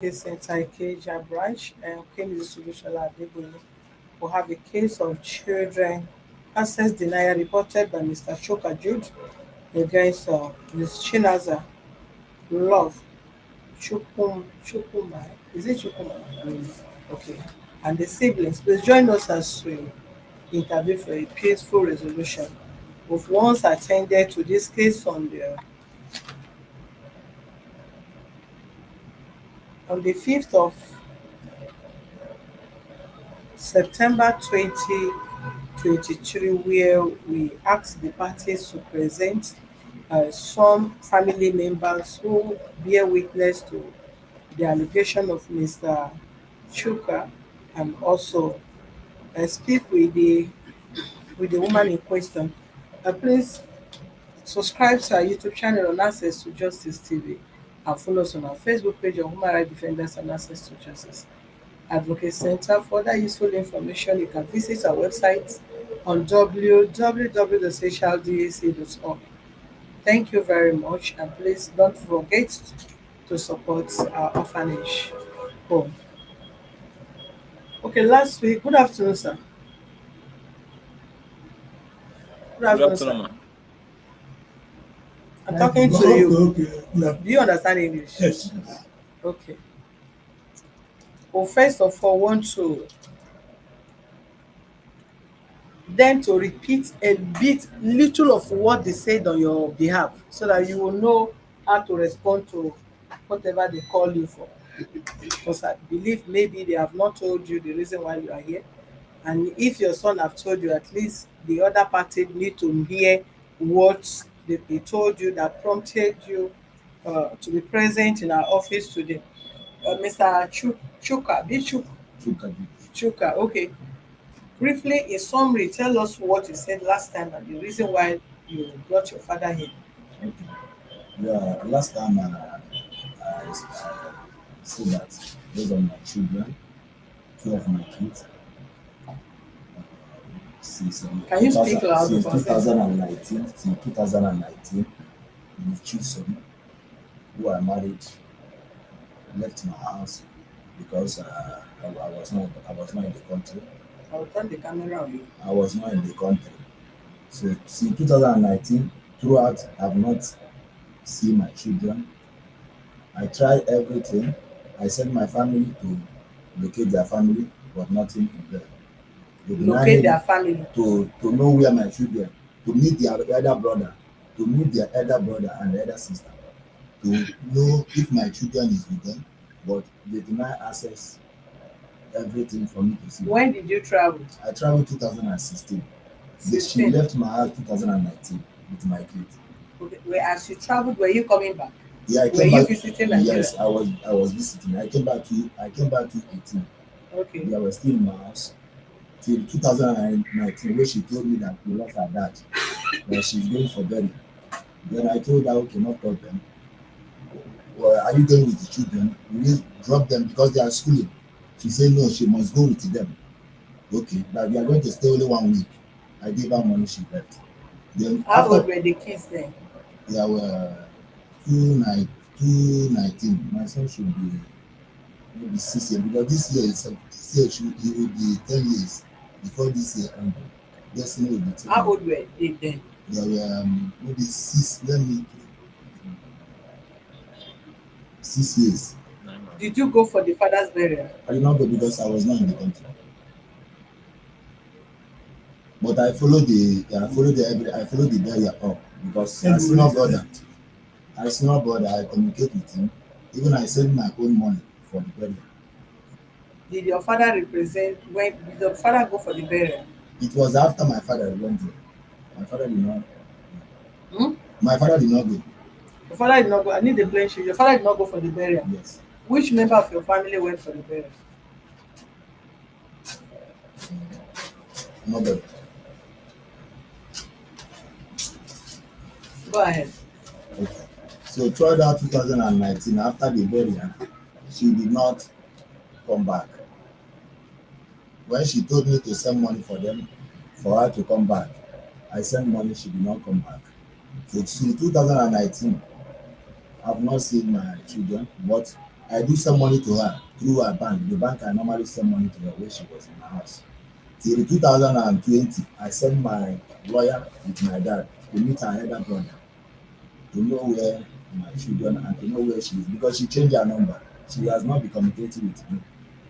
Case Center Ikeja branch and Queen Solution Adebulu will have a case of children access denial reported by Mr. Choka Jude against Ms. Chinaza Love Chukuma. Is it Chukuma? Okay. And the siblings, please join us as we intervene for a peaceful resolution. We've once attended to this case on the 5th of September 2023, where we asked the parties to present some family members who bear witness to the allegation of Mr. Chuka, and also speak with the woman in question. Please subscribe to our YouTube channel on Access to Justice TV and follow us on our Facebook page on Human Rights Defenders and Access to Justice Advocate Center. For other useful information, you can visit our website on www.socialdac.org. Thank you very much, and please don't forget to support our orphanage home. Okay, last week, good afternoon, sir. Good Good afternoon, sir. afternoon, ma. I'm talking to you. Okay. Do you understand English? Yes. Okay. Well, first of all, want to repeat a bit little of what they said on your behalf so that you will know how to respond to whatever they call you for. Because I believe maybe they have not told you the reason why you are here. And if your son have told you, at least the other party need to hear what they told you that prompted you to be present in our office today. Mr. Chuka, Chuka, okay. Briefly, in summary, tell us what you said last time and the reason why you brought your father here. Okay. Yeah, last time I said that those are my children, two of my kids, since Can you speak loud? since 2019, since 2019, the children who I married left my house because I was not in the country. I will turn the camera on you. I was not in the country. So since 2019, throughout, I've not seen my children. I tried everything. I sent my family to locate their family, but nothing in there. They Locate demanded their family. to know where my children, to meet their elder brother, and the elder sister, to know if my children is with them, but they deny access everything for me to see. When did you travel? I traveled 2016. She 16. left my house 2019 with my kids. Okay. Well, as you traveled, were you coming back? Yeah, I Were came you back. visiting Nigeria? Yes, I was visiting. I came back to 18. Okay. They were still in my house till 2019, where she told me that we lost her dad, that she's going for burial. Then I told her, okay, no problem. Well, are you going with the children? Will you drop them because they are schooling? She said no, she must go with them. Okay, that we are going to stay only 1 week. I gave her money, she left. Then How after old were the kids then? they were 219, my son should be maybe 6 years because he will be 10 years before this year ended. Destiny will be 10 How years. old were they then? There were maybe 6 years. Did you go for the father's burial? I did not go because I was not in the country. But I followed the burial up because as senior brother, I communicate with him. Even I send my own money for the burial. Did your father represent when did your father go for the burial? It was after my father went there. My father did not. Hmm? My father did not go. Your father did not go. I need the plain sheet. Your father did not go for the burial. Yes. Which member of your family went for the burial? Nobody. Go ahead. Okay. So throughout 2019, after the burial, she did not come back. When she told me to send money for her to come back, I sent money, she did not come back. So since 2019, I've not seen my children, but I do send money to her through her bank. The bank I normally send money to her when she was in my house. Till 2020, I sent my lawyer with my dad to meet her elder brother to know where my children and to know where she is because she changed her number. She has not been communicating with me,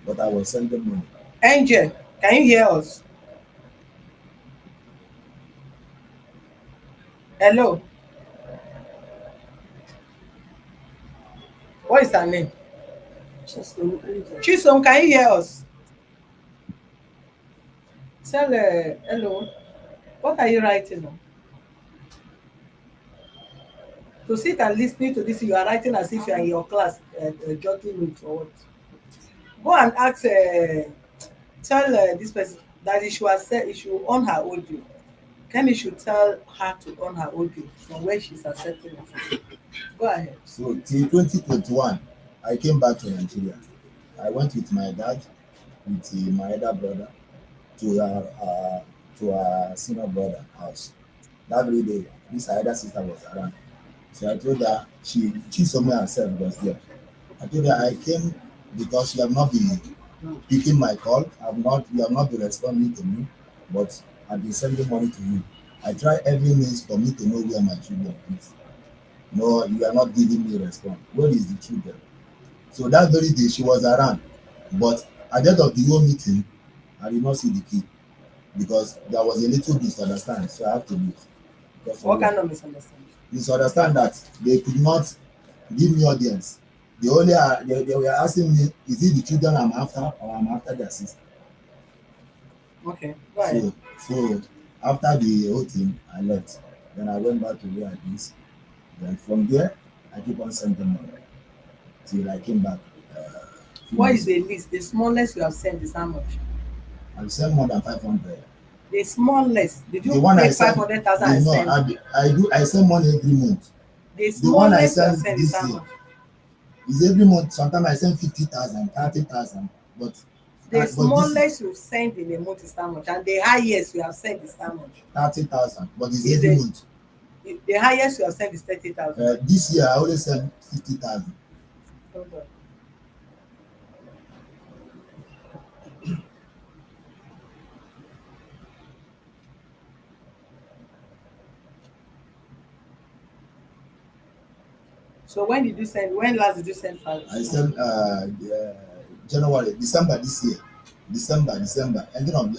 but I was sending money. Angel, can you hear us? Hello. What is her name? Chisom, can you hear us? Tell hello. What are you writing on? To sit and listening to this, you are writing as if you are in your class, jotting notes or what? Go and ask. Tell this person that he should accept. He should on her audio. Kenny should tell her to on her audio from where she's accepting it from. Go ahead. So till 2021, I came back to Nigeria. I went with my dad, with my elder brother, to her senior brother house. That very day, this her elder sister was around. So I told her she somewhere herself was there. I told her I came because you have not been picking my call. You have not been responding to me, but I've been sending money to you. I try every means for me to know where my children is. No, you are not giving me a response. Where is the children? So that very day she was around, but at the end of the whole meeting, I did not see the key because there was a little misunderstanding, so I have to leave. What kind of misunderstanding? Misunderstand that they could not give me audience. They were asking me, is it the children I'm after or I'm after their sister? Okay, go ahead. So after the whole thing, I left. Then I went back to where I is. Then from there, I keep on sending money till I came back. What is the least? The smallest you have sent is how much? I've sent more than 500. The smallest. Did you The one I take sent, 500,000 and no, send? I send money every month. The The one I smallest you have send sent is this how year much? is every month. Sometimes I send 50,000, 30,000, but The but this smallest you send in a month is how much? And the highest you have sent is how much? 30,000, but it's Is every it month. the highest you have sent is 30,000? This year I only send 50,000. Hold on. So when did you send? When last did you send five? I send January, December this year. December, ending of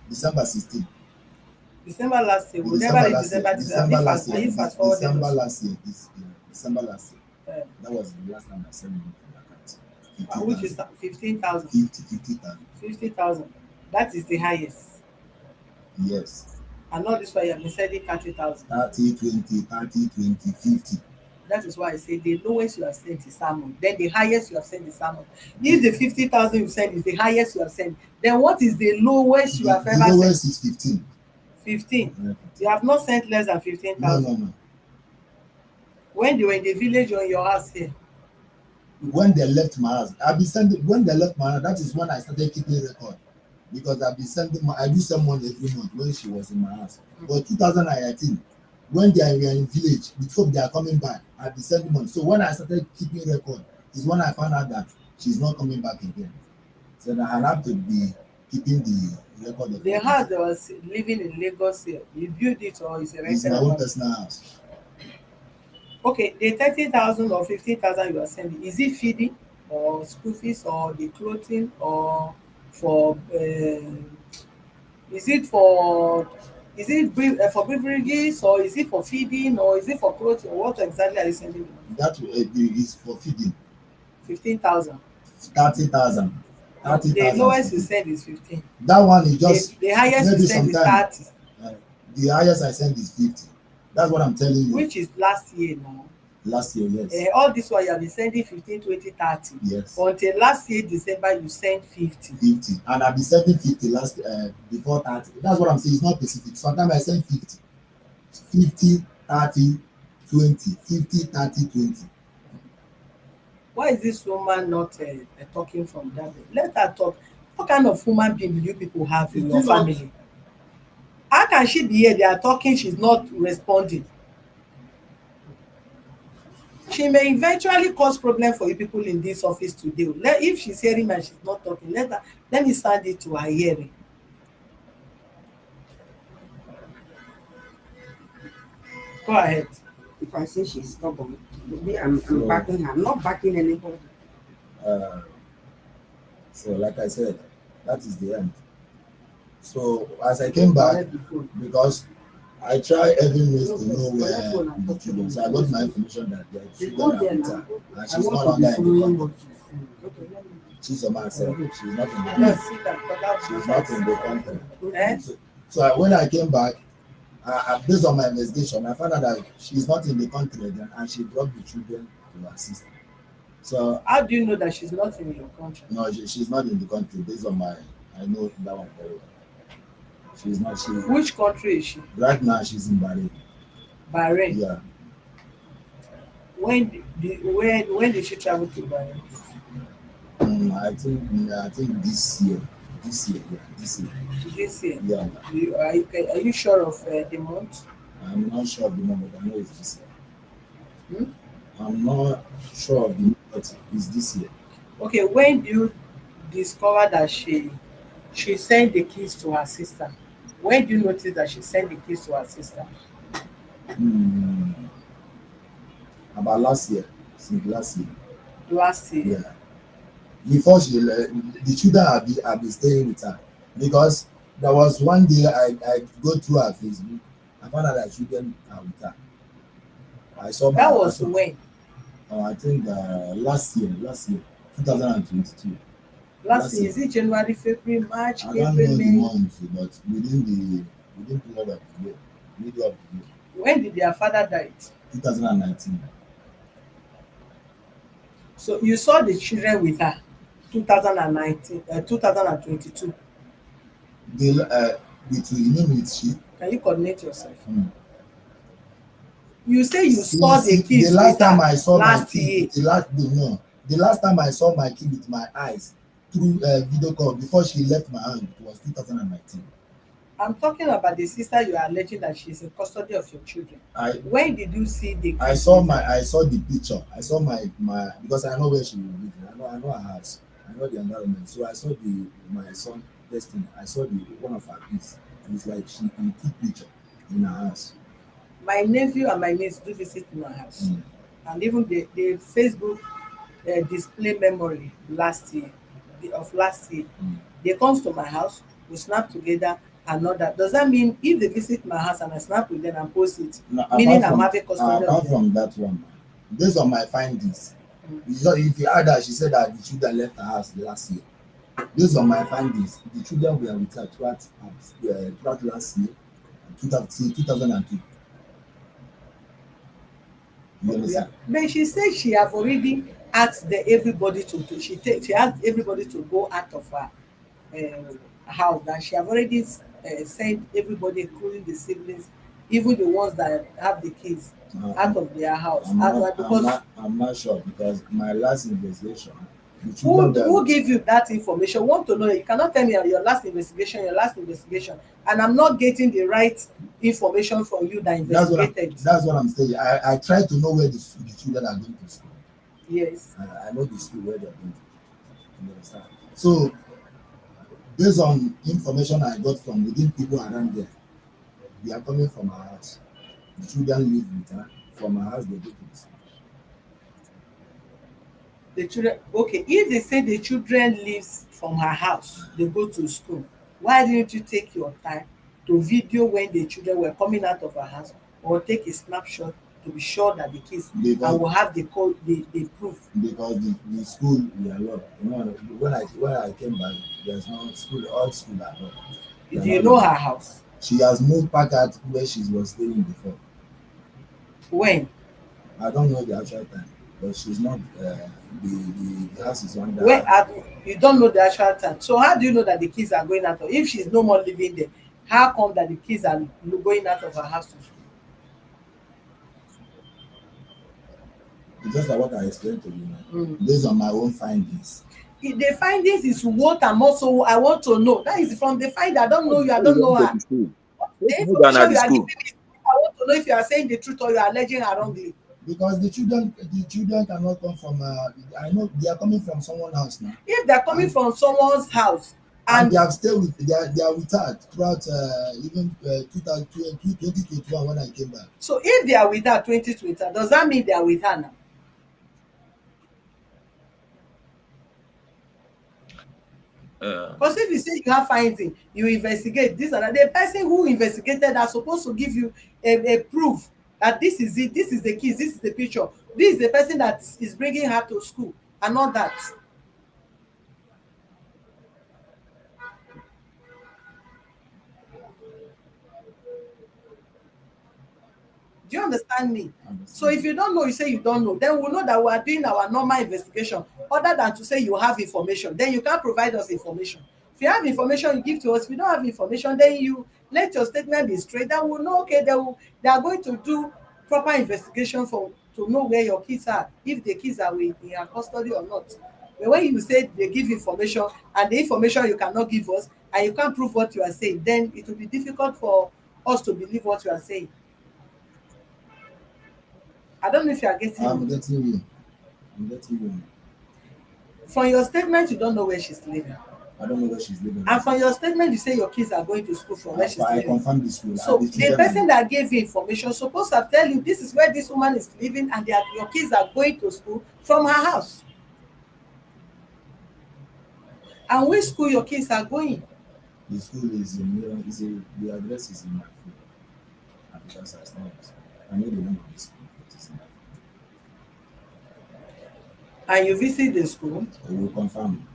December 16. December last year. We never December reach last year. December this year. Are December you last fast? year. Are you fast forwarding December us? last year. This year. December last year. Uh, That was the last time I sent money to the account. which is 15,000. 50,000. 50,000. That is the highest. Yes. And not this one you have been sending 30,000. 30, 20, 30, 20, 50. That is why I say the lowest you have sent is salmon. Then the highest you have sent is salmon. If the 50,000 you send is the highest you have sent, then what is the lowest you have The ever lowest sent? is 15. 15. Yeah. You have not sent less than 15,000. No. When they were in the village or in your house here? When they left my house, I've been sending. When they left my house, that is when I started keeping record because I've been sending. I do send money every month when she was in my house. But 2018, when they were in village, before they are coming back, I've been sending money. So when I started keeping record, is when I found out that she's not coming back again. So I have to be keeping the record of The everything. house that was living in Lagos here, you built it or is a It's rented my own apartment? personal house. Okay, the 30,000 or 15,000 you are sending, is it feeding or school fees or the clothing or for is it for for beverages or is it for feeding or is it for clothing? What exactly are you sending? That is for feeding. 15,000. 30,000. The 30,000 lowest you feeding. send is 15. That one is just The highest you maybe send is sometime. 30. The highest I sent is 50. That's what I'm telling you. Which is last year now. Last year, yes. All this while you have been sending 15, 20, 30. Yes. Until last year December you sent 50. 50. And I've been sending 50 before 30. That's what I'm saying. It's not specific. Sometimes I send 50. 50, 30, 20. 50, 30, 20. Why is this woman not talking from that way? Let her talk. What kind of human being do you people have in your family? How can she be here? They are talking, she's not responding. She may eventually cause problem for you people in this office today. If she's hearing and she's not talking, let me send it to her hearing. Go ahead. If I say she's stubborn, maybe I'm backing her. I'm not backing anybody. So like I said, that is the end. So as I came back, because I try every means to know where the children. So I got my information that the children are with her, and she's no longer in the country. She's a man, she's not in the country. She's not in the country. So when I came back, based on my investigation, I found out that she's not in the country again, and she brought the children to her sister. So how do you know that she's not in your country? No, she's not in the country. Based on I know that one very well. She's not. Which country is she? Right now, she's in Bahrain. Bahrain. Yeah. When did she travel to Bahrain? I think this year. This year. This year. Yeah. Are you sure of the month? I'm not sure of the month, but I know it's this year. I'm not sure of the month, but it's this year. Okay. When do you discover that she sent the keys to her sister? When do you notice that she sent the keys to her sister? About last year. Since last year. Last year. Yeah. Before the children have been staying with her, because there was one day I go through her Facebook. I found out that children are with her. I saw that was when? I think last year, 2022. Last year, is it January, February, March, April, May? I don't know the month, but within period of the year, middle of the year. When did their father die? 2019. So you saw the children with her 2022. Can you coordinate yourself? You say you saw the kids the last time I saw last my year. kid, the last time I saw my kid with my eyes through video call before she left my hand, it was 2019. I'm talking about the sister you are alleging that she's in custody of your children. When did you see the kids? I saw the picture. I saw my because I know where she will live. I know her house. I know the environment. So I saw my son Destiny. I saw one of her kids. It's like she took picture in her house. My nephew and my niece do visit in my house, and even the Facebook display memory last year. They comes to my house, we snap together and all that. Does that mean if they visit my house and I snap with them and post it, meaning I'm having custody? Apart from that one, based on my findings, if you add that, she said that the children left her house last year. Based on my findings, the children were with her throughout last year, 2002. You understand? But she said she have already asked everybody she asked everybody to go out of her house, that she have already sent everybody, including the siblings, even the ones that have the kids, out of their house. I'm not sure, because my last investigation. Who gave you that information? Want to know? You cannot tell me your last investigation, and I'm not getting the right information from you that investigated. That's what I'm saying. I try to know where the children are going to school. Yes. I know the school where they're going to. You understand? So, based on information I got from within people around there, they are coming from our house. The children live with her. From our house, they go to the school. The children, okay, if they say the children lives from her house, they go to school, why didn't you take your time to video when the children were coming out of her house, or take a snapshot to be sure that the kids and will have the code, the proof? Because the school we are locked. You know, when I came back, there's no school. All school are locked. Do you know her house? She has moved back out where she was staying before. When? I don't know the actual time, but she's not. The house is under. You don't know the actual time. So how do you know that the kids are going out? If she's no more living there, how come that the kids are going out of her house to school? It's just like what I explained to you now, based on my own findings. The findings is what I'm also I want to know. That is from the find. I don't know you. I don't know her. The information you are giving me, I want to know if you are saying the truth or you are alleging her wrongly. Because the children cannot come from. I know they are coming from someone else now, If they're coming and from someone's house and and they have stayed with they are with her throughout even 2021 when I came back. so if they are with her 2020, does that mean they are with her now? Because if you say you have finding, you investigate this and that, the person who investigated are supposed to give you a proof that this is it, this is the keys, this is the picture, this is the person that is bringing her to school and all that. Do you understand me? So if you don't know, you say you don't know, then we'll know that we are doing our normal investigation other than to say you have information. Then you can't provide us information. If you have information, you give to us. If you don't have information, then you let your statement be straight. Then we'll know, okay, they are going to do proper investigation for to know where your kids are, if the kids are in your custody or not. But when you say they give information and the information you cannot give us and you can't prove what you are saying, then it will be difficult for us to believe what you are saying. I don't know if you are getting I'm me. getting you. I'm getting you. From your statement, you don't know where she's living. I don't know where she's living And right from now. your statement, you say your kids are going to school from where she's I living. confirm the school and So the the children person that gave you information supposed to have tell you this is where this woman is living and your kids are going to school from her house. And which school your kids are going. the school is in the address is in my phone. And because I know the school. I know the name of the school. It is in my And you visit the school, phone. I will confirm.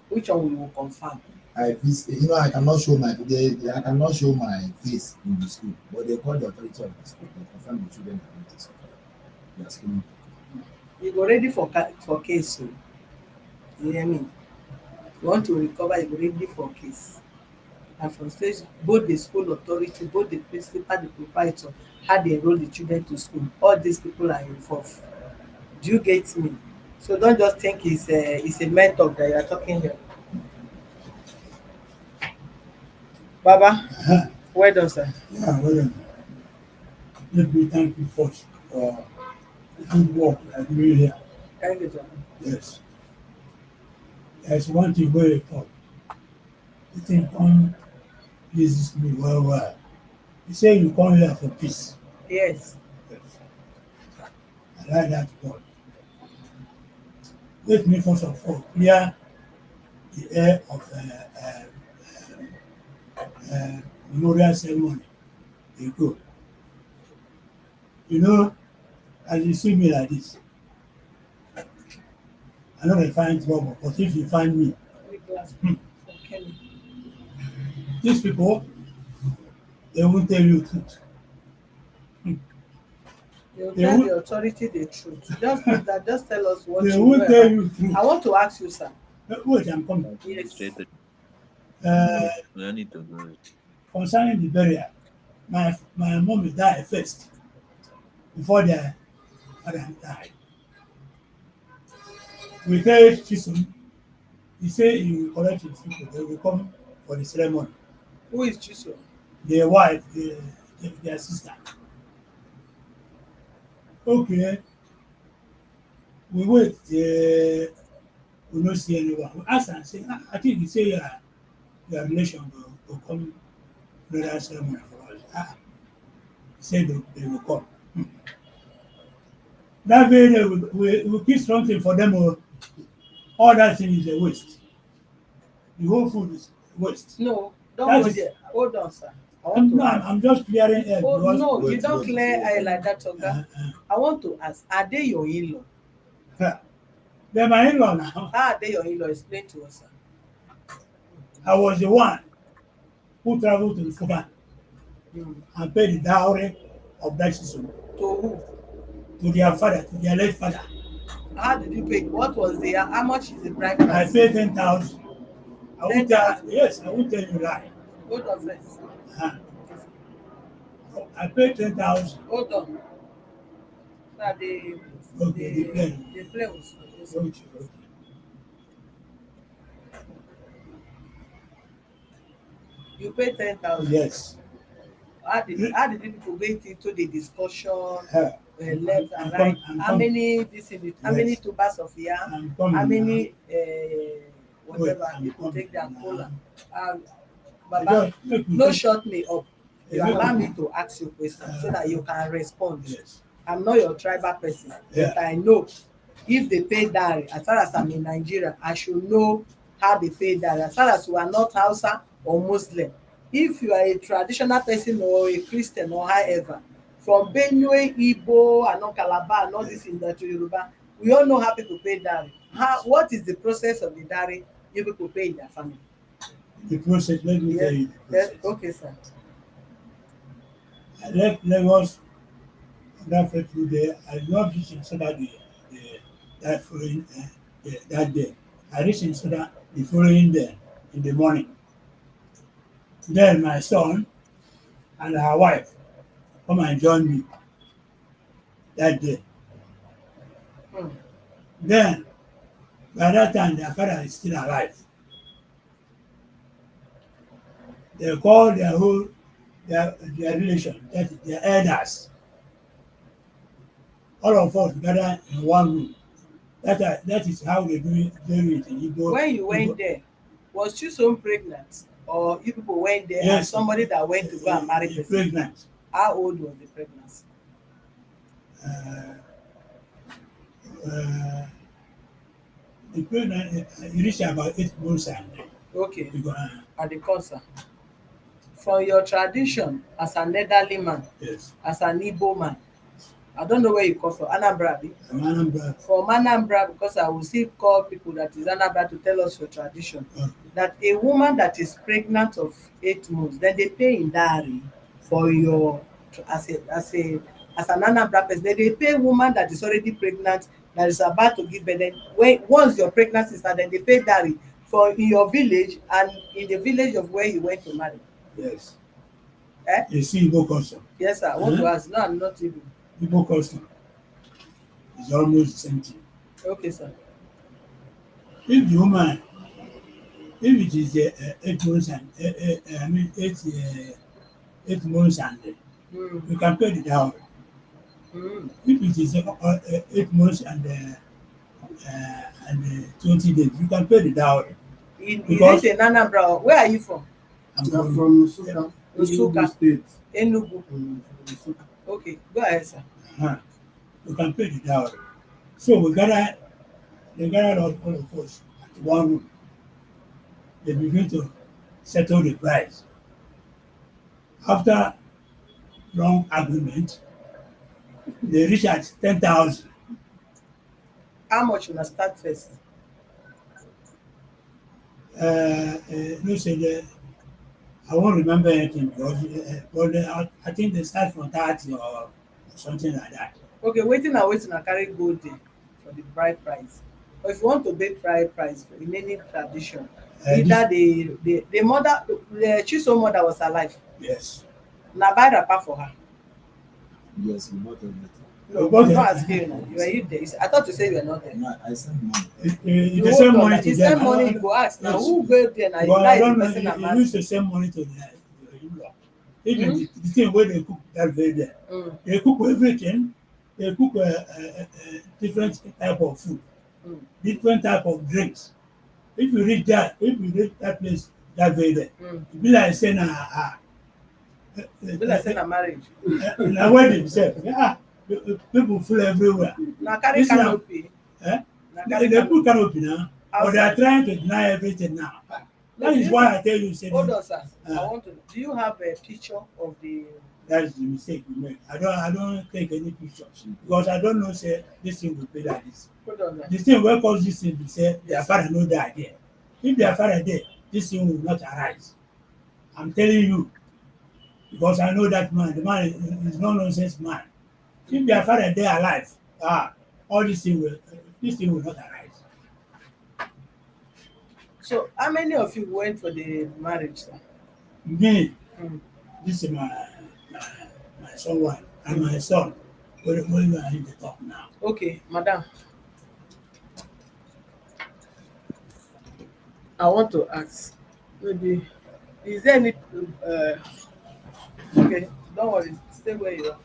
which one we will confirm. I visit, I cannot show I cannot show my face in the school, but they call the authority of the school. They confirm the children are going to school. They are schooling. You go ready for case. So you hear me? You want to recover, you go ready for case. And from stage, both the school authority, both the principal, the proprietor, how they enroll the children to school, all these people are involved. Do you get me? So don't just think it's a mentor that you are talking here. Baba, well done, sir. Yeah, well, let me thank you first for the good work you are doing here. Thank you, sir. Yes. There's one thing very important. The thing come pleases me well, well. You say you come here for peace. Yes. Yes. I like that word. Let me first of all clear the air of memorial ceremony. They go. You know, as you see me like this, I know they find trouble, but if you find me, Nicholas. hmm, Okay. these people, they won't tell you the truth. You will They tell won't, the authority the truth. Just leave that. Just tell us what they you know won't tell about. you the truth. I want to ask you, sir. Wait, I'm coming. Yes. Uh, No need to go. Concerning the burial, my mom died first before their father died. We tell Chisholm, he say he will collect his people, they will come for the ceremony. Who is Chiso? Their wife, their sister. Okay, we wait, we don't see anyone. We ask and say, I think you say your relation will come burial ceremony for us. He said they will come. That way we keep something for them. All that thing is a waste. The whole food is waste. No, don't That go is, there. Hold on, sir. I want to no, ask. I'm just clearing air Oh because no, you Wait, don't wait, clear wait, air like that, Oga. I want to ask, are they your in-law? they're my in-law now. How are they your in-law? Explain to us, sir. I was the one who traveled to the Fuban Hmm. and paid the dowry of that season To who? to their father, to their late father. How did you pay? What was the how much is the bride I price? paid 10,000. I won't tell 10,000. yes, I won't tell you lie. Hold on first. Uh, I paid 10,000. Hold on. So that Okay, the plane. the plane was yes. Okay, okay. You pay 10,000. Yes. How did the people get into the discussion? Uh, left and I'm right, I'm how many this is it, how many Yes. tubers of yam, I'm how coming many Wait, whatever I'm people coming take their cola. now. Baba, Make me no take, shut me up. You make allow me, me to ask you questions so that you can respond. yes. I'm not your tribal person, Yeah. but I know if they pay dowry, as far as I'm in Nigeria, I should know how they pay dowry. As far as you are not Hausa or Muslim, if you are a traditional person or a Christian or however, from Benue, Igbo, and Calabar, and all this in the Yoruba, we all know how people pay dowry. What is the process of the dowry you people pay in their family? The process, let me tell Yes, you the yes, process. okay, sir. I left Lagos on that fateful day. I did not reach in Soda the that following that day. I reached in Soda the following day in the morning. Then my son and her wife come and join me that day. Hmm. Then by that time their father is still alive. They call their whole their relation, that is their elders. All of us gather in one room. That is how they do it in Igbo. When you went Igbo. there, was Chisom pregnant, or you people went there and Yes, somebody that went to go and marry person? pregnant. How old was the pregnancy? Uh, uh, the pregnant reached about 8 months and Okay, because, at the concert. For your tradition as an elderly man, yes, as an Igbo man, I don't know where you come from, Anambra, abi? I'm Anambra. From Anambra, because I will still call people that is Anambra to tell us your tradition. That a woman that is pregnant of 8 months, then they pay in dowry for your as an Anambra person. Then they pay woman that is already pregnant, that is about to give birth. Then when once your pregnancy start, then they pay dowry for in your village and in the village of where you went to marry. Yes. Eh? You see Igbo custom. Yes, sir. I want to ask. No, I'm not even. Igbo custom is almost the same thing. Okay, sir. If the woman, if it is 8 months and I mean 8 months and Mm. you can pay the dowry. Mm. If it is 8 months and 20 days, you can pay the dowry. Is Because it in Anambra? Where are you from? I'm They're from from Nsukka, Nsukka. Enugu State. Enugu. Nsukka. Okay, go ahead, sir. you can pay the dowry. So they gathered all of us at one room. They begin to settle the price. After long agreement, they reach at 10,000. How much una start first? No say I won't remember anything because but I think they start from 30 or something like that. Okay, waiting and waiting and carry go there for the bride price. But if you want to pay bride price for in any tradition, either the mother, the Chisom mother was alive. Yes. Na buy wrapper for her. Yes, we bought everything. No, You bought I'm not it? asking you now. You were you there? I thought you said you were not there. No, I sent money. You You send hold on, money like, to you them. send money, you go ask. Now Yes. who go there now? But You I like the don't know, person I'm you used to asking. send money to the in-law. Even the thing where they cook that very day. Mm. They cook everything. They cook different type of food, Mm. different type of drinks. If you reach that place that very day, Mm. it be like saying Be like saying a marriage. in a wedding sef. People full everywhere. Na carry This now, canopy. eh? Na carry They put canopy. canopy now, but they are Outside. trying to deny everything now. No, That do is you why I tell you, say hold on, sir. I uh, want to know. Do you have a picture of the that is the mistake we make. I don't take any pictures because I don't know say this thing will pay like this. hold on now. The thing wey cause this thing be say their Yes. father no die there. If their father dey, this thing will not arise. I'm telling you because I know that man. The man is no nonsense man. If their father dey alive, all this thing will not arise. So how many of you went for the marriage, sir? Me, Mm. this is my my son wife and my son. When we are in the talk now. Okay, madam. I want to ask. Maybe is there any okay, don't worry, stay where you are.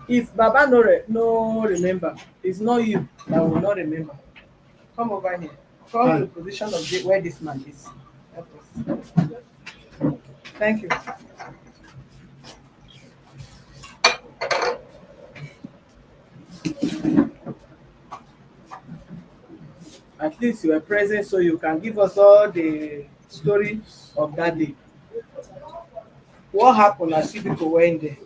If Baba no remember, it's not you that will not remember. Come over here. Come to the position of where this man is. Help us. Thank you. At least you were present so you can give us all the story of that day. What happened as you people went there?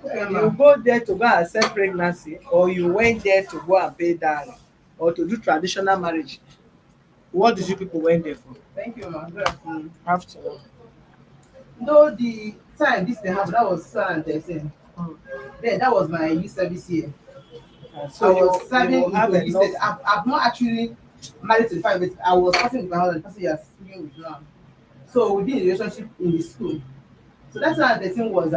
You go there to go and accept pregnancy, or you went there to go and pay dowry, or to do traditional marriage? What did you people went there for? Thank you, ma. Good afternoon. After Though the time this thing happened, that was 2013. mm. Then that was my youth service year. So I was serving you in have police enough. state. I've not actually married to the family, but I was passing with my husband, the person you are speaking with now. So we did a relationship in the school. So that's why the thing was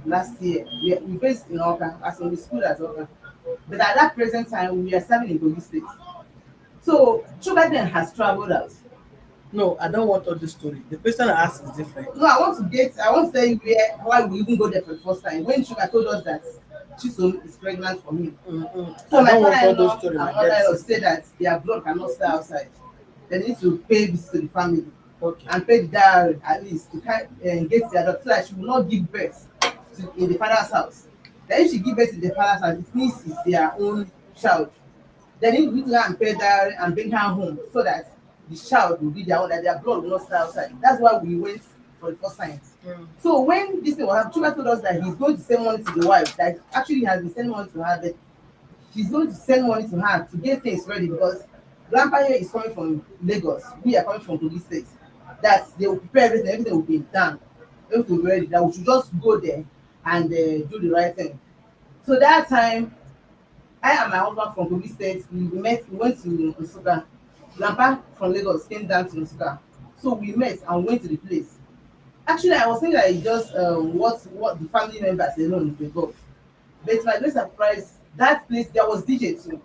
last year. We based in Oka, as in the school as Oka. But at that present time, we are serving in Kogi State. So Sugar then has traveled out. No, I don't want all this story. The person I asked is different. No, I want to tell you why we even go there for the first time. When Sugar told us that Chisom is pregnant for him. So I my don't want all father-in-law those story. and My mother-in-law dead said that their blood cannot stay outside. They need to pay this to the family okay. and pay the dowry at least to get their daughter so that she will not give birth in the father's house. Then if she give birth in the father's house, it means it's their own child. They need to go and pay dowry and bring her home so that the child will be their own, that their blood will not stay outside. That's why we went for the first time. So when this thing was happening, Chuka told us that he's going to send money to the wife, that actually he has been sending money to her, but he's going to send money to her to get things ready because Grandpa here is coming from Lagos, we are coming from Kogi State. That they will prepare everything will be done, everything will be ready, that we should just go there and do the right thing. So that time, I and my husband from Kogi State, we went to Nsukka. Grandpa from Lagos came down to Nsukka. So we met and went to the place. Actually, I was thinking that it's just what the family members alone they got. But my great surprise, that place there was DJ too.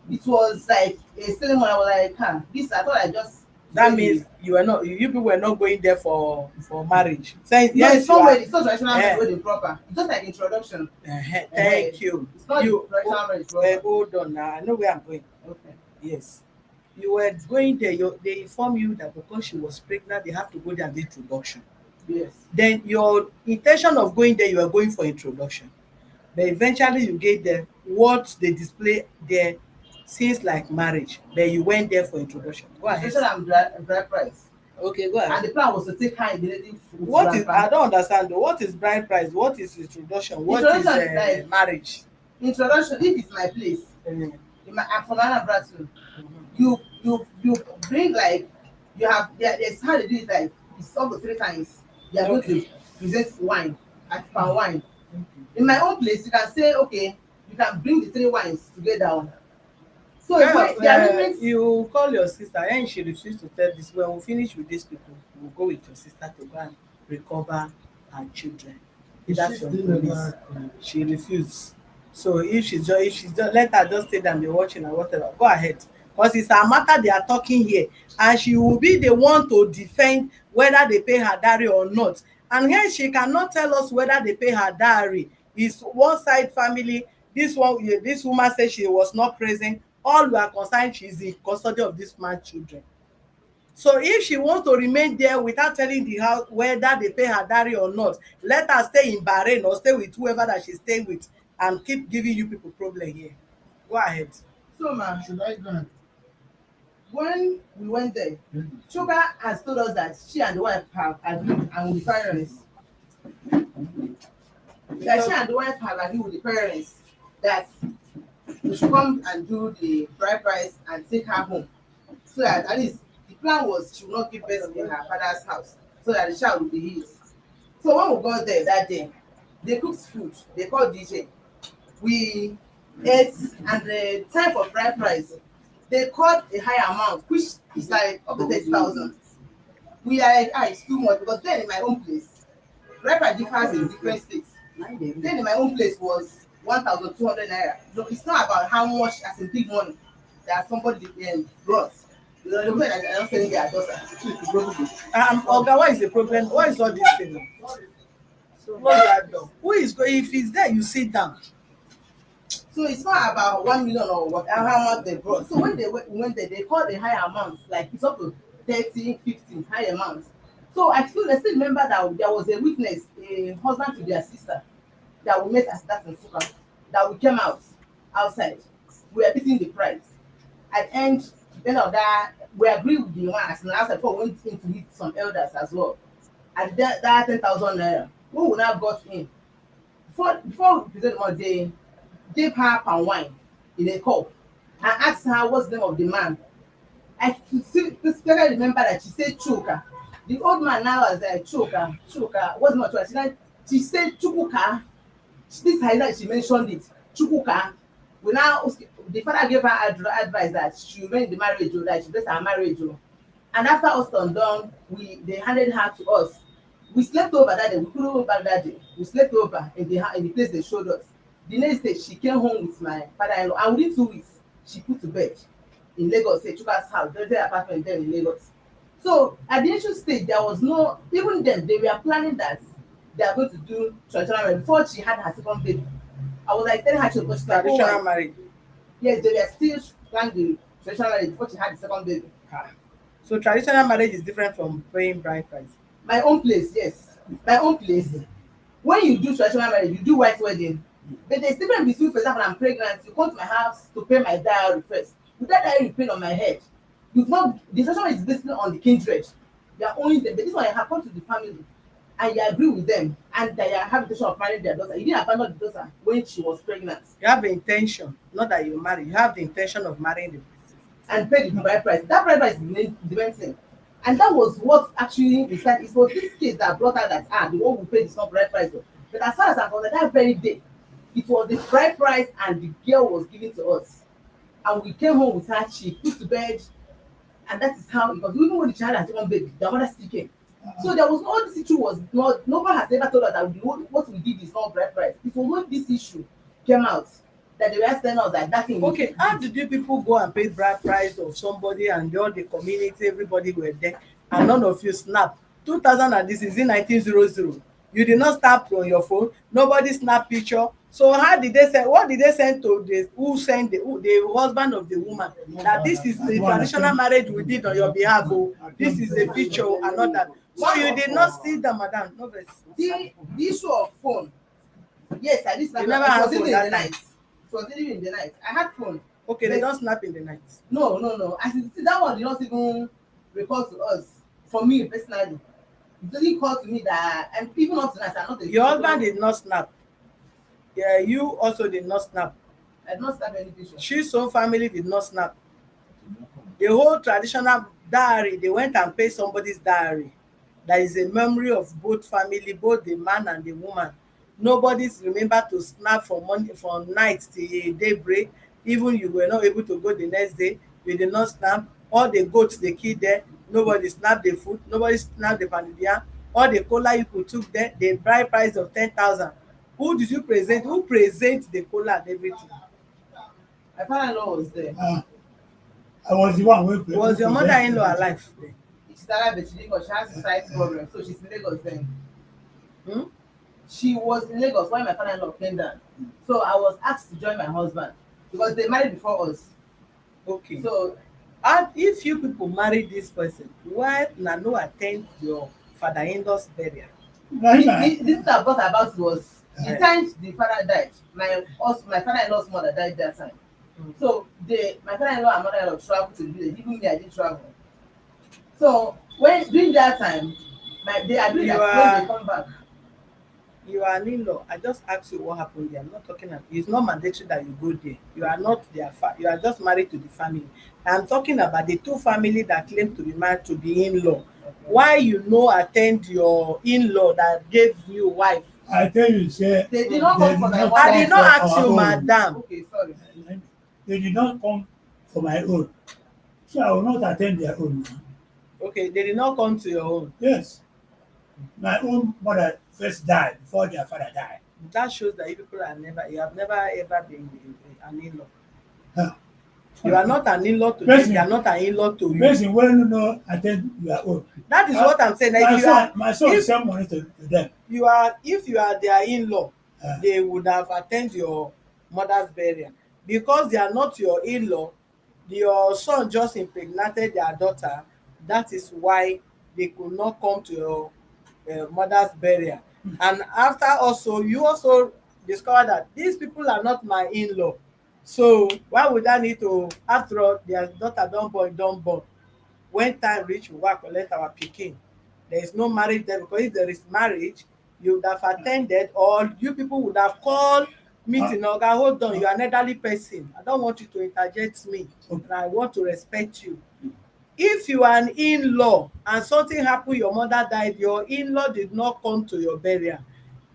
It was like a ceremony. I was like, this I thought I just. That means you people were not going there for marriage. Saying No, yes, it's not wedding. It's not traditional Yeah. wedding proper. It's just like introduction. Thank you. It's not You traditional marriage proper. hold on now. I know where I'm going. Okay. Yes. You were going there. They inform you that because she was pregnant, they have to go there and do introduction. Yes. Then your intention of going there, you are going for introduction. But eventually you get there, what they display there seems like marriage. But you went there for introduction. Go ahead. Introduction and bride price. Okay, go And ahead. the plan was to take her immediately. What is I don't understand though. What is bride price? What is introduction? What is Introduction is like- marriage? Introduction, if it's my place, I'm from Anambra too. You bring like you have there's how they do it like it's up to 3 times. You are going to present wine at palm wine. In my own place, you can say okay, you can bring the 3 wines together. So You call your sister and she refused to tell this. When we finish with these people, we'll go with your sister to go and recover her children. That's from police. She refused. So if she's just let her just stay and be watching or whatever, go ahead. Because it's her matter they are talking here. And she will be the one to defend whether they pay her dowry or not. And hence she cannot tell us whether they pay her dowry. It's one side family. This woman said she was not present. All we are concerned, she is in custody of this man's children. So if she wants to remain there without telling the house whether they pay her dowry or not, let her stay in Bahrain or stay with whoever that she's staying with and keep giving you people problem here. Go ahead. So ma, Should I go and when we went there, Sugar has told us that she and the wife have agreed and with the parents. That she and the wife have agreed with the parents that they should come and do the bride price and take her home. So that at least the plan was she will not give birth in her father's house, so that the child will be his. So when we got there that day, they cooked food, they called DJ. We ate, and the time for bride price, they called a higher amount, which is like up to 30,000. We are like, it's too much because then in my own place, bride price differs in different states. Then in my own place was 1,200 naira. No, it's not about how much as in big money that somebody brought. The women are not selling their daughter. Oga, what is the problem? What is all this thing? So Close that door. Who is going? If it's there, you sit down. so it's not about 1 million or whatever how much they brought. So when they call the higher amount, like it's up to 30, 50 high amounts. So I still remember that there was a witness, a husband to their sister, that we met at that in Suka, that we came outside. We were beating the price. At end of that, we agreed with the one as an outside before we went in to meet some elders as well. At that 10,000 naira, when we now got in, before we presented the money, they gave her palm wine in a cup and asked her what's the name of the man. I specifically remember that she said Chuka. The old man now was like Chuka, Chuka. What's not Chuka? She said Chukuka. This time that she mentioned it, Chukuka. We now the father gave her advice that she remain in the marriage, that she bless her marriage. And after us done, they handed her to us. We slept over that day. We couldn't go back that day. We slept over in the place they showed us. The next day, she came home with my father-in-law, and within 2 weeks, she put to bed in Lagos, say Chuka's house, their apartment there in Lagos. So at the initial stage, there was no, even then, they were planning that they are going to do traditional marriage before she had her second baby. I was like telling her she was Traditional marriage. Yes, they were still planning the traditional marriage before she had the second baby. So traditional marriage is different from paying bride price. My own place, yes. My own place. When you do traditional marriage, you do white wedding. But there's difference between, for example, I'm pregnant, you come to my house to pay my dowry first. With that dowry you pay on my head. You've not, the traditional marriage is basically on the kindred. You are owning them. But this one you have come to the family and you agree with them and that you have the intention of marrying their daughter. You didn't abandon the daughter when she was pregnant. You have the intention, not that you marry. You have the intention of marrying the person. And pay the bride price. That bride price is the main thing. And that was what actually it was this case that brought out that the one who paid is not bride price. But as far as I'm concerned, that very day, it was the bride price and the girl was given to us. And we came home with her, she put to bed, and that is how it was. Even when the child has one baby, the mother still came. So there was no, this issue was not, nobody has ever told us that what we did is not bride price. It was when this issue came out that they were telling us that that thing. Okay, how did you people go and pay bride price of somebody and all the community, everybody were there, and none of you snap? 2000 and this is in 1900. You did not snap on your phone. Nobody snap picture. So how did they send? What did they send to the the husband of the woman? That this is the traditional marriage we did on your behalf. Oh, this is a picture and not that. So you did not see the madam. No, the issue of phone. Yes, I did snap. You never It had was even phone in that the time. night. It was even in the night. I had phone. Okay, they don't snap in the night. No. I see that one did not even record to us. For me personally, it didn't call to me that, and even up to that, I'm not a Your husband did not snap. Yeah, you also did not snap. I did not snap any picture. She's own family did not snap. The whole traditional diary, they went and paid somebody's diary. That is a memory of both family, both the man and the woman. Nobody's remember to snap from night till daybreak. Even you were not able to go the next day, you did not snap. All the goats they killed there, nobody snapped the food, nobody snapped the pandia. All the cola you could took there, the bride price of 10,000. Who did you present? Who present the cola and everything? My father-in-law was there. I was the one who Was your mother-in-law alive then? She started but she didn't go. She has a size problem, so she's in Lagos then. Hmm? She was in Lagos when my father-in-law came down. So I was asked to join my husband because they married before us. Okay. So And if you people marry this person, why na no attend your father-in-law's burial? this thing that brought about was the time the father died. My father-in-law's mother died that time. So my father-in-law and mother-in-law traveled to the village. Even me, I didn't travel. So during that time, they agreed that when they come back. You are an in-law. I just asked you what happened there. I'm not talking about, it's not mandatory that you go there. You are not their you are just married to the family. I'm talking about the two family that claim to be married to the in-law. Why you no attend your in-law that gave you wife? I tell you, say They did not come for my I did not ask you, own. madam. Okay, sorry. They did not come for my own. So I will not attend their own. Okay, they did not come to your own. Yes. My own mother first died before their father died. That shows that you people are you have never ever been an in-law. Huh. You are not an in-law to them, Person- they are not an in-law to you. Person wey no at ten d your own. That is what I'm saying. Now, My if you are, son, my son if send money to them. if you are their in-law, Uh, they would have attend your mother's burial. Because they are not your in-law, your son just impregnated their daughter. That is why they could not come to your mother's burial. And after also, you also discover that these people are not my in-law. So why would I need to, after all, their daughter don born. When time reach, we go collect our pikin. There is no marriage there, because if there is marriage, you would have attended, or you people would have called meeting. Oga, hold on, you are an elderly person, I don't want you to interject me, and I want to respect you. If you are an in-law and something happen, your mother died, your in-law did not come to your burial,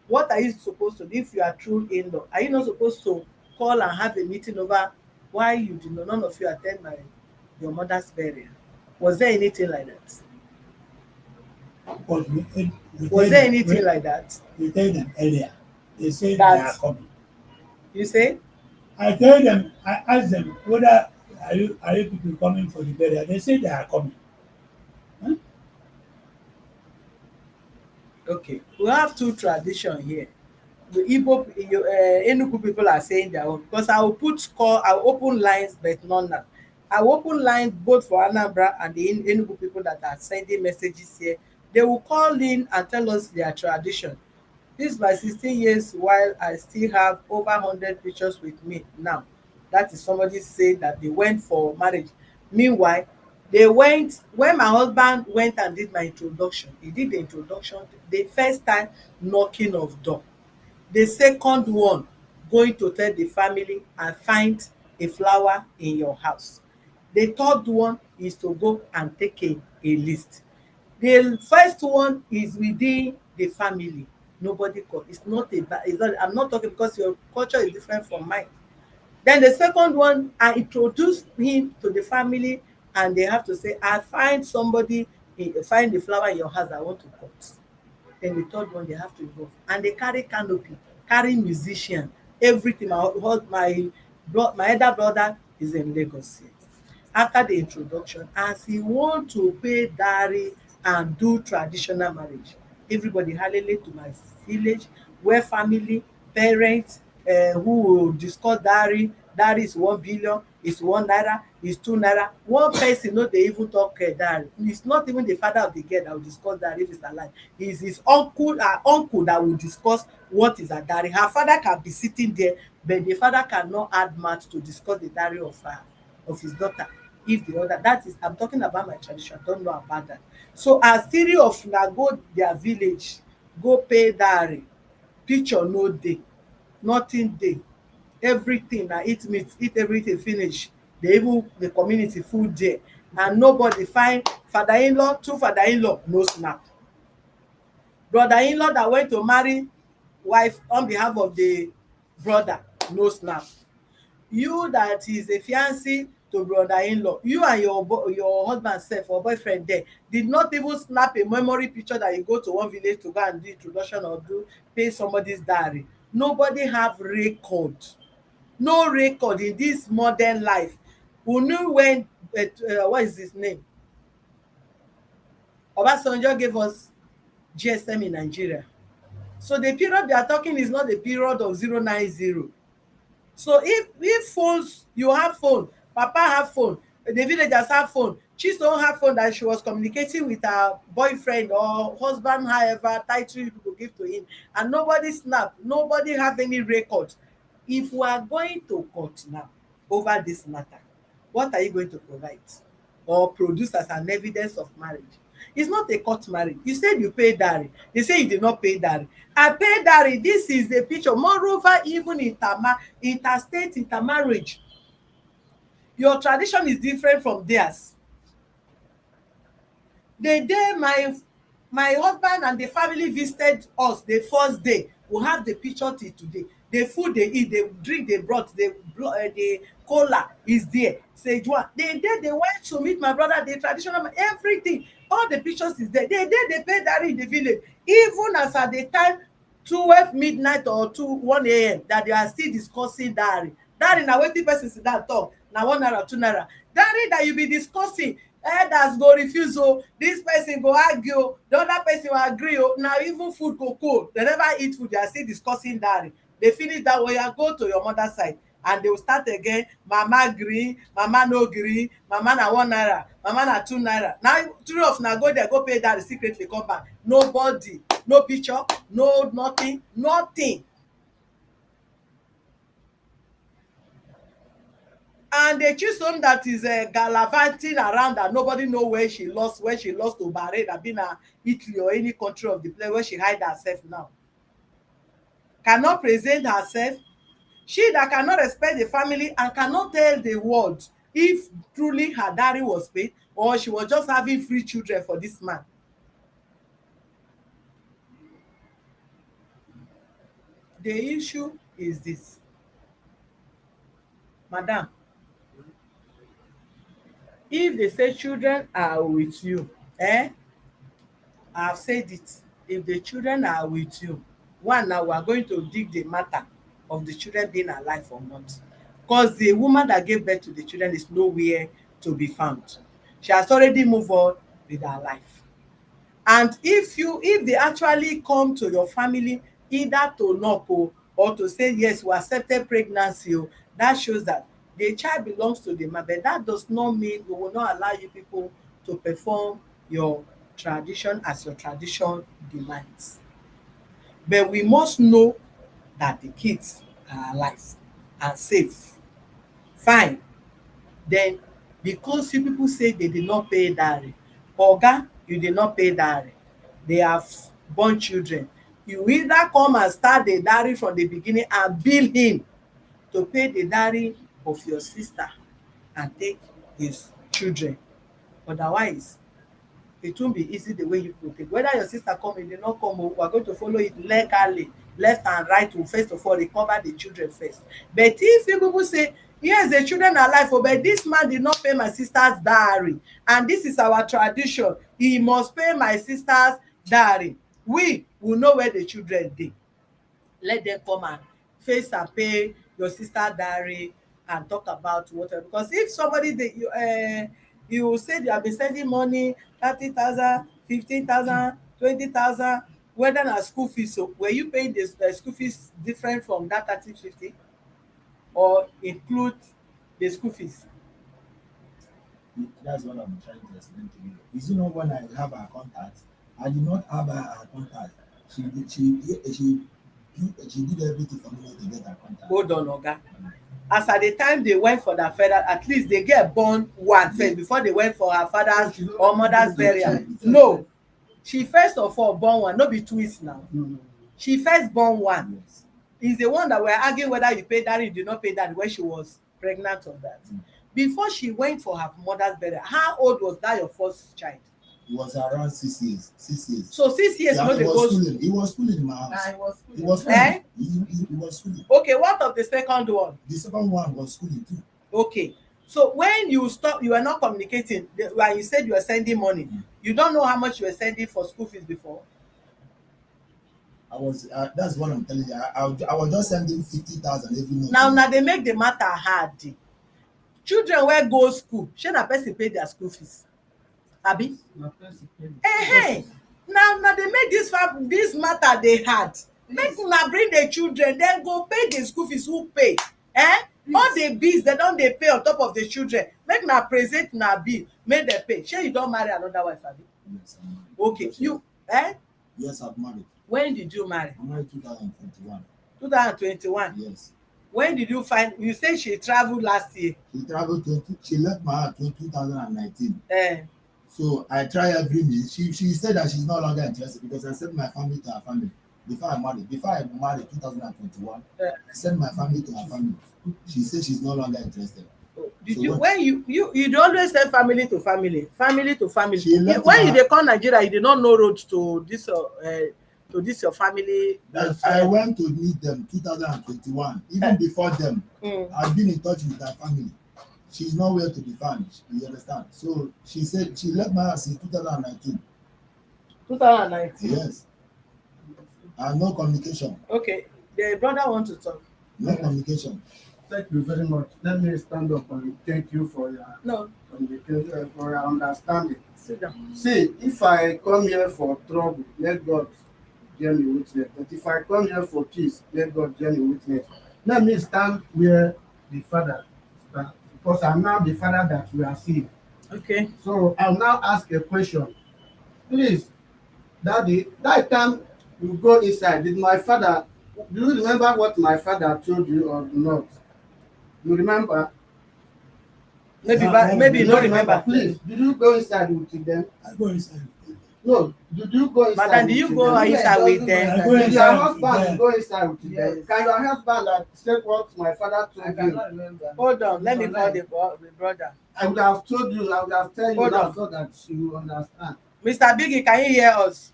what are you supposed to do? If you are true in-law, are you not supposed to call and have a meeting over why you did not, none of you attend your mother's burial? Was there anything like that? but Was there anything like that? we tell them earlier. They say they That are coming. you say? I tell them, I ask them whether are you people coming for the burial. They say they are coming. Huh? Okay, we have two tradition here. The Igbo, Enugu people are saying their own, because I will I will open lines, but not now. I will open lines both for Anambra and the Enugu people that are sending messages here. They will call in and tell us their tradition. This my 16 years while I still have over 100 pictures with me now. That is somebody say that they went for marriage. Meanwhile, they went when my husband went and did my introduction. He did the introduction the first time, knocking of door. The second one, going to tell the family and find a flower in your house. The third one is to go and take a list. The first one is within the family. Nobody come. It's not a bad, it's not, I'm not talking because your culture is different from mine. Then the second one, I introduce him to the family, and they have to say, I find somebody, find the flower in your house I want to cut. Then the third one, they have to involve, and they carry canopy, carry musician, everything. My elder brother is in Lagos yet. After the introduction, as he want to pay dowry and do traditional marriage, everybody halele to my village, where family, parents, who will discuss dowry. Dowry is 1 billion, is 1 naira, is 2 naira. One person no dey even talk dowry. It's not even the father of the girl that will discuss dowry if it's alive. It's his uncle that will discuss what is a dowry. Her father can be sitting there, but the father cannot add mouth to discuss the dowry of his daughter. If the other, that is, I'm talking about my tradition, I don't know about that. So as three of una go their village, go pay dowry, picture no dey, nothing dey, everything na eat meat, eat everything finish. Dey even the community full there, and nobody find father-in-law, two father-in-law no snap, brother-in-law that went to marry wife on behalf of the brother no snap. You that is a fiancé to brother-in-law, you and your husband sef or boyfriend there did not even snap a memory picture that you go to one village to go and do introduction or do pay somebody's dowry. Nobody have record, no record in this modern life. We knew when what is his name, Obasanjo gave us GSM in Nigeria. So the period they are talking is not the period of 090. So if phones, you have phone, papa have phone, the villagers have phone, she don't have phone that she was communicating with her boyfriend or husband, however title you people give to him, and nobody snap, nobody have any record. If we are going to court now over this matter, what are you going to provide or produce as an evidence of marriage? It's not a court marriage. You said you pay dowry, they say you did not pay dowry. I pay dowry, this is the picture. Moreover, even interstate intermarriage, your tradition is different from theirs. The day my husband and the family visited us, the first day, we have the picture till today. The food they eat, the drink they brought, the cola is there. Sage one. The day they went to meet my brother, the traditional, everything, all the pictures is there. The day they pay dowry in the village, even as at the time 12 midnight or 1 a.m. that they are still discussing dowry. Dowry na wetin person sit down talk. na 1 naira 2 naira. Dowry that you be discussing, elders go refuse o, this person go argue o, the other person go agree o, na even food go cold, they never eat food, they are still discussing dowry. They finish that one, you go to your mother side and they will start again. Mama gree, mama no gree, mama na 1 naira, mama na 2 naira. Now three of una go there go pay dowry secretly come back, nobody, no picture, no nothing, nothing. And they choose some that is gallivanting around that nobody know where she lost to Bahrain, abi na Italy or any country of the place where she hide herself now. Cannot present herself. She that cannot respect the family and cannot tell the world if truly her dowry was paid or she was just having free children for this man. The issue is this, madam, if they say children are with you, I have said it, if the children are with you, one, now we are going to dig the matter of the children being alive or not, because the woman that gave birth to the children is nowhere to be found. She has already moved on with her life. And if they actually come to your family either to knock or to say yes, we accepted pregnancy, that shows that the child belongs to the man, but that does not mean we will not allow you people to perform your tradition as your tradition demands. But we must know that the kids are alive and safe. Fine. Then because you people say they did not pay dowry, oga, you did not pay dowry, they have born children, you either come and start the dowry from the beginning and bill him to pay the dowry of your sister and take his children. Otherwise, it won't be easy the way you put it. Whether your sister come, if they not come, we are going to follow it legally, left and right, to first of all recover the children first. But if you people say, yes, the children are alive, but this man did not pay my sister's dowry, and this is our tradition, he must pay my sister's dowry, we will know where the children dey. Let them come and face and pay your sister dowry and talk about whatever. Because if somebody you say they have been sending money 30,000, 15,000, 20,000, whether na school fees, so were you paying the school fees different from that 30, 50 or include the school fees? That's what I'm trying to explain to you. Is you know when I have her contact, I did not have her contact. She did everything for me to get her contact. Hold on, oga. As at the time they went for their federal, at least they get born one first before they went for her father's or mother's burial. No, she first of all born one, no be twins now. She first born one. Yes. Is the one that we're arguing whether you paid that, you did not pay that when she was pregnant of that. Before she went for her mother's burial, how old was that your first child? He was around 6 years. 6 years. So 6 years, Yeah, no, they go. he was schooling in my house. I was He was schooling. Eh? He was schooling. Okay, what of the second one? The second one was schooling too. Okay, so when you stop, you were not communicating. When you said you were sending money, you don't know how much you were sending for school fees before. I was. That's what I'm telling you. I was just sending 50,000 every month. Now they make the matter hard. Children wey go school, shey na person pay their school fees, abi? Now they make this matter dey hard. Make una bring the children, then go pay the school fees. Who pay? All the bills they don dey pay on top of the children. Make una present una bill, make dem pay. Shey you don marry another wife, abi? Yes, I'm married. Okay, Yes, you Yes, I'm married. when did you marry? I'm married 2021. 2021. Yes. When did you find? You say she traveled last year. She traveled she left my house in 2019. Eh. So I try every means. She said that she's no longer interested because I sent my family to her family before I married. Before I married 2021, I sent my family to her family. She said she's no longer interested. Did So you what- when you dey always send family to family to family? She left When you her- dey come Nigeria, you did not know road to this your family. I went to meet them 2021. Even before them, I've been in touch with her family. She's nowhere to be found. You understand? So she said she left my house in 2019. 2019. Yes. And no communication. Okay, the brother want to talk. No communication. Thank you very much. Let me stand up and thank you for your No, communication, for your understanding. sit down. See, if I come here for trouble, let God hear me witness. But if I come here for peace, let God hear me witness. Let me stand where the Father stands, because I'm now the Father that we are seeing. Okay. So I'll now ask a question. Please, Daddy, that time you go inside, did my father, do you remember what my father told you or not? You remember? Maybe you You don't don't remember. Please, did you go inside with them? I go inside. No, did you go inside Madam, do with you them? go Women inside doesn't with go them? inside. I go Did your inside with husband them. go inside with them? Yes. Can your husband like say what my father I told you? cannot remember. Hold on, let me No, call no. the brother. I would have told you, I would have tell you Hold now on. so that you understand. Mr. Biggie, can you hear us?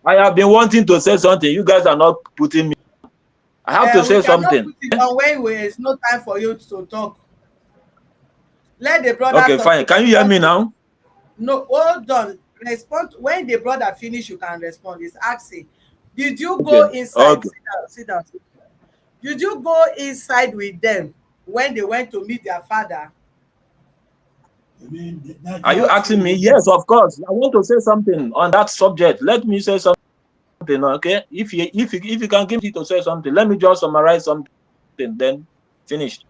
I have been wanting to say something. You guys are not putting me. I have to We say cannot something. put it on when it's no time for you to talk. Let the brother Okay, talk. fine. Can you hear me now? No, hold on. Respond when the brother finish. You can respond. He's asking, did you Okay. go inside? Okay. Sit down. Did you go inside with them when they went to meet their father? I mean, that Are you how asking me? to Yes, of course. I want to say something on that subject. Let me say something. Okay. If you can give me to say something, let me just summarize something. Then finished.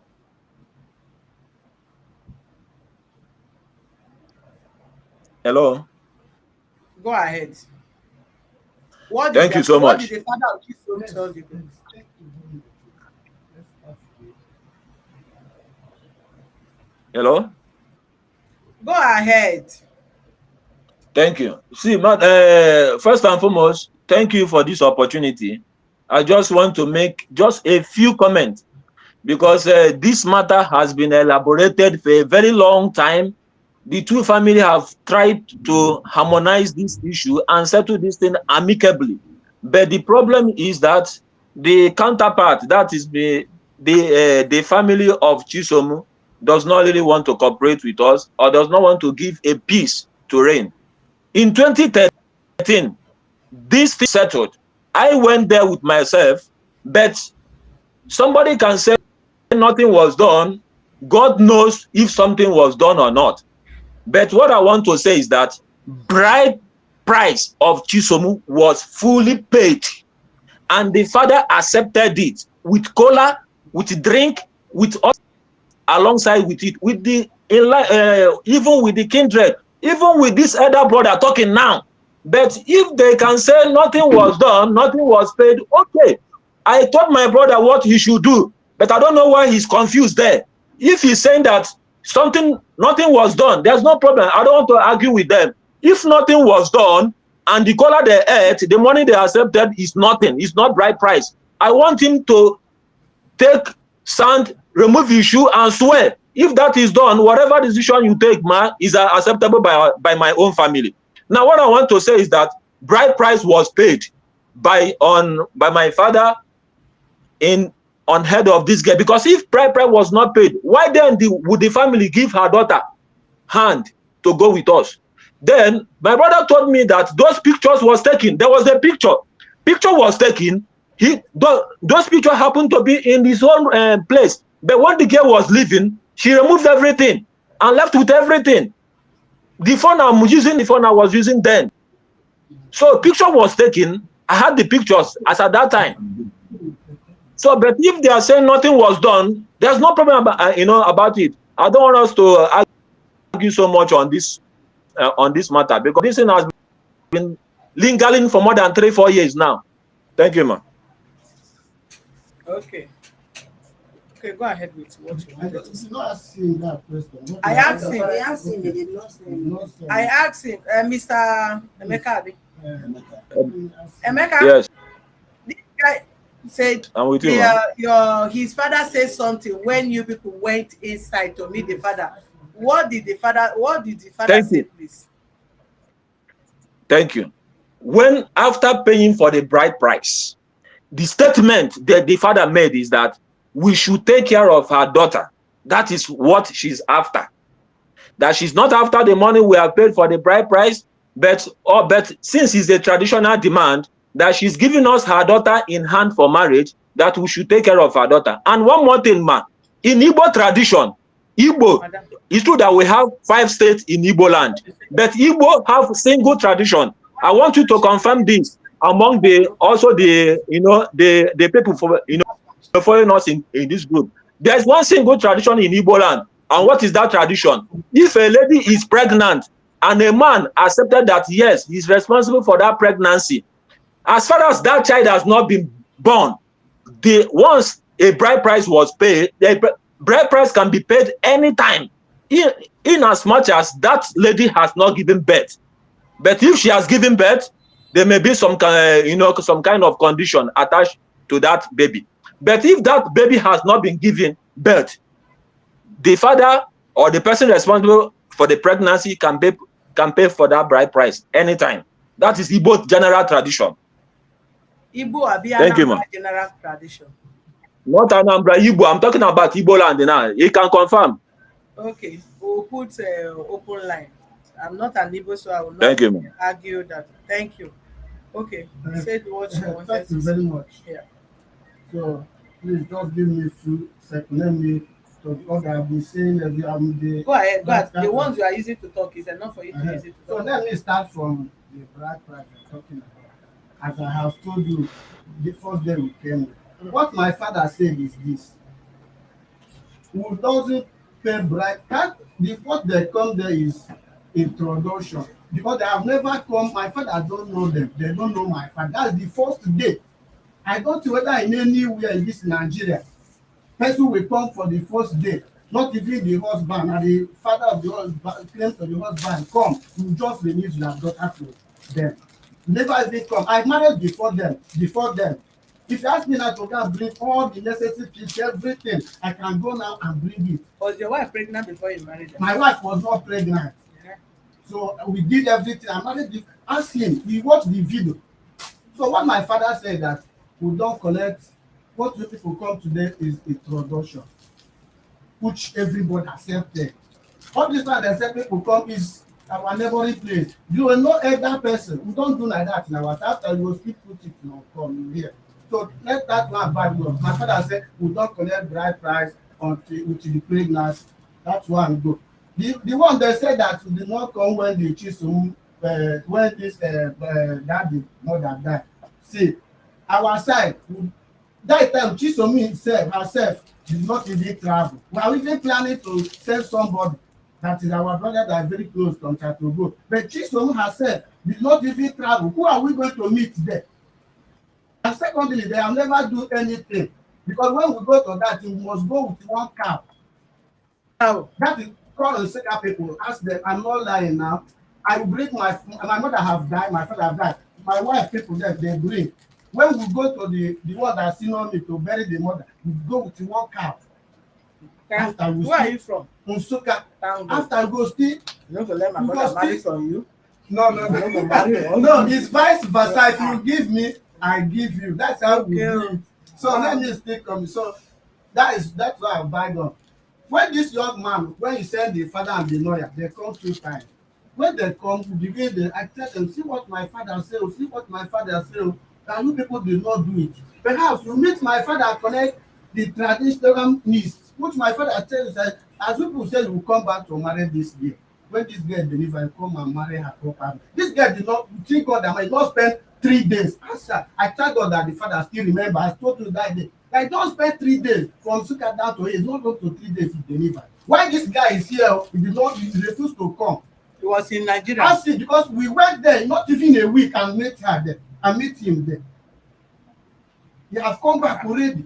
Hello. Go ahead. What did Thank you so what did much. the father of Chisom Yes, tell you? yes, thank you very much. Let's ask you. Hello. Go ahead. Thank you. See, first and foremost, thank you for this opportunity. I just want to make just a few comments because this matter has been elaborated for a very long time. The two families have tried to harmonize this issue and settle this thing amicably. But the problem is that the counterpart, that is the family of Chisom, does not really want to cooperate with us or does not want to give a peace to reign. In 2013, this thing settled. I went there with myself, but somebody can say nothing was done. God knows if something was done or not. But what I want to say is that bride price of Chisomu was fully paid, and the father accepted it with cola, with drink, with us alongside with it, with the even with the kindred, even with this elder brother talking now. But if they can say nothing was done, nothing was paid, okay. I told my brother what he should do, but I don't know why he's confused there. If he's saying that nothing was done, there's no problem. I don't want to argue with them. If nothing was done and the color they ate, the money they accepted is nothing. It's not right price. I want him to take sand, remove his shoe, and swear. If that is done, whatever decision you take, man, is acceptable by my own family. Now, what I want to say is that bride price was paid by my father on head of this girl. Because if bride price was not paid, why then would the family give her daughter hand to go with us? Then my brother told me that those pictures was taken. There was a picture. Picture was taken. Those pictures happened to be in his own place. But when the girl was leaving, she removed everything and left with everything. The phone I'm using, the phone I was using then. So picture was taken. I had the pictures as at that time. So, but if they are saying nothing was done, there's no problem about it. I don't want us to argue so much on this matter because this thing has been lingering for more than 3-4 years now. Thank you, man. Okay. Okay, go ahead with what you wanted to say. He's not asking that question. I asked him. He asked him, he did not say anything. I asked him, Mr. Emeka. Emeka, Yes, this guy said I'm with you, man. his father said something when you people went inside to meet the father. What did the father Thank say, you. please? Thank you. When after paying for the bride price, the statement that the father made is that we should take care of her daughter. That is what she's after. That she's not after the money we have paid for the bride price, but since it's a traditional demand, that she's giving us her daughter in hand for marriage, that we should take care of our daughter. And one more thing, ma, in Igbo tradition, Igbo, it's true that we have 5 states in Igbo land, but Igbo have single tradition. I want you to confirm this among the the people for following us in this group. There's one single tradition in Igbo land. And what is that tradition? If a lady is pregnant and a man accepted that, yes, he's responsible for that pregnancy, as far as that child has not been born, once a bride price was paid, the bride price can be paid anytime, in as much as that lady has not given birth. But if she has given birth, there may be some kind of condition attached to that baby. But if that baby has not been given birth, the father or the person responsible for the pregnancy can pay for that bride price anytime. That is Igbo general tradition. Igbo Thank you, general tradition. Not Anambra, Igbo. I'm talking about Igbo land now. You can confirm. Okay, we'll put open line. I'm not an Igbo, so I will not argue that. Thank you. Okay, say what you wanted. Thank you very much. Yeah. So please just give me a few seconds. Let me talk. Okay, I've been saying that go ahead. The ones you are using to talk is enough for you to use it to talk. So let me start from the bride price I'm talking about. As I have told you, the first day we came, what my father said is this: who doesn't pay bride? What they come there is introduction, because they have never come. My father don't know them. They don't know my father. That's the first day. I don't know whether in anywhere in this Nigeria, person will come for the first day. Not even the husband and the father of the husband claims to the husband come. You just release your daughter to them. Never even come. I married before them. If you ask me now to go and bring all the necessary things, everything, I can go now and bring it. Was your wife pregnant before you married her? My wife was not pregnant. Yeah. So we did everything. I married ask him. We watched the video. So what my father said that we don't collect, what you people come today is introduction, which everybody accepted. All this time they say people come is our neighboring place. You will not add that person. We don't do like that in our house. After you will still put it come here. So let that one bad one. My father said we don't collect bride price until the pregnancy. That's one go. The one they said that we did not come when the chisum when this daddy mother died. See, our side that time Chisom herself did not even travel. We are even planning to send somebody that is our brother that is very close to go. But Chisom herself did not even travel. Who are we going to meet there? And secondly, they have never do anything. Because when we go to that, we must go with one cow. Now, that is called the second people. Ask them, I'm not lying now. I will bring my mother have died, my father have died. My wife, people there, they bring. When we go to the one that seen on me to bury the mother, we go with one cow. Where are you from? Unsuka. After we go still. You don't let my mother marry from you? No. No, it's vice versa. If you give me, I give you. That's how we do it. So let me stick on. So that's why I buy them. When this young man, when he send the father and the lawyer, they come 2 times. When they come, I tell them, see what my father say, see what my father say, and you people did not do it. Perhaps you meet my father connect the traditional needs, which my father tells that as people say you come back to marry this girl. When this girl deliver, come and marry her properly. This girl did not think God that might not spend 3 days. I thank God that the father still remember. I told you that day. I don't spend 3 days from Suka down to here. It's not going to 3 days to deliver. Why this guy is here? He refused to come. He was in Nigeria. I see, because we went there not even a week and met her there. I meet him there. He has come back already.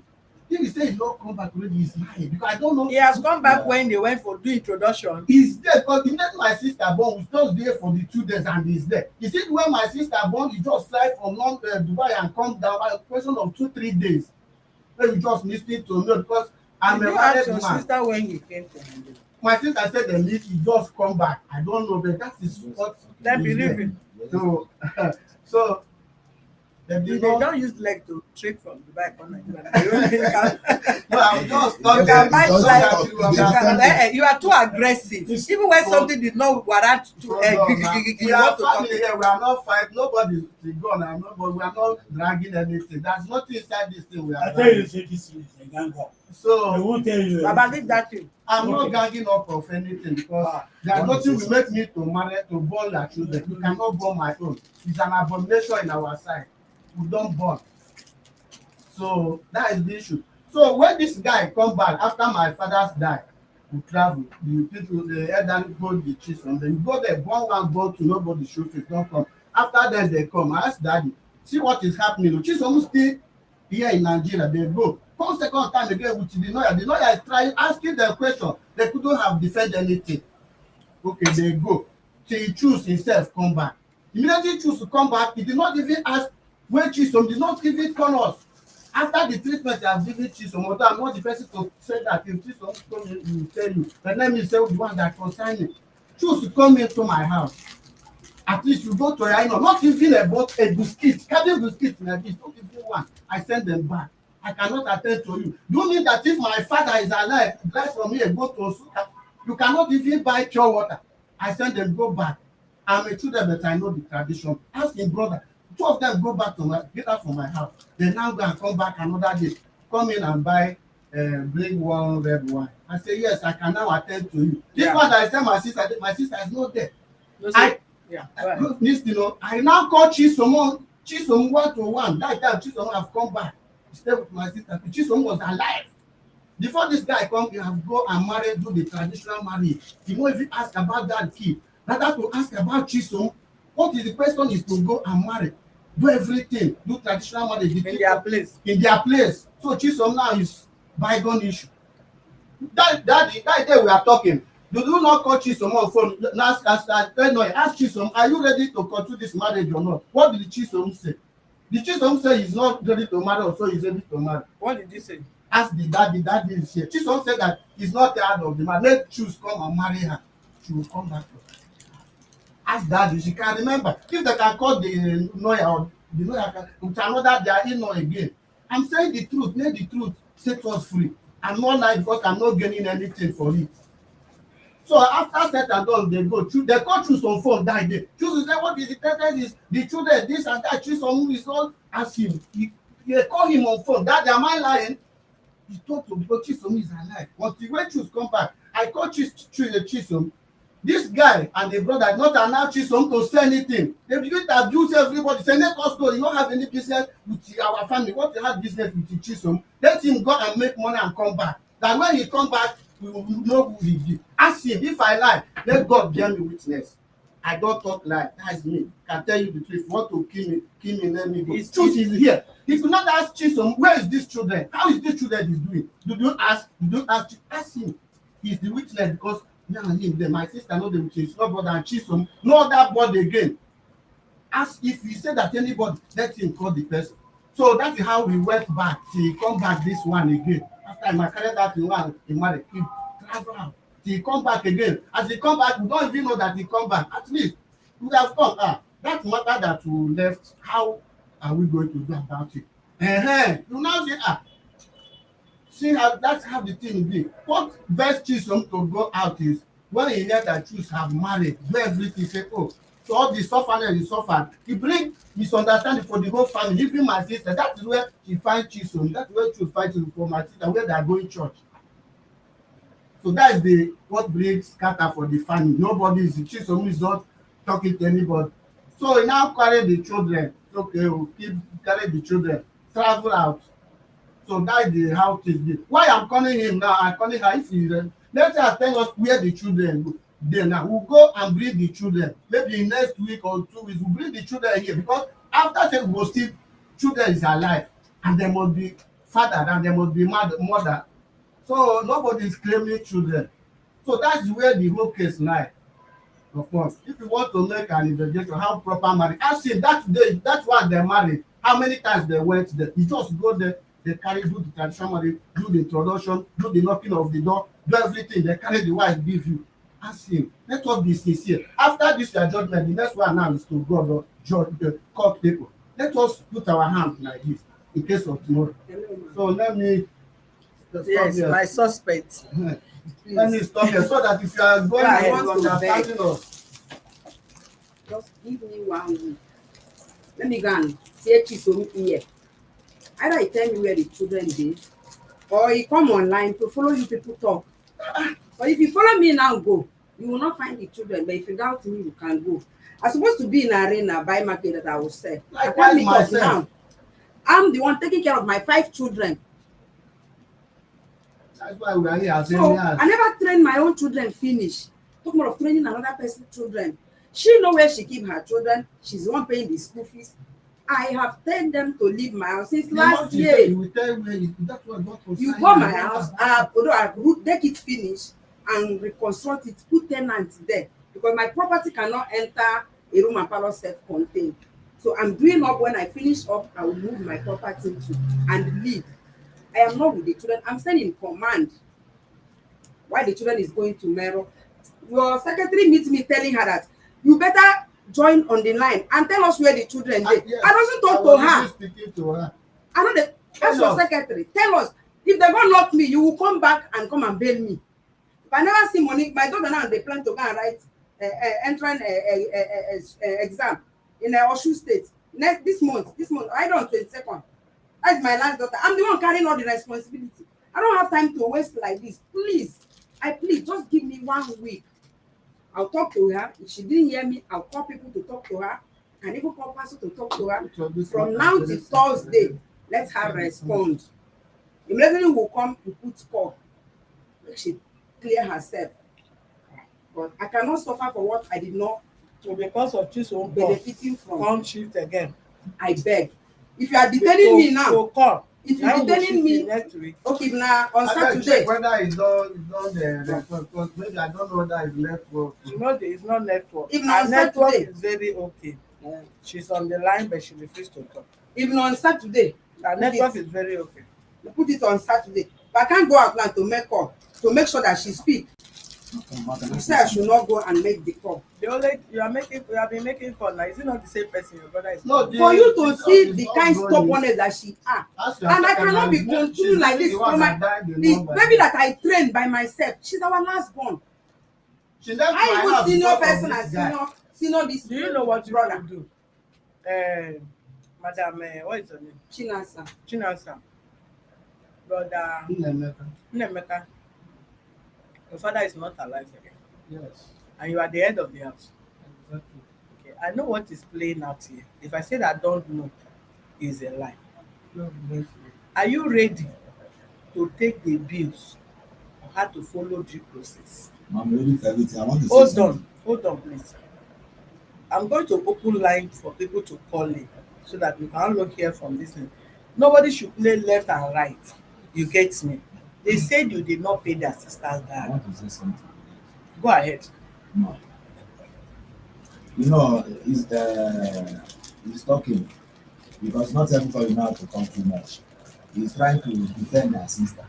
If he say he not come back already, he's lying. Because I don't know. He has come back when they went for the introduction. He's there because he met my sister born. We just there for the 2 days and he's there. You see, when my sister born, he just fly from Dubai and come down by a question of 2-3 days. Then you just listening to me because I'm a married man. Your sister when he came to Nigeria. My sister said that he just come back. I don't know, but that is what they believe in. So They They did not. don't use leg to trade from Dubai to Nigeria. They only can. No, I'm just You not can buy Just flight. talk, You they can. defend it. You are too aggressive. Even when So- something did not warrant to. We You are want to talk. family here. We are not fighting. Nobody is the gun and nobody. We are not dragging anything. There's nothing inside this thing. We I are tell you, dragging. say this is a gang up. They So won't tell you. Baba, leave that thing. I'm not Okay. ganging up of anything because there's What nothing is will it? make me to marry to born their children. You cannot born my own. It's an abomination in our side. We don't born. So that is the issue. So when this guy come back after my father's died, we travel. The people, the elderly go the children. Then you go there, one go to nobody show face, don't come. After then they come. I ask daddy, see what is happening. Chisom still here in Nigeria. They go. Come second time again with the lawyer. The lawyer is trying asking them question. They couldn't have defended anything. Okay, they go. Till he choose himself come back. Immediately choose to come back. He did not even ask when Chisom did not even call us. After the treatment they have given Chisom, although I'm not the person to say that if Chisom come in, he will tell you. But let me say the one that concern me. Choose to come into my house. At least you go to Rhino, not even about a biscuit, carrying biscuit like this, not even one. I send them back. I cannot attend to you. Do you mean that if my father is alive, like from here, go to Osuka, you cannot even buy pure water? I send them go back. I'm a children, but I know the tradition. Ask him brother. Two of them go back to my get out from my house. They now go and come back another day. Come in and buy bring one red wine. I say yes, I can now attend to you. This Yeah. one that I tell my sister is not there. No, I yeah. Go ahead. This, you know, I now call Chisom 1-to-1. That time Chisom have come back. Stay with my sister. Chisom was alive. Before this guy come, you have go and marry, do the traditional marriage. You know, if you ask about that kid, rather to ask about Chisom, what is the question is to go and marry, do everything, do traditional marriage. In their place. In their place. So Chisom now is bygone issue. That day we are talking. You do not call Chisom on phone. Ask Chisom, are you ready to continue this marriage or not? What did Chisom say? The Chisom say he's not ready to marry, or so he's ready to marry. What did you say? Ask the daddy is here. Chisom said that he's not tired of the man. Let choose come and marry her. She will come back to her. Ask daddy, she can remember. If they can call the lawyer, or the lawyer can with another they are in law again. I'm saying the truth, let the truth set us free. I'm not lying because I'm not gaining anything for it. So after set and done, they go through. They call choose on phone that day. Choose say what is the tenant is the children this and that. Choose on who is not ask him. They call him on phone. That am I lying? He talk to because Chisom is alive. Until when choose come back, I call Chisom. This guy and the brother not allow Chisom to say anything. They begin to abuse everybody. Say let us go. You don't have any business with our family. What you have business with Chisom? Let him go and make money and come back. That when he come back, we will know who he be. Ask him if I lie. Let God bear me witness. I don't talk lie. That's me. Can tell you the truth. If you want to kill me, let me go. His Truth is here. He could not ask Chisom, where is this children? How is this children is doing? Did you ask? Ask him. He's the witness because me and him, my sister know the witness. No brother and Chisom, no other body again. Ask if he said that anybody, let him call the person. So that is how we went back till he come back this one again. After I carried that one, he married, he travel out. Till he come back again. As he come back, we don't even know that he come back. At least we have come. That matter that we left, how are we going to do about it? You now say, see how that's how the thing be. What best Chisom to go out is when he hear that Jews have married, do everything, say, oh, so all the suffering he suffered, he bring misunderstanding for the whole family, even my sister. That is where she find Chisom. That's where she find Chisom for my sister, where they are going church. So that is the what brings scatter for the family. Nobody is Chisom is not talking to anybody. So he now carry the children. Okay, we'll keep carry the children, travel out. So that is the how things be. Why I'm calling him now? I'm calling her if he's let her tell us where the children go. Then now we'll go and bring the children. Maybe next week or 2 weeks, we'll bring the children here because after say we will still children is alive and there must be father and there must be mother. So nobody is claiming children. So that's where the whole case lies. Of course, if you want to make an investigation, how proper marriage, ask him that day, that's why they married. How many times they went there? You just go there, they carry, do the traditional marriage, do the introduction, do the knocking of the door, do everything. They carry the wife, give you. Ask him. Let us be sincere. After this, your judgment, the next one now is to God or judge the court people. let us put our hand like this in case of tomorrow. So let me stop Yes, here. my suspect. Let me stop here so that if you are going Yeah, I to want to understanding us. Just give me 1 week. Let me go and say Chisom here. Either he tell me where the children dey, or he come online to follow you people talk. But if you follow me now, go. You will not find the children. But if you doubt me, you can go. I'm supposed to be in arena buy market that I will sell. I Likewise can't meet up myself. now. I'm the one taking care of my 5 children. That's why we are here as So I never train my own children finish. Talk more of training another person's children. She know where she keep her children. She's the one paying the school fees. I have told them to leave my house since last year. You will tell me that's what God was You saying. go my house, although I've take it finish and reconstruct it, put tenants there because my property cannot enter a room and parlor self-contained. So I'm doing up. When I finish up, I will move my property to and leave. I am not with the children. I'm staying in command. Why the children is going to Mero? Your secretary meets me telling her that you better join on the line and tell us where the children dey. Yes, I doesn't talk I to was her. speaking to her. I know that. Ask Tell your us. secretary. Tell us. If they go lock me, you will come back and come and bail me. If I never see money, my daughter now they plan to go and write entrance exam in Osun State this month. I don't 22nd. That's my last daughter. I'm the one carrying all the responsibility. I don't have time to waste like this. Please, I please just give me 1 week. I'll talk to her. If she didn't hear me, I'll call people to talk to her. I can even call person to talk to her. From now to Thursday, let her respond. Immediately will come to put call. Make she clear herself. But I cannot suffer for what I did not So because of this one benefiting from. come shift again. I beg. If you are detaining me now, So come. if you Now detaining shift me, next week. okay, now on I can Saturday. check whether it's done because maybe I don't know whether it's network. You know there is no network. Even Her on network Saturday. is very okay. She's on the line but she refuses to talk. Even on Saturday, Her network is very okay. you put it on Saturday. But I can't go out now to make call to make sure that she speak. You say I should not go and make the call. The only you have been making call now. Is it not the same person your brother is? No, calling? For you to see it's the not kind going. stubbornness that she are. Ask your And I second cannot man. be She's continue like this the for one my that died the the number. baby that I trained by myself. She's our last born. She left my I even house senior because of person this and guy. senior this. Do you know what you brother? will do? Madam, what is her name? Chinasa. Chinasa. Brother Nemeka. Your father is not alive again. Yes. And you are the head of the house. Exactly. Okay. I know what is playing out here. If I say that I don't know, is a lie. God bless you. Are you ready to take the bills or how to follow due process? I'm ready for everything. I want to say Hold something. on, please. I'm going to open line for people to call in so that we can look here from this thing. Nobody should play left and right. You get me? They said you did not pay their sister's I dad. want to say something. Go ahead. No. You know, he's talking because not everybody know how to come too much. He's trying to defend her sister.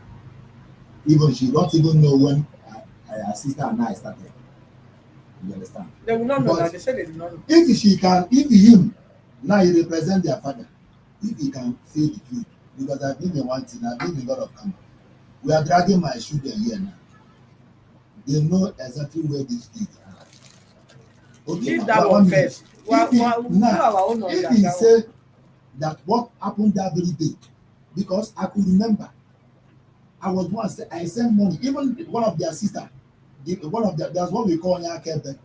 Even she don't even know when her sister and I started. You understand? They will not know But that. They said they did not know. if him, now he represent their father, if he can say the truth, because I've been in one thing, I've been in a lot of camp. We are dragging my children here now. They know exactly where these kids are. Okay, Leave now, that one minute. first. We'll do our own on If that he one. say that what happened that very day, because I could remember, I was once I sent money, even one of their sister, there's what we call Nyakebe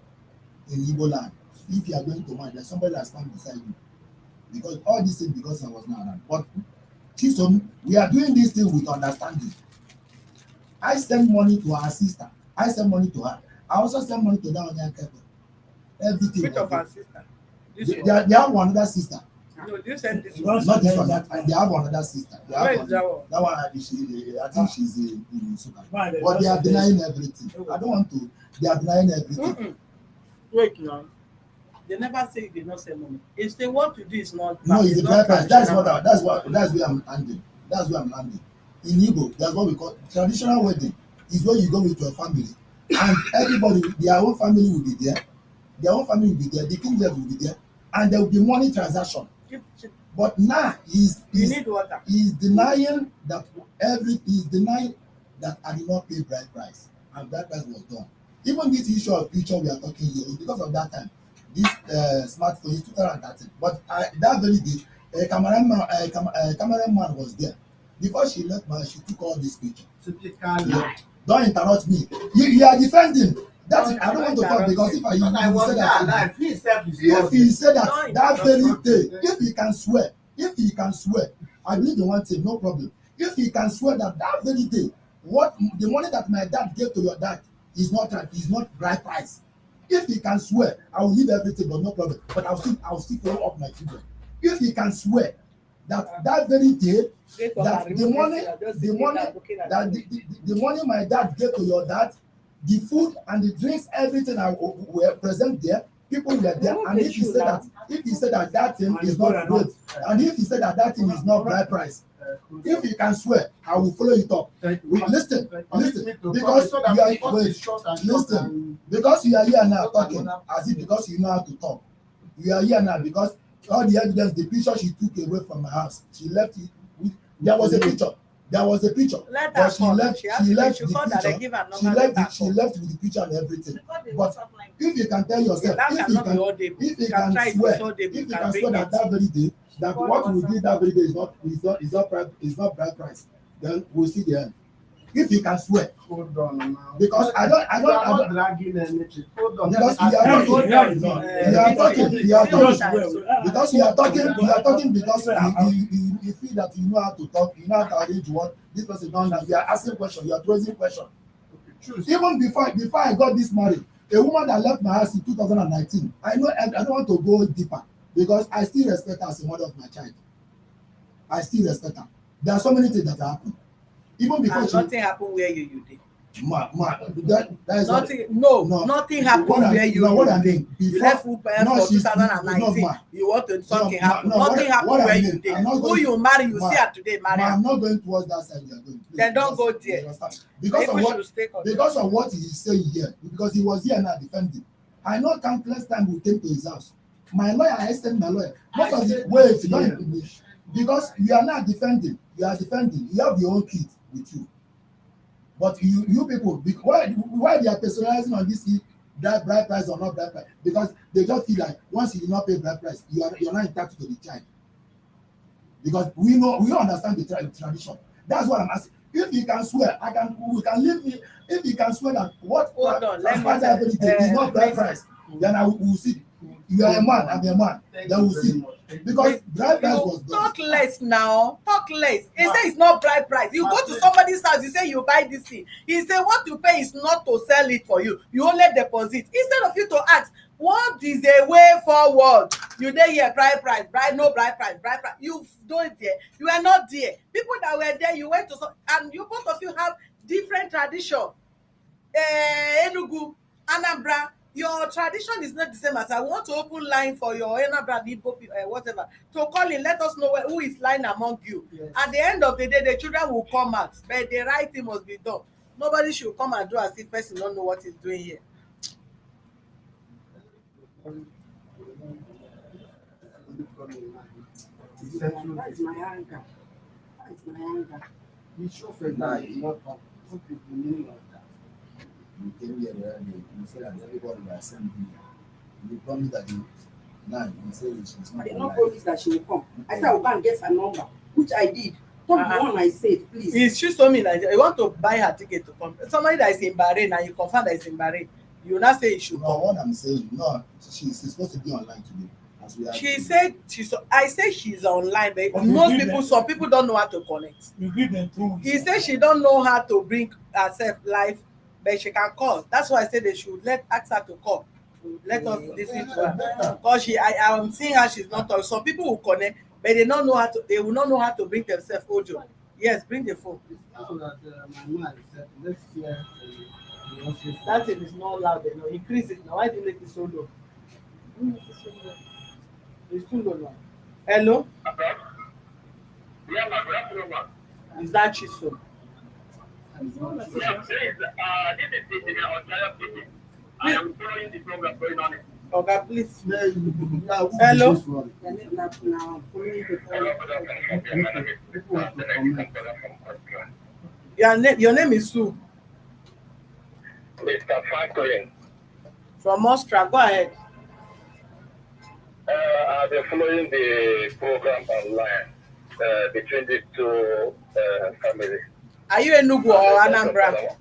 in Igbo land. If you are going to mind, there's somebody that stand beside you. Because all this thing because I was not around. But we are doing this thing with understanding. I send money to our sister. I send money to her. I also send money to that Nyakebe. Everything. Which of our sister? This They one. have one other sister. No, you send this You one. don't Not this send one. that They have another sister. They Where have is that one? that one. I think she's in Suka. Why they But they are don't denying everything. I don't want to. They are denying everything. Mm-mm. Wait now. They never say they not send money. If they want to do is not. No, it's the not bride price. That's traditional. that's where I'm landing. That's where I'm landing. In Igbo, that's what we call traditional wedding. Is where you go with your family, and everybody, their own family will be there. Their own family will be there. The kingdom will be there, and there will be money transaction. But now You need water. he's denying that he's denying that I did not pay bride price, and bride price was done. Even this issue of future we are talking here is because of that time. This smartphone is 2013, but that very day, cameraman was there. Before she left, she took all this picture. Yeah. Don't interrupt me. You are defending. That is, I don't want to talk because if I say that, if he said that very day, if he can swear, I believe in one thing, no problem. If he can swear that very day, what the money that my dad gave to your dad is not bride price. If he can swear, I will leave everything, but no problem. But I'll still follow up my children. If he can swear that very day, that the money my dad gave to your dad, the food and the drinks, everything were present there, people were there, and if he said that thing is not good, and if he said that thing is not bride price, if he can swear, I will follow it up. Listen, because you are here now talking as if because you know how to talk. You are here now because all the evidence, the picture she took away from my house, she left it. There was a picture, but she left with the picture and everything. But if you can tell yourself, if you can swear that very day, that what we did that very day is not bride price, then we'll see the end. If you can swear, hold on now. Because I don't dragging anything. Hold on. Because you are talking because you feel that you know how to talk, you know how to arrange what this person done, and you are asking questions, you are raising questions. Even before I got this married, a woman that left my house in 2019, I don't want to go deeper because I still respect her as a mother of my child. I still respect her. There are so many things that happen. Even before nothing happened where you did. That is nothing. Nothing happened where you did. You left food for 2019. You want to something happen. Nothing happened where you did. Who you marry, you see her today, marry. I'm not going towards that side. You are going. Then don't go there. Because of what he is saying here, because he was here now defending. I know countless times we came to his house. My lawyer, I sent my lawyer. Most of the ways you don't English. Because you are not defending. You are defending. You have your own kid with you. But you people, why they are personalizing on this that bride price or not bride price? Because they just feel like once you do not pay bride price, you're not entitled to the child. Because we understand the tradition. That's what I'm asking. If he can swear, we can leave. If he can swear that what is not bride price, then I will see. You are a man, I'm a man. Then we'll see. Because bride price was done. Talk less now. Talk less. He say it's not bride price. You go to somebody's house, you say you buy this thing. He say what you pay is not to sell it for you. You only deposit. Instead of you to ask, what is the way forward? You dey here bride price, no bride price. You don't there. You are not there. People that were there, you went to some, and you both of you have different tradition. Enugu, Anambra. Your tradition is not the same as I want to open line for your Enabra, whatever. To call in, let us know who is lying among you. Yes. At the end of the day, the children will come out, but the right thing must be done. Nobody should come and do as if person don't know what he's doing here. That's my anger. You show for that is not the meaning of that. You came here early, you said that everybody will assemble here. You promised that you say she's not. I did not promise that she will come. I said I will go and get her number, which I did. Not the one I said, please. She told me that you want to buy her ticket to come. Somebody that is in Bahrain and you confirm that is in Bahrain, you will not say you should come. No, what I'm saying, no, she's supposed to be online today. She said I say she's online, but some people don't know how to connect. He said she don't know how to bring herself live, but she can call. That's why I said they should ask her to call. Let us listen to her. Because I'm seeing her, she's not talking. Some people will connect, but they will not know how to bring themselves audio. Yes, bring the phone. That thing is not loud enough. Increase it now. Why do you make it so low? It's too low now. Hello? Is that Chiso? Yes, please. This is Engineer Ontario speaking. I am following the program going on. Oga, please. Yeah, who be Hello? this one? People want to comment. Your name is Sue Mr. Franklin, from Austria. Go ahead. I've been following the program online between the two families. Are you Enugu or Anambra?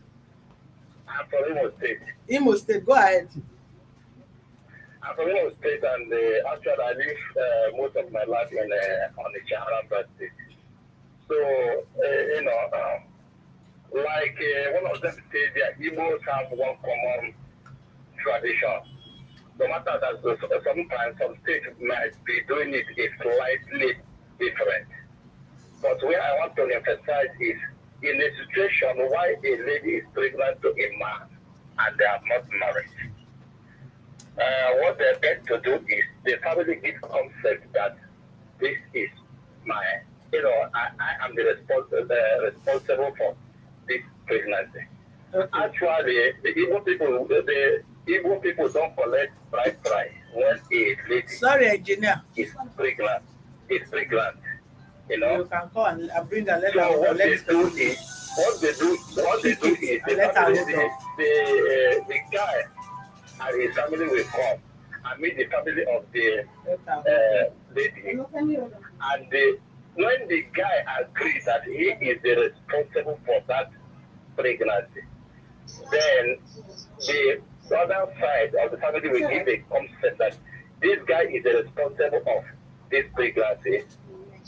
I'm from Imo State. Imo State. Go ahead. I'm from Imo State, and actually I live most of my life in on the Anambra State. So, like one of them said, that Igbos have one common tradition. No matter that sometimes some states might be doing it slightly different. But where I want to emphasize is in a situation why a lady is pregnant to a man and they are not married. What they're meant to do is the family gives consent that this is my, I am the responsible for this pregnancy. Okay. Actually, the Igbo people don't collect bride price when a lady Sorry, engineer. is pregnant. You You can call and bring a letter. So what they Let do is the guy and his family will come and meet the family of the lady, and when the guy agrees that he is the responsible for that pregnancy, then the other side of the family will give a consent that this guy is the responsible of this pregnancy,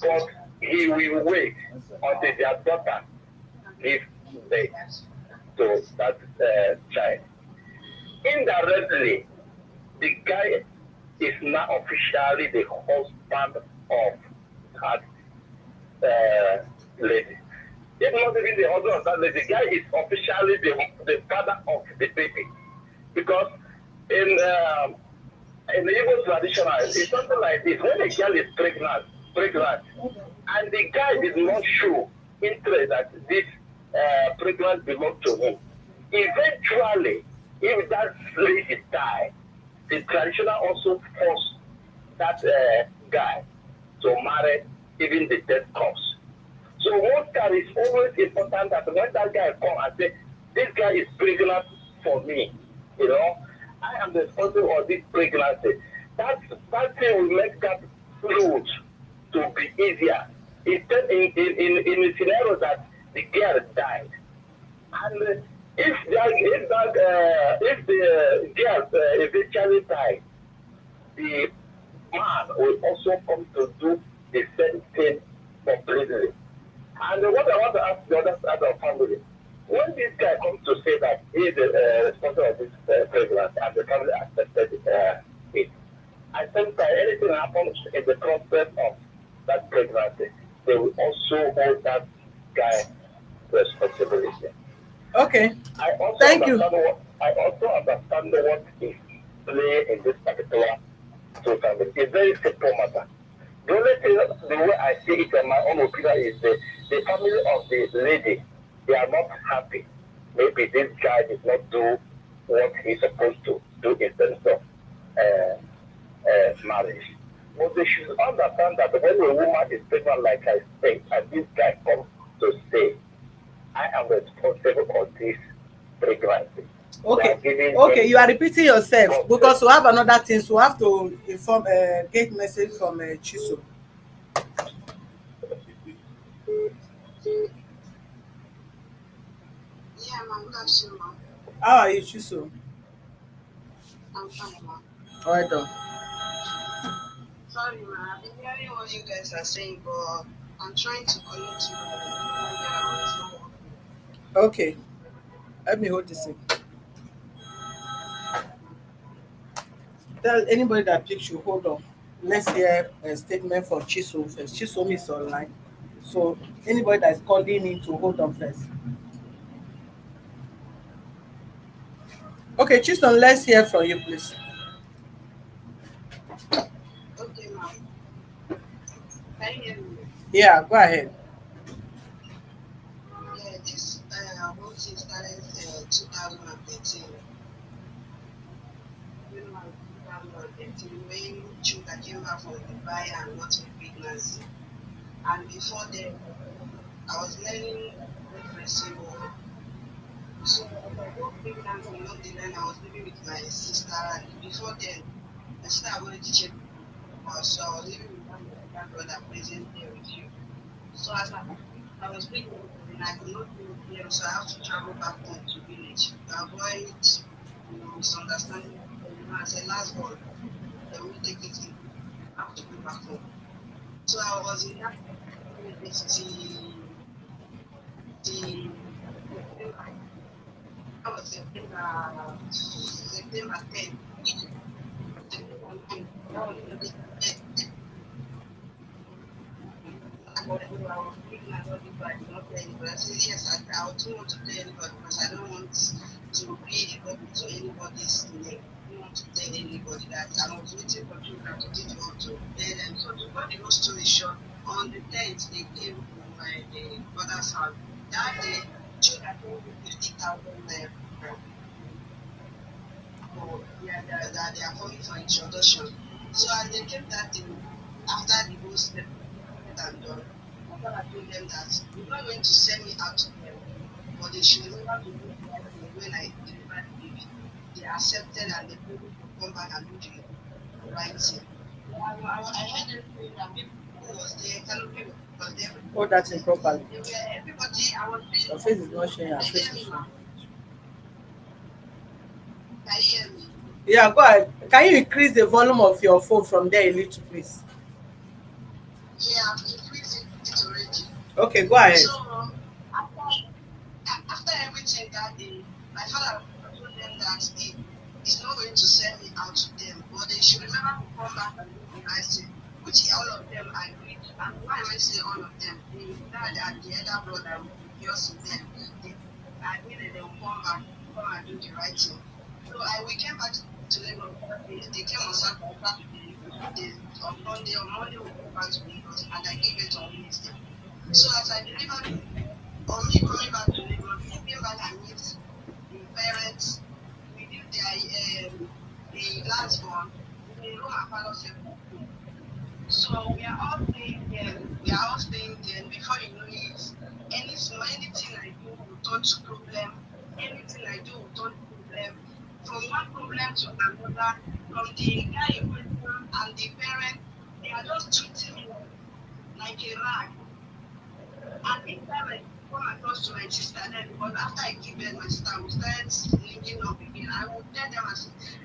but he will wait until their daughter gives birth to that child. Indirectly, the guy is now officially the husband of that lady. If not even the husband of that lady, the guy is officially the father of the baby. Because in the Igbo tradition, it's something like this. When a girl is pregnant, and the guy did not show interest that this pregnant belongs to him, eventually, if that lady dies, the traditional also force that guy to marry even the dead corpse. So one time is always important that when that guy come and say, this guy is pregnant for me, I am the responsible of this pregnancy. That thing will make that route to be easier. Instead, in a scenario that the girl died, and if the girl eventually died, the man will also come to do the same thing completely. And what I want to ask the other side of family, when this guy comes to say that he is responsible of this pregnancy and the family accepted it, at the same time, anything happens in the process of that pregnancy, they will also hold that guy responsibility. Okay. I also Thank you. understand what is play in this particular social. It's a very simple matter. The only thing, the way I see it in my own opinion, is the family of the lady, they are not happy. Maybe this guy did not do what he's supposed to do in terms of marriage. But they should understand that when a woman is pregnant, like I said, and this guy comes to say, I am responsible for this pregnancy. Okay, you are repeating yourself because we have another thing. So we have to inform get message from Chiso. Yeah, ma'am. Good afternoon, ma'am. How are you, Chiso? I'm fine, ma'am. All right, done. Sorry, ma'am. I've been hearing what you guys are saying, but I'm trying to connect to you. Okay, let me hold this in. Tell anybody that picks you, hold on. Let's hear a statement from Chiso first. Chiso is online. So anybody that is calling in to hold on first. Okay, Chiso, let's hear from you, please. Okay, ma'am. Can you hear me? Yeah, go ahead. Yeah, this whole thing started 2013. came out when Chuka came back from Dubai and got me pregnancy. And before then, I was learning repressible. So as I got pregnant from London, I was living with my sister. And before then, my sister wanted to check house, so I was living with my younger brother present there with you. So as I was pregnant, and I could not be with them, so I have to travel back home to village to avoid misunderstanding. As a last born, they will take it in. I have to go back home. So I was in that university the I was September 10. September 9. That was the I was pregnant, I did not tell anybody. I said, yes, I don't want to tell anybody because I don't want to be a burden to anybody's name. I don't want to tell anybody that I was waiting for children to teach them to tell them. So to cut the whole story short, on the 10th, they came to my father's house. That day, children told me 50,000 naira. So they are coming for introduction. So as they came that day, after the whole step and done, my father told them that you're not going to send me out to them, but they should remember to do the right thing when I deliver the baby. They accepted and they told me to come back and do the right thing. I heard everything that people who was there, Canopy was there. Hold that in properly. They were everybody, I was being. Your face is not showing. Your They face hear is me, showing. ma. Can you hear me? Yeah, go ahead. Can you increase the volume of your phone from there a little, please? Yeah, I've increased it already. Okay, go ahead. So after everything that day, my father told them that he's not going to send me out to them, but they should remember to come back and do the right thing, which all of them agreed. And why am I saying all of them? The dad and the elder brother, yours in them, they agreed that they will come and do the right thing. So we came back to Lagos. They came on Saturday, on Monday we came back to Lagos, and I gave it on Wednesday. So as I delivered, on me coming back to Lagos, I came back and meet the parents. We did the last one, the room and parlor separate. So we are all staying there. Before you know it, anything I do will turn to problem. Anything I do will turn to problem. From one problem to another, from the guy in question and the parent, they are just treating me like a rag. And each time I come across to my sister, then because after I give birth, my sister will start linking up again. I will tell them,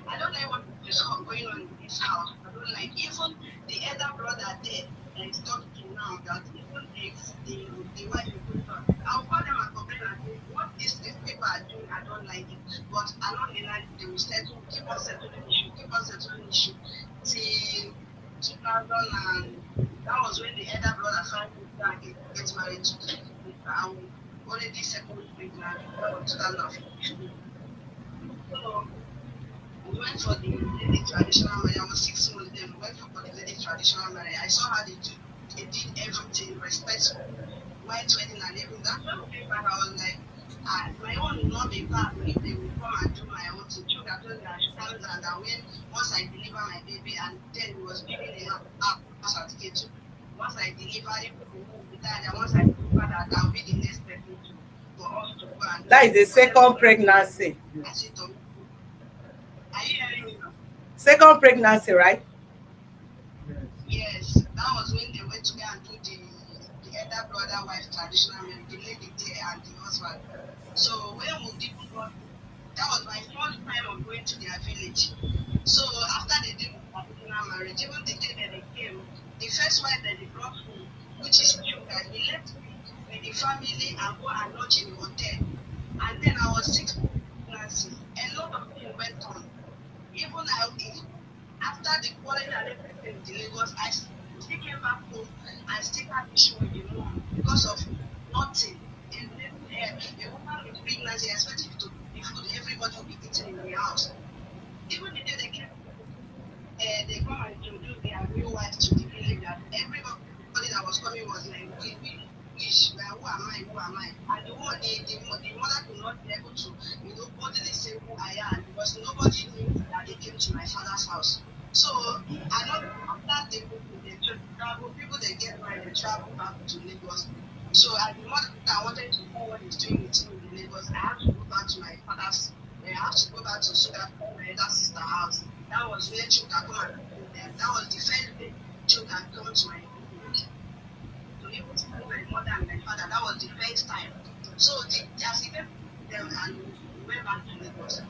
I don't know what is going on in this house. I don't like even the elder brother there that is talking now that even if the wife is going on, I'll call them and complain and say, what these people are doing, I don't like it. But along the line, they will settle, keep on settling issue. Till 2000 and that was when the elder brother started get married to the and already second pregnant. That was 2015. So we went for the lady traditional marriage. I was 6 months then. We went for the lady traditional marriage. I saw how they did everything respectful, white wedding and everything. That's when we came back. I was like, my own will not be bad if they will come and do my own thing. Children told me I should tell them that when once I deliver my baby, and then he was giving a certificate. Once I deliver it, and once I deliver that, I'll be the next person for us to go and. That is the second pregnancy. I said, are you hearing me now? Second pregnancy, right? Yes, that was when they went to go and do the elder brother wife traditional marriage, the lady there and the husband. So when we did that was my first time of going to their village. So after they did the traditional marriage, even the day that they came, the first wife that they brought home, which is Chuka, he left me with the family and go and lodge in the hotel. And then I was 6 months. A lot of things went on. Even after the quarrel and everything in Lagos, I still came back home and still had issue with the mom because of nothing. A woman with pregnancy expected to be food, everybody will be eating in the house. Even the day they come and introduce their new wife to the village, that everybody that was coming was like, we wish, like, who am I? Who am I? And the mother could not be able to, boldly say who I am because nobody knew that they came to my father's house. So I know after they travel, people they get married, they travel back to Lagos. So at the moment I wanted to know what he's doing with him in Lagos, I have to go back to my father's. I have to go back to Sugar, my elder sister's house. That was where Chuka come and visit them. That was the first day Chuka come to my village. To even see my mother and my father, that was the first time. So as he came to them and we went back to Lagos.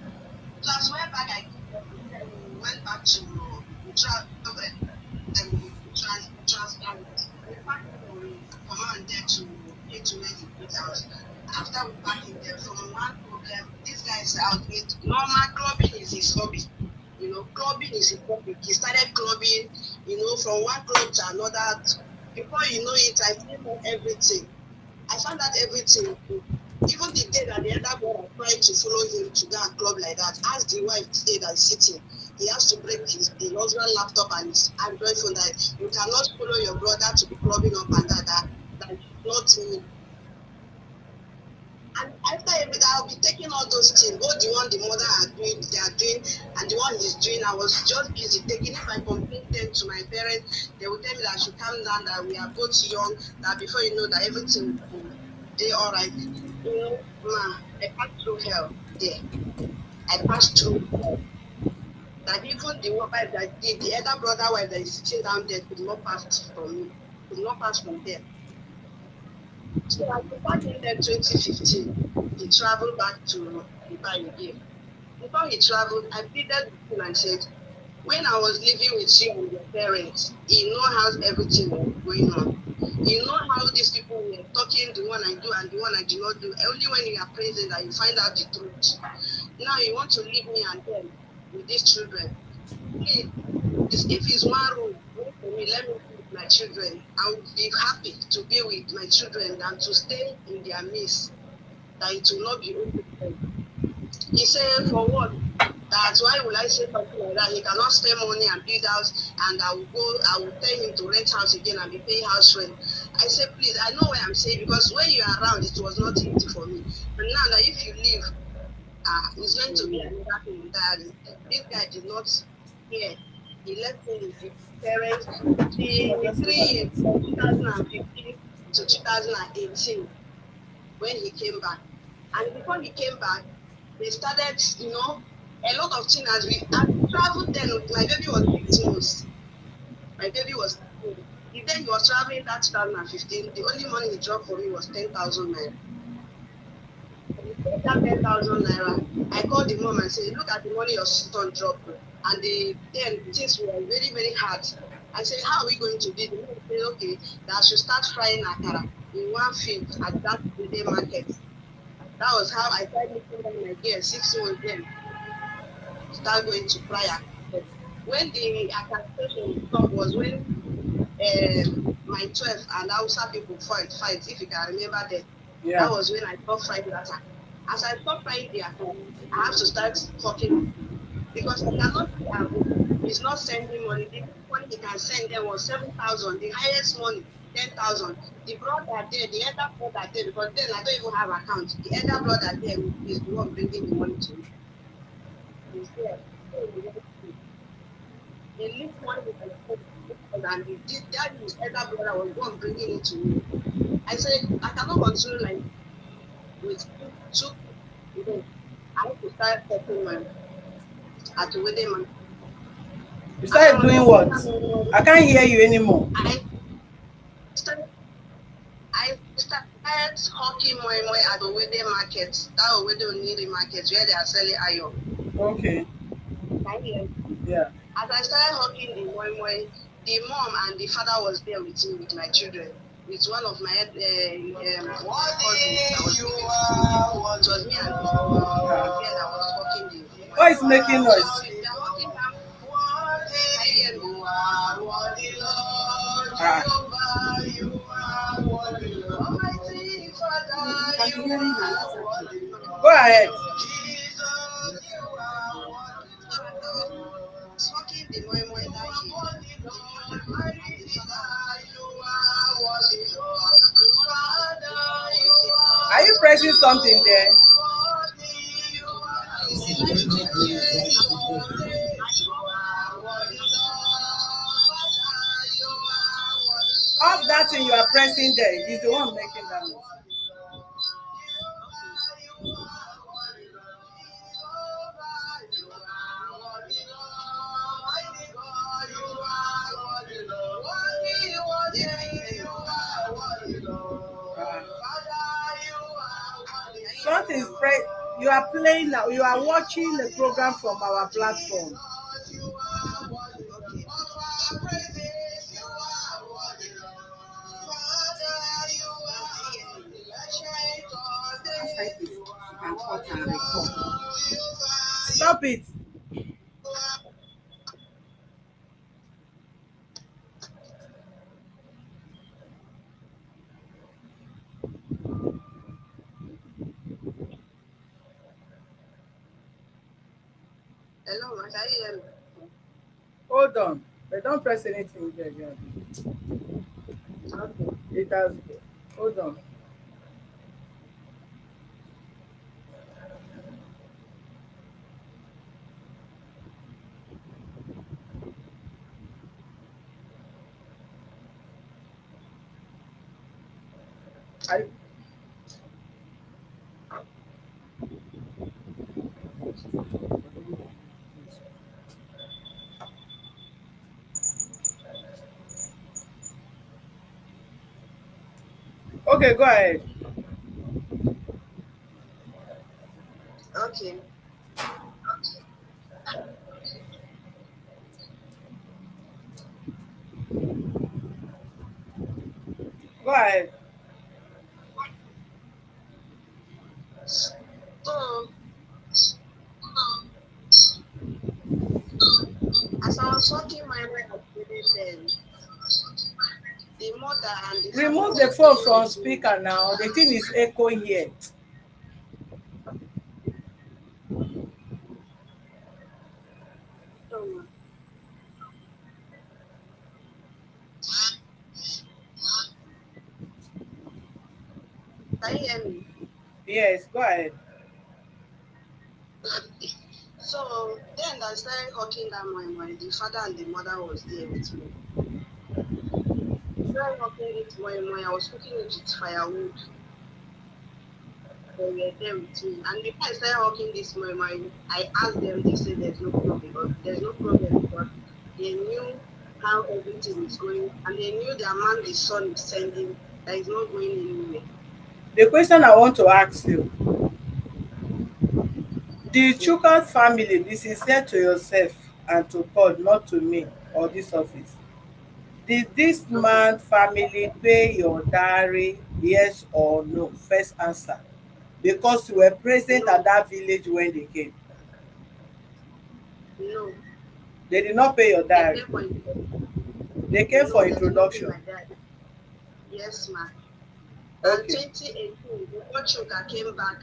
So as we went back, we went back to command there to get to where he put house. After we back in there, from one problem, this guy is out with normal clubbing is his hobby. Clubbing is his hobby. He started clubbing, from one club to another. Before you know it, I found out everything. Even the day that the other brother tried to follow him to go and club like that, ask the wife today that's sitting, he has to break his husband laptop and his Android phone that you cannot follow your brother to be clubbing up and that is not me. And after everything, I'll be taking all those things, both the one the mother they are doing, and the one he's doing. I was just busy taking. If I complain them to my parents, they will tell me that I should calm down, that we are both young, that before you know that everything will be all right. I passed through hell there. I passed through hell. That even the wife that the elder brother wife that is sitting down there could not pass from me, could not pass from there. So I was back in there 2015. He traveled back to Dubai again. Before he traveled, I pleaded with him and said, when I was living with you and your parents, you know how everything was going on. You know how these people were talking, the one I do and the one I do not do. Only when you are present that you find out the truth. Now you want to leave me and them with these children. Please, if it's one room, wait for me, let me be with my children. I would be happy to be with my children than to stay in their midst. That it will not be open for them. He said, for what? That's why will I say something like that? He cannot spend money and build house, and I will tell him to rent house again and be paying house rent. I said, please, I know what I'm saying, because when you are around, it was not easy for me. But now that if you leave, it's going to be another thing entirely. This guy did not hear. He left me with his parents 3 years, from 2015 to 2018, when he came back. And before he came back, they started, a lot of things as we traveled then. My baby was 6 months. My baby was 15. The day he was traveling that 2015, the only money he dropped for me was 10,000 naira. That 10,000 naira, I called the mom and said, look at the money your son dropped. And then things were very, very hard. I said, how are we going to do it? The mom said, okay, that I should start frying akara in one field at that day market. That was how I started making my gear 6 months then. Start going to fry akara. When the akara station stopped was when my 12 and Hausa people fight, if you can remember that. Yeah. That was when I stopped frying that akara. As I stopped frying the akara, I have to start talking because I cannot he's not sending money. The money he can send them was 7,000. The highest money 10,000. The brother there, the elder brother there, because then I don't even have account. The elder brother there is the one bringing the money to me. He's there. He lives money with the and his elder brother was the one bringing it to me. I said, I cannot continue like with two people. I have to start talking at the wedding man. You started doing what? I can't hear you anymore. I started hawking moi at the wedding market. That wedding needy market where they are selling iron. Okay. Yeah. As I started hawking the moi, the mom and the father was there with me, with my children, with one of my cousins. It was me and the girl that was hawking the. Why is making noise? Go ahead. pressing something there? Off that thing you are pressing there is the one making that noise. Something's you are playing now. You are watching the program from our platform. Stop it. Hello, can you hear me? Hold on. They don't press anything there again. Okay. It has. Hold on. I. Okay, go ahead. Okay. Go ahead. So, as I was talking, my wife updated the mother and the father. Remove the phone from speaker now. The thing is echoing here. So, can you hear me? Yes, go ahead. So then I started hawking that my the father and the mother was there with me. Started hawking it my I was cooking it with firewood. They were there with me. And before I started hawking this my I asked them, they said there's no problem. There's no problem because they knew how everything is going and they knew the amount the son is sending that is not going anywhere. The question I want to ask you, the Chuka family be sincere to yourself and to God, not to me or this office. Did this man family pay your dowry, yes or no? First answer. Because you were present No, at that village when they came. no. They did not pay your They dowry. came for They came no, for they did not pay introduction. my dad. Yes, ma'am. And Okay. 2018, before Chuka came back,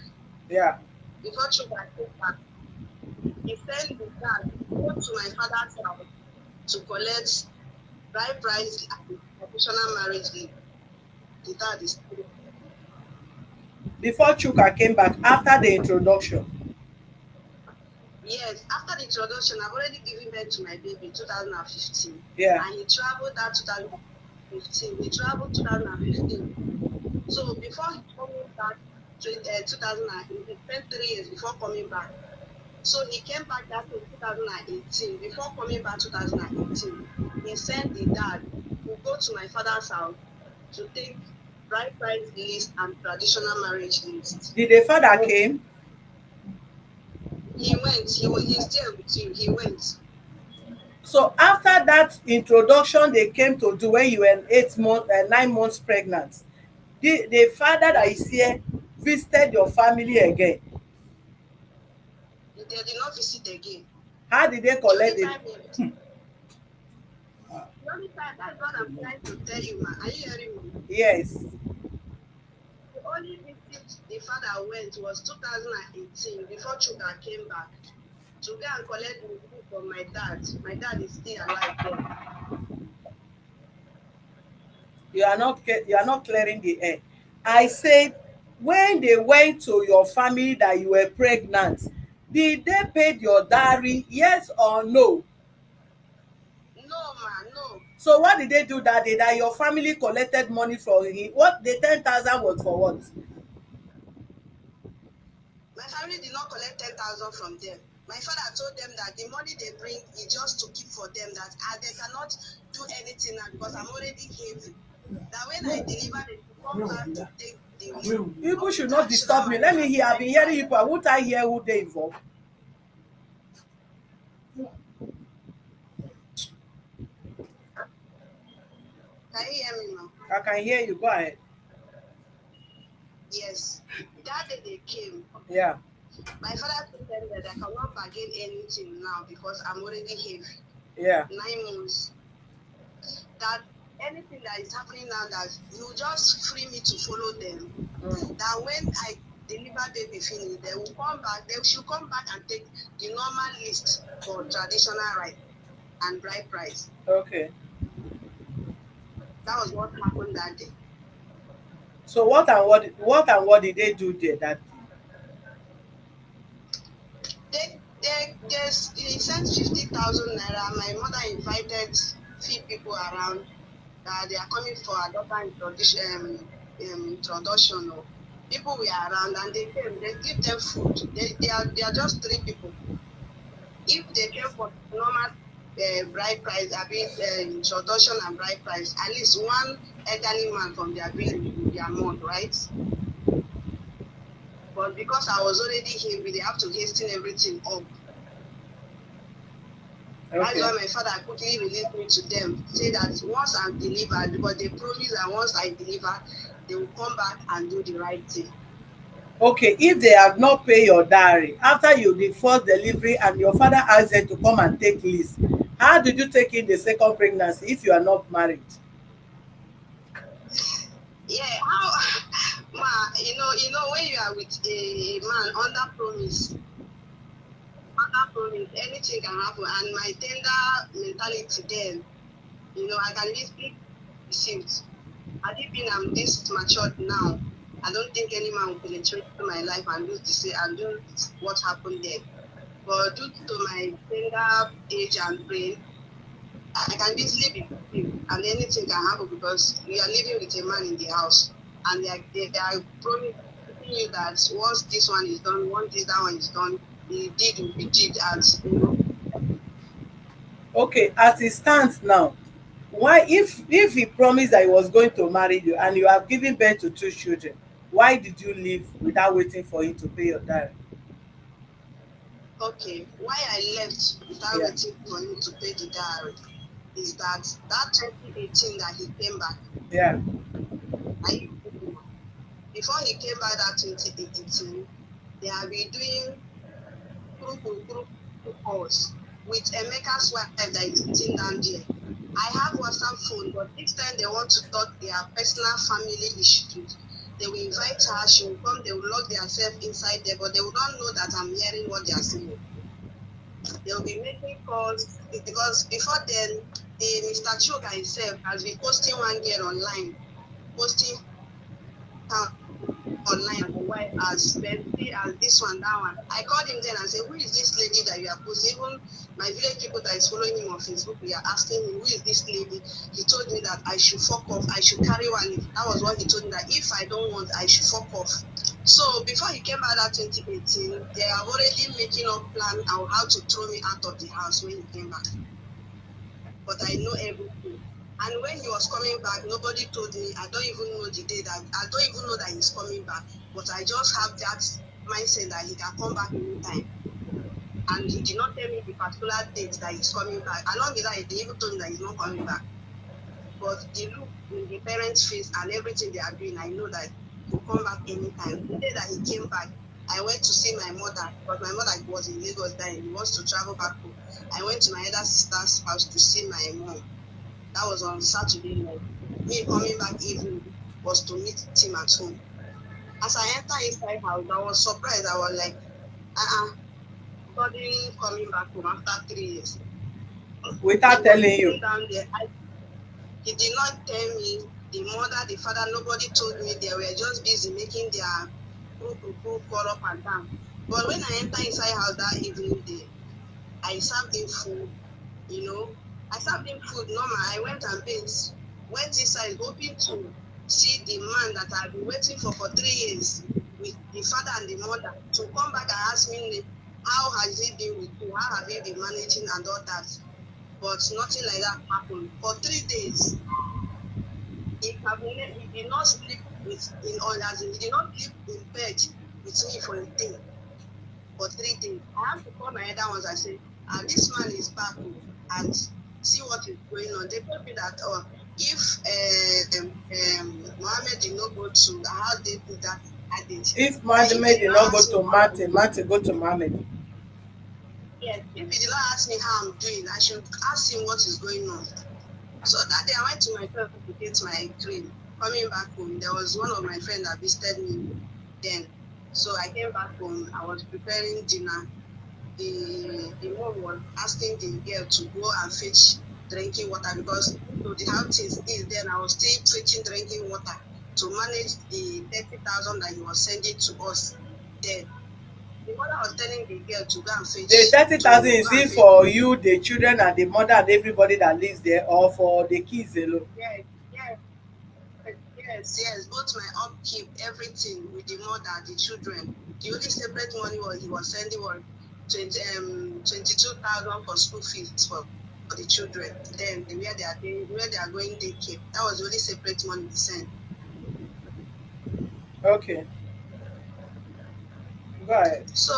Yeah. before Chuka came back, he sent the dad go to my father's house to collect bride price and traditional marriage gift. The dad is still. Before Chuka came back, after the introduction. Yes, after the introduction, I've already given birth to my baby in 2015. Yeah. And he traveled that 2015. He traveled 2015. So before he coming back to 2018, he spent 3 years before coming back. So he came back that in 2018. Before coming back 2018, he sent the dad to go to my father's house to take bride price list and traditional marriage list. Did the father came? He went. He's there with you. He went. So after that introduction they came to do when you were 9 months pregnant, the father that is here visited your family again. They did not visit again. How did they The collect only it? time the only time that's what I'm trying to tell you, man. Are you hearing me? Yes. The only visit the father went was 2018 before Chuka came back to go and collect the food from my dad. My dad is still alive there. You are not clearing the air. I said when they went to your family that you were pregnant, did they pay your dowry, yes or no? No, ma, no. So what did they do that day that your family collected money from him? What the 10,000 was for what? My family did not collect 10,000 from them. My father told them that the money they bring is just to keep for them, that they cannot do anything now because I'm already heavy. That when I deliver, they should come back to take the money. People should not disturb me. Let me hear. I've been hearing people. I won't I hear who they involve? Can you hear me now? I can hear you. Go ahead. Yes. That day they came. Yeah. My father told them that I cannot bargain anything now because I'm already heavy. Yeah. 9 months. That anything that is happening now, that you just free me to follow them. That when I deliver baby finish, they will come back. They should come back and take the normal list for traditional right and bride price. Okay. That was what happened that day. So what and what did they do there that day? They sent 50,000 naira. My mother invited few people around. They are coming for a daughter introduction. People were around and they came. They give them food. They are just 3 people. If they came for normal bride price, introduction and bride price, at least one elderly man from their village will be among, right? But because I was already here, they have to hasten everything up. Okay. That's why my father quickly released me to them, say that once I'm delivered, because they promise that once I deliver, they will come back and do the right thing. Okay, if they have not paid your dowry after you did first delivery and your father asked them to come and take list, how did you take in the second pregnancy if you are not married? Yeah, how, ma, you know when you are with a man under promise, anything can happen. And my tender mentality then, I can easily receive. Had it been I'm this matured now, I don't think any man will penetrate into my life and do what happened there. But due to my tender age and brain, I can easily be deceived and anything can happen because you are living with a man in the house and they are promising you that once this one is done, once that one is done, the deed will be did as Okay, as it stands now, why if he promised that he was going to marry you and you have given birth to 2 children, why did you leave without waiting for him to pay your dowry? Okay, why I left without waiting for him to pay the dowry is that 2018 that he came back. Yeah. Before he came back that 2018, they have been doing group calls with Emeka's wife that is sitting down there. I have WhatsApp phone, but this time they want to talk their personal family issues. They will invite her, she will come, they will lock themselves inside there, but they will not know that I'm hearing what they are saying. They will be making calls because before then, Mr. Choga himself has been posting one girl online, posting her online and the wife as Betty as this one, that one. I called him then and said, who is this lady that you are posting? Even my village people that is following him on Facebook, we are asking him, who is this lady? He told me that I should fuck off, I should carry one. That was what he told me, that if I don't want, I should fuck off. So before he came out that 2018, they are already making up plan on how to throw me out of the house when he came back. But I know everything. And when he was coming back, nobody told me. I don't even know the day that, I don't even know that he's coming back. But I just have that mindset that he can come back anytime. And he did not tell me the particular date that he's coming back. Along with that, he even told me that he's not coming back. But the look in the parents' face and everything they are doing, I know that he'll come back anytime. The day that he came back, I went to see my mother, but my mother was in Lagos then. He wants to travel back home. I went to my elder sister's house to see my mom. That was on Saturday night. Me coming back evening was to meet him at home. As I entered inside house, I was surprised. I was like, suddenly coming back home after 3 years. Without telling you. Down there, he did not tell me the mother, the father, nobody told me. They were just busy making their call up and down. But when I enter inside house that evening, I served him food, you know. I served him food normal. I went and bathed, went inside, hoping to see the man that I've been waiting for 3 years with the father and the mother to come back and ask me, how has he been with you? How have you been managing and all that? But nothing like that happened. For 3 days, he did not sleep he did not sleep in bed with me for a day. For 3 days. I have to call my elder ones and say, this man is back and see what is going on. They told me that if Mohammed did not go to how they did that, I did. If Mohammed did not go to Martin, Martin go to Mohammed. Yes, if he did not ask me how I'm doing, I should ask him what is going on. So that day I went to my friend to get my cream. Coming back home, there was one of my friends that visited me then. So I came back home, I was preparing dinner. The mom was asking the girl to go and fetch drinking water because the house is then I was still fetching drinking water to manage the 30,000 that he was sending to us then. The mother was telling the girl to go and fetch. The 30,000 is it for you, the children, and the mother, and everybody that lives there, or for the kids alone? Yes. Both my upkeep, everything with the mother, the children. The only separate money he was sending was 22,000 for school fees for the children. Then where they are going daycare. That was the only separate money he sent. Okay. Go ahead. So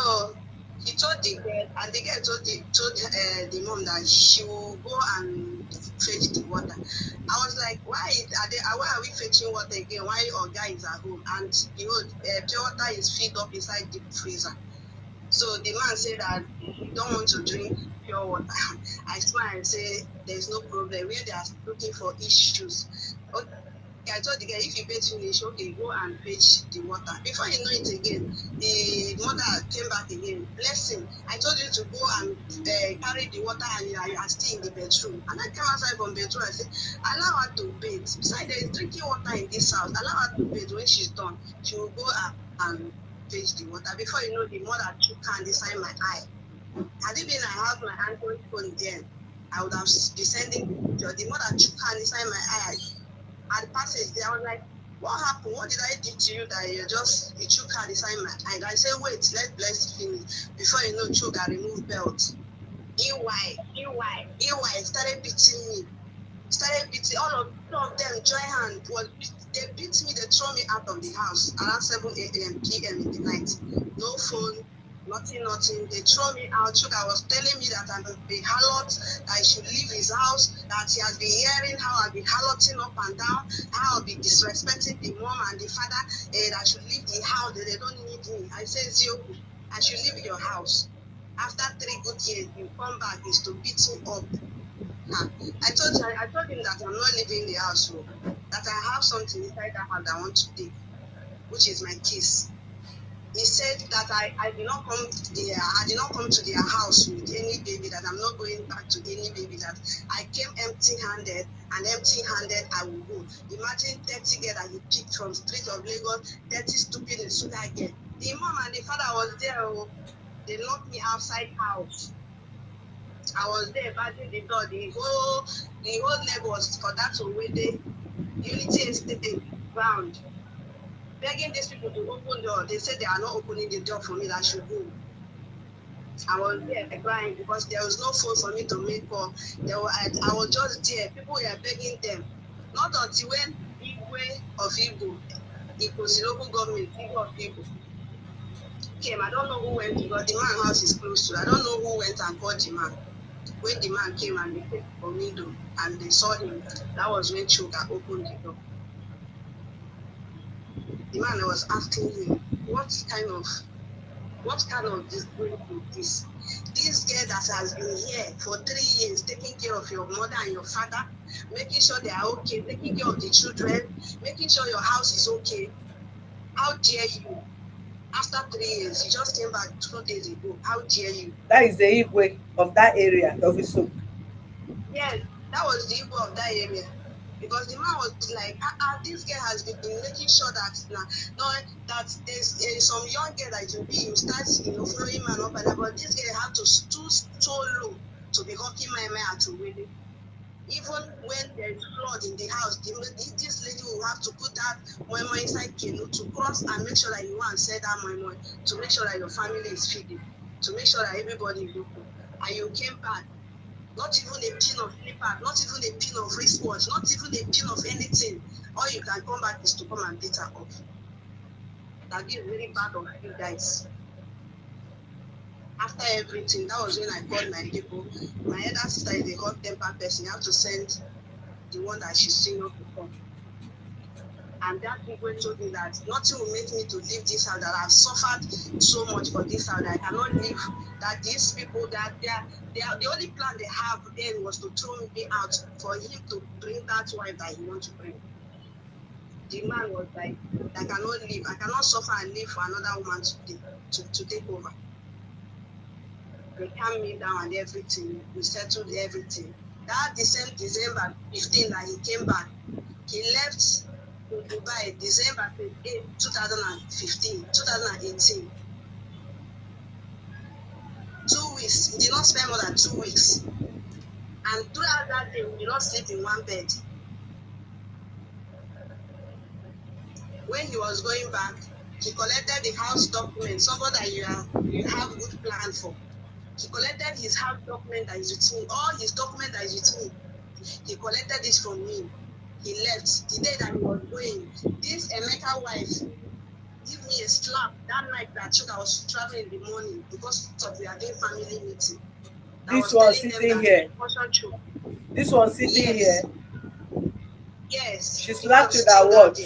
he told the girl, and the girl told the mom that she will go and fetch the water. I was like, why are we fetching water again? Why our guy is at home and pure water is filled up inside the freezer? So the man said that he don't want to drink pure water. I smile and say there's no problem. Where they are looking for issues. Okay. I told the guy, if you bathe finish, okay, go and fetch the water. Before you know it again, the mother came back again. Blessing, I told you to go and carry the water and you are still in the bedroom. And I came outside from bedroom and said, allow her to bathe. Besides, there is drinking water in this house. Allow her to bathe. When she's done, she will go and fetch the water. Before you know, the mother took hand inside my eye. Had it been I have my Android phone then, I would have been sending the picture. The mother took hand inside my eye. At the passage there, I was like, what happened? What did I do to you that you took her inside my eye? And I said, wait, let bless finish. Before you know, choke, I remove belt. EY started beating me. All of them join hand. They beat me, they throw me out of the house around 7 a.m. p.m. in the night. No phone, nothing. They throw me out. I was telling me that I'm a harlot, that I should leave his house, that he has been hearing how I've been harloting up and down, how I've been disrespecting the mom and the father, and I should leave the house, that they don't need me. I said, Zioku, I should leave your house. After 3 good years, you come back is to beat me up. I told him that I'm not leaving the house, that I have something inside that house I want to take, which is my keys. He said that I did not come to their house with any baby, that I'm not going back to any baby, that I came empty-handed, and empty-handed I will go. Imagine 30 girls that he picked from street of Lagos, 30 stupid and sugar girls. The mom and the father was there. They locked me outside house. I was there batting the door. The whole leg was for that Owede Unity Estate ground. Begging these people to open the door. They said they are not opening the door for me, that I should go. I was there crying because there was no phone for me to make call. I was just there. People were begging them. Not until when Igwe of Igbo, the local government, Igwe of Igbo, came. I don't know who went because the man's house is close to. I don't know who went and called the man. When the man came and they came for window and they saw him, that was when Chuka opened the door. The man was asking him, what kind of disgrace is this? This girl that has been here for 3 years, taking care of your mother and your father, making sure they are okay, taking care of the children, making sure your house is okay. How dare you? After 3 years, you just came back 2 days ago. How dare you? That is the Igwe of that area of Isu. Yes, that was the Igbo of that area. because the man was like, this girl has been making sure that no, that there's some young girl that you start following man up and down, but this girl have to stoop so low to be hawking my man to really. Even when there's flood in the house, this lady will have to put that moimo inside canoe to cross and make sure that you want to sell that moimo, to make sure that your family is feeding, to make sure that everybody is okay. And you came back, not even a pin of slipper, not even a pin of wristwatch, not even a pin of anything. All you can come back is to come and beat her up. That is really bad of you guys. After everything, that was when I called my people. My elder sister is a hot tempered person. You have to send the one that she's senior to come. And that people told me that nothing will make me to leave this house, that I've suffered so much for this house, that I cannot leave, that these people, that they are the only plan they have then was to throw me out for him to bring that wife that he wants to bring. The man was like, I cannot leave, I cannot suffer and live for another woman to take over. They calmed me down and everything, we settled everything. That the same December 15 that he came back, he left to Dubai December 28, 2018. 2 weeks. He did not spend more than 2 weeks. And throughout that day, we did not sleep in one bed. When he was going back, he collected the house document, somebody that you have good plan for. He collected his house document that is with me, all his document that is with me. He collected this from me. He left. The day that he was going, this Emeka wife give me a slap that night that I was traveling in the morning because of we are doing family meeting. This one sitting here. This one sitting here. Yes. She slapped you that what?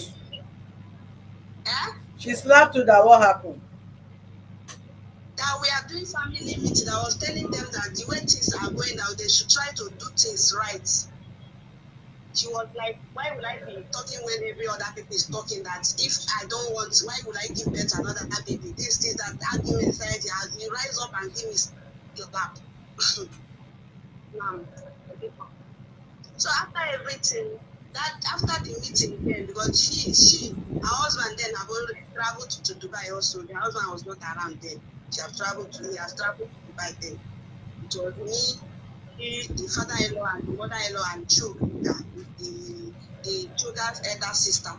She slapped you that what happened? That we are doing family meeting. I was telling them that the way things are going now, they should try to do things right. She was like, why would I be talking when every other people is talking, that if I don't want, why would I give birth to another baby? This, that argument said, you rise up and give me slap. So after everything, after the meeting then, because her husband then have already traveled to Dubai also. The husband was not around then. He has traveled to Dubai then. It was me, the father-in-law and the mother-in-law and Chuga, the Chuga's elder sister.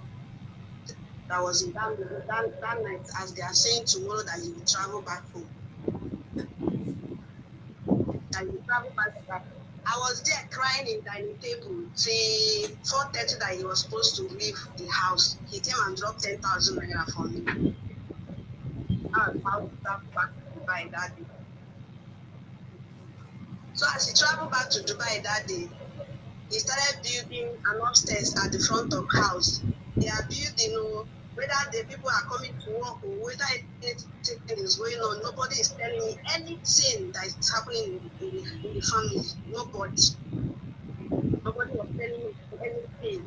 That was in that night, as they are saying tomorrow that he will travel back home. That he will travel back. I was there crying in dining table till 4:30 that he was supposed to leave the house. He came and dropped 10,000 naira for me. I was how to travel back to Dubai that day. So as he traveled back to Dubai that day, he started building an upstairs at the front of house. They are building, whether the people are coming to work or whether anything is going on. Nobody is telling me anything that is happening in the family. Nobody was telling me anything.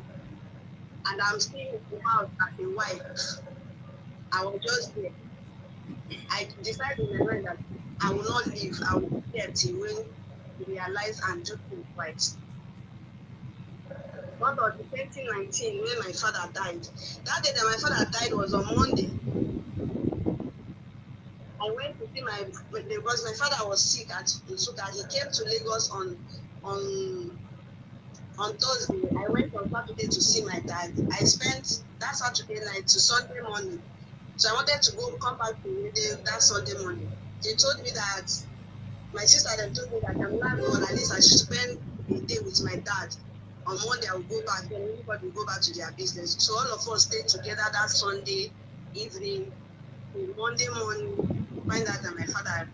And I'm staying in the house as a wife. I was just there. I decided in my mind that I will not leave. I will be there till when we realize and do things right. What was 2019 when my father died? That day that my father died was on Monday. I went to see because my father was sick so that he came to Lagos on Thursday. I went on Saturday to see my dad. I spent that Saturday night to Sunday morning. So I wanted to come back to that Sunday morning. They told me that my sister then told me that I'm not going, at least I should spend a day with my dad. On Monday I will go back, then everybody will go back to their business. So all of us stayed together that Sunday evening. Monday morning, find out that my father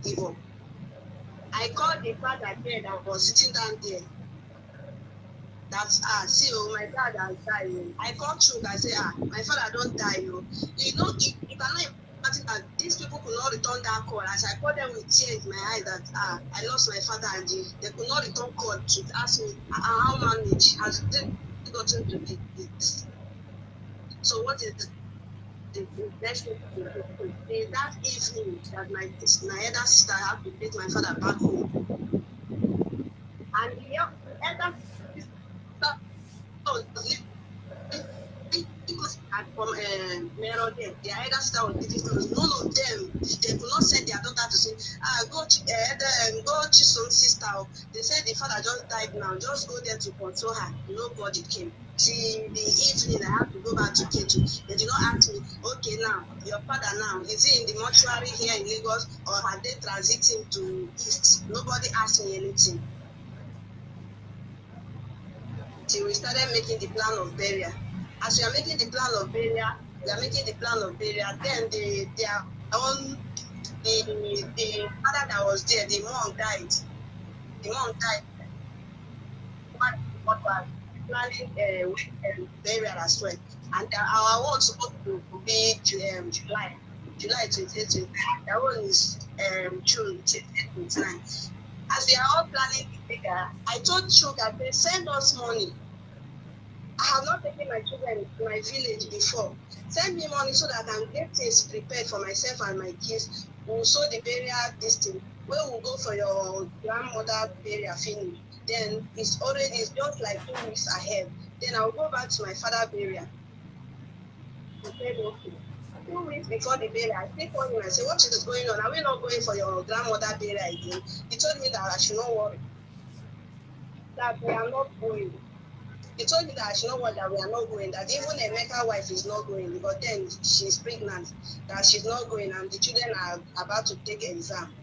gave up. I called the father there that was sitting down there. That's my dad has died. I called through. I say, my father don't die. You cannot imagine that these people could not return that call. As I called them with tears in my eyes that I lost my father, and they could not return call to ask me how managed has they gotten to this. So what is the next thing to do? That evening that my elder sister had to take my father back home, and the elder sister mirror them. Their elder sister was giving clothes. None of them, they could not send their daughter to say, go to some sister. They said the father just died now. Just go there to console her. Nobody came. Till the evening, I had to go back to Ketu. They did not ask me, okay, now, your father now, is he in the mortuary here in Lagos or have they transited to East? Nobody asked me anything. Till we started making the plan of burial. As we are making the plan of burial, then their own, the father that was there, the mom died. The mom died. What was planning burial as well. And our one supposed to be July 28th. That one is June 29. As we are all planning the burial, I told Sugar, they send us money. I have not taken my children to my village before. Send me money so that I can get things prepared for myself and my kids. We'll sow the burial this thing. Where we'll go for your grandmother burial finish. Then it's just like 2 weeks ahead. Then I'll go back to my father burial. He said, okay. 2 weeks before the burial, I still called him and said, what is going on? Are we not going for your grandmother burial again? He told me that I should not worry. That we are not going. He told me that I should not worry, that we are not going, that even Emeka's wife is not going, because then she's pregnant, that she's not going, and the children are about to take exam.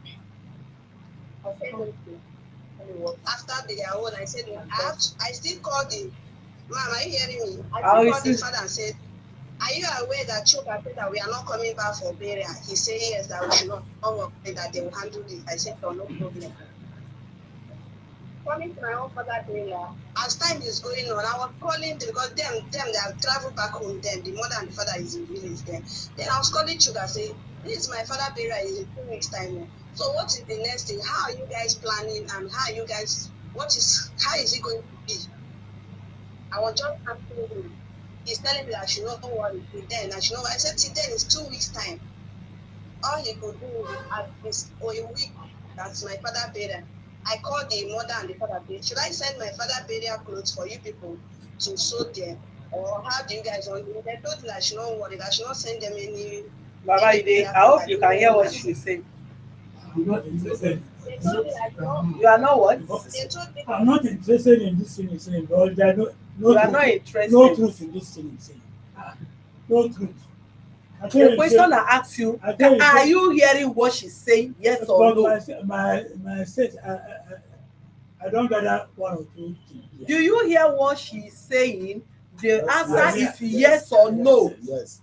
I said, okay. After their own, I said, I still called him. Ma'am, are you hearing me? I still called the father and said, are you aware that Chuka said that we are not coming back for burial? He said, yes, that we should not worry, that they will handle it. I said, no problem. Coming to my own father burial, as time is going on, I was calling them because them they have traveled back home. Then the mother and the father is in village. Then I was calling Chuka, say, this is my father burial in 2 weeks time. So what is the next thing? How are you guys planning, and how is it going to be? I was just asking him. He's telling me that I should not worry. Then I should not worry. I said, till then it's 2 weeks time. All he could do is for a week. That's my father burial. I called the mother and the father. Should I send my father burial clothes for you people to sew them, or how do you guys want it? They told me that I should not worry. I should not send them any. Baba, I hope you can hear what she said. I'm not interested. They told me that You are not what? they told me I'm not interested in this thing you're saying, but there are You are not interested. no truth in this thing you're saying. No truth. I tell The you, question I ask you, I tell you, are you hearing what she's saying? Yes or no? my state, I don't gather one or two things. Do you hear what she's saying? The answer yes, is yes or no. Yes.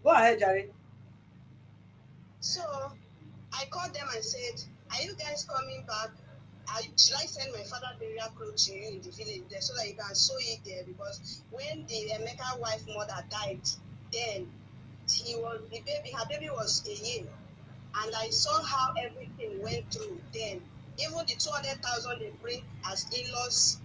Go ahead, Jerry. so. I called them and said, are you guys coming back? Should I send my father burial clothes to you in the village there so that you can sew it there? Because when the Emeka wife mother died, then her baby was a year. And I saw how everything went through then. Even the 200,000 they bring as in-laws,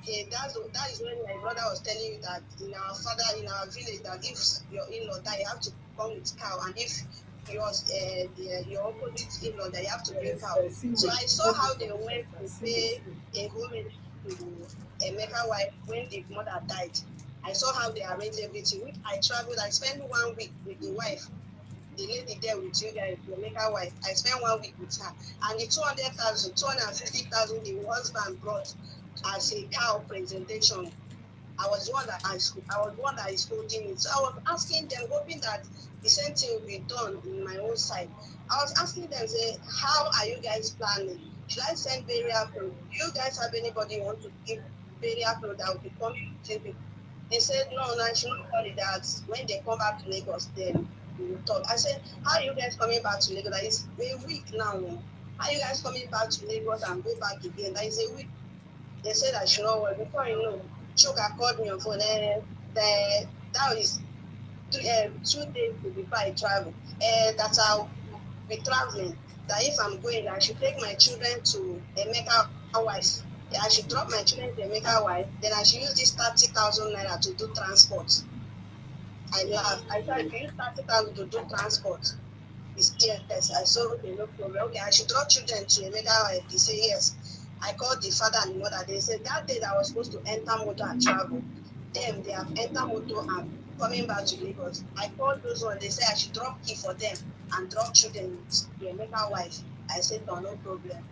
that is when my brother was telling you that in our village, that if your in-law die, you have to come with cow, and if your opposite in-law, that you have to bring cow. So I saw how they went to pay a homage to Emeka wife when the mother died. I saw how they arranged everything. I traveled. I spent 1 week with the wife, the lady there with you guys, the Emeka wife. I spent 1 week with her, and the 200,000, 250,000 the husband brought as a cow presentation. I was the one that is holding it. So I was asking them, hoping that the same thing will be done in my own side. I was asking them, say, how are you guys planning? Should I send burial clothes? Do you guys have anybody who want to give burial clothes that will be coming to people? They said, no, I should not worry that when they come back to Lagos, then we will talk. I said, how are you guys coming back to Lagos? That is a week now. How are you guys coming back to Lagos and go back again? That is a week. They said I should not worry. Before you know, Chuka called me on phone. That is 2 days before I travel. That I'll be traveling. That if I'm going, I should take my children to Emeka wife. I should drop my children to Emeka wife. Then I should use this 30,000 naira to do transport. I said, if you use 30,000 to do transport, it's yes. I said, okay, no problem. Okay, I should drop children to Emeka wife. They say yes. I called the father and the mother. They said that day that I was supposed to enter motor and travel, them, they have entered motor and coming back to Lagos. I called those ones, they say I should drop key for them and drop children with their maker wife. I said, no, no problem.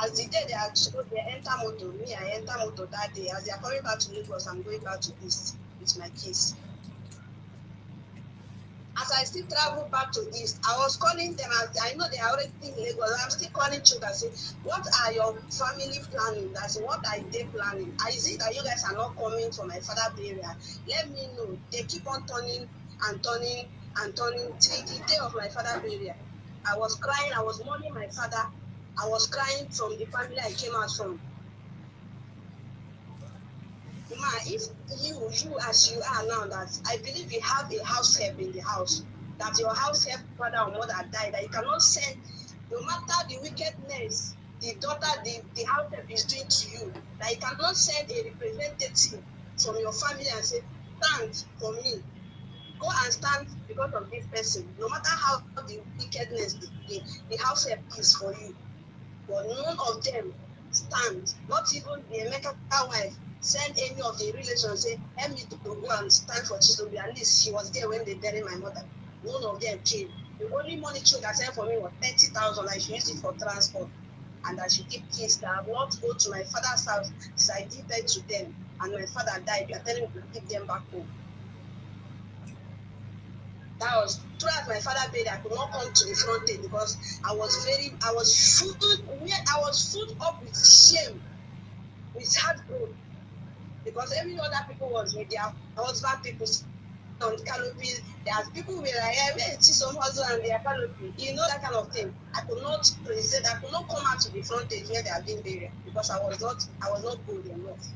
As the day they are supposed they enter motor, me, I enter motor that day. As they are coming back to Lagos, I'm going back to East with my kids. As I still travel back to East, I was calling them. I know they are already in Lagos. I'm still calling children. Say, what are your family planning? That's what are they planning? Is it that you guys are not coming for my father burial? Let me know. They keep on turning and turning and turning till the day of my father burial. I was crying. I was mourning my father. I was crying from the family I came out from. Ma, if you as you are now, that I believe you have a house help in the house, that your house help father or mother died, that you cannot send, no matter the wickedness the daughter, the house help is doing to you, that you cannot send a representative from your family and say, stand for me. Go and stand because of this person, no matter how the wickedness the house help is for you. But none of them stand, not even the Emeka wife send any of the relations say, help me to go and stand for Chizobi. At least she was there when they buried my mother. None of them came. The only money Chuka sent for me was 30,000, and she used it for transport. And that she keep kids that have not go to my father's house, so I give them to them. And my father died. You are telling me to give them back home. That was throughout my father bed. I could not come to the front end because I was filled up with shame, with heartbreak, because every other people was with their husband, people on canopy. There's people with like, hey, see some husband and their canopy, that kind of thing. I could not present. I could not come out to the front end where they are being buried because I was not good enough.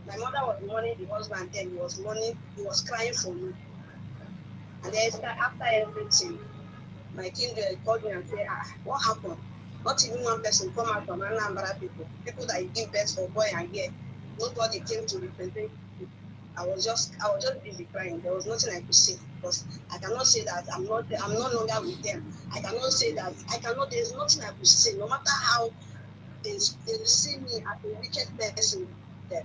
My mother was mourning the husband, then he was mourning, he was crying for me. And then after everything, my kindred called me and said, what happened? Not even one person come out from Anambra people that give best for boy and girl. Nobody came to represent me. I was just busy crying. There was nothing I could say because I cannot say that I'm no longer with them. I cannot say that there's nothing I could say, no matter how they see me as a wicked person. They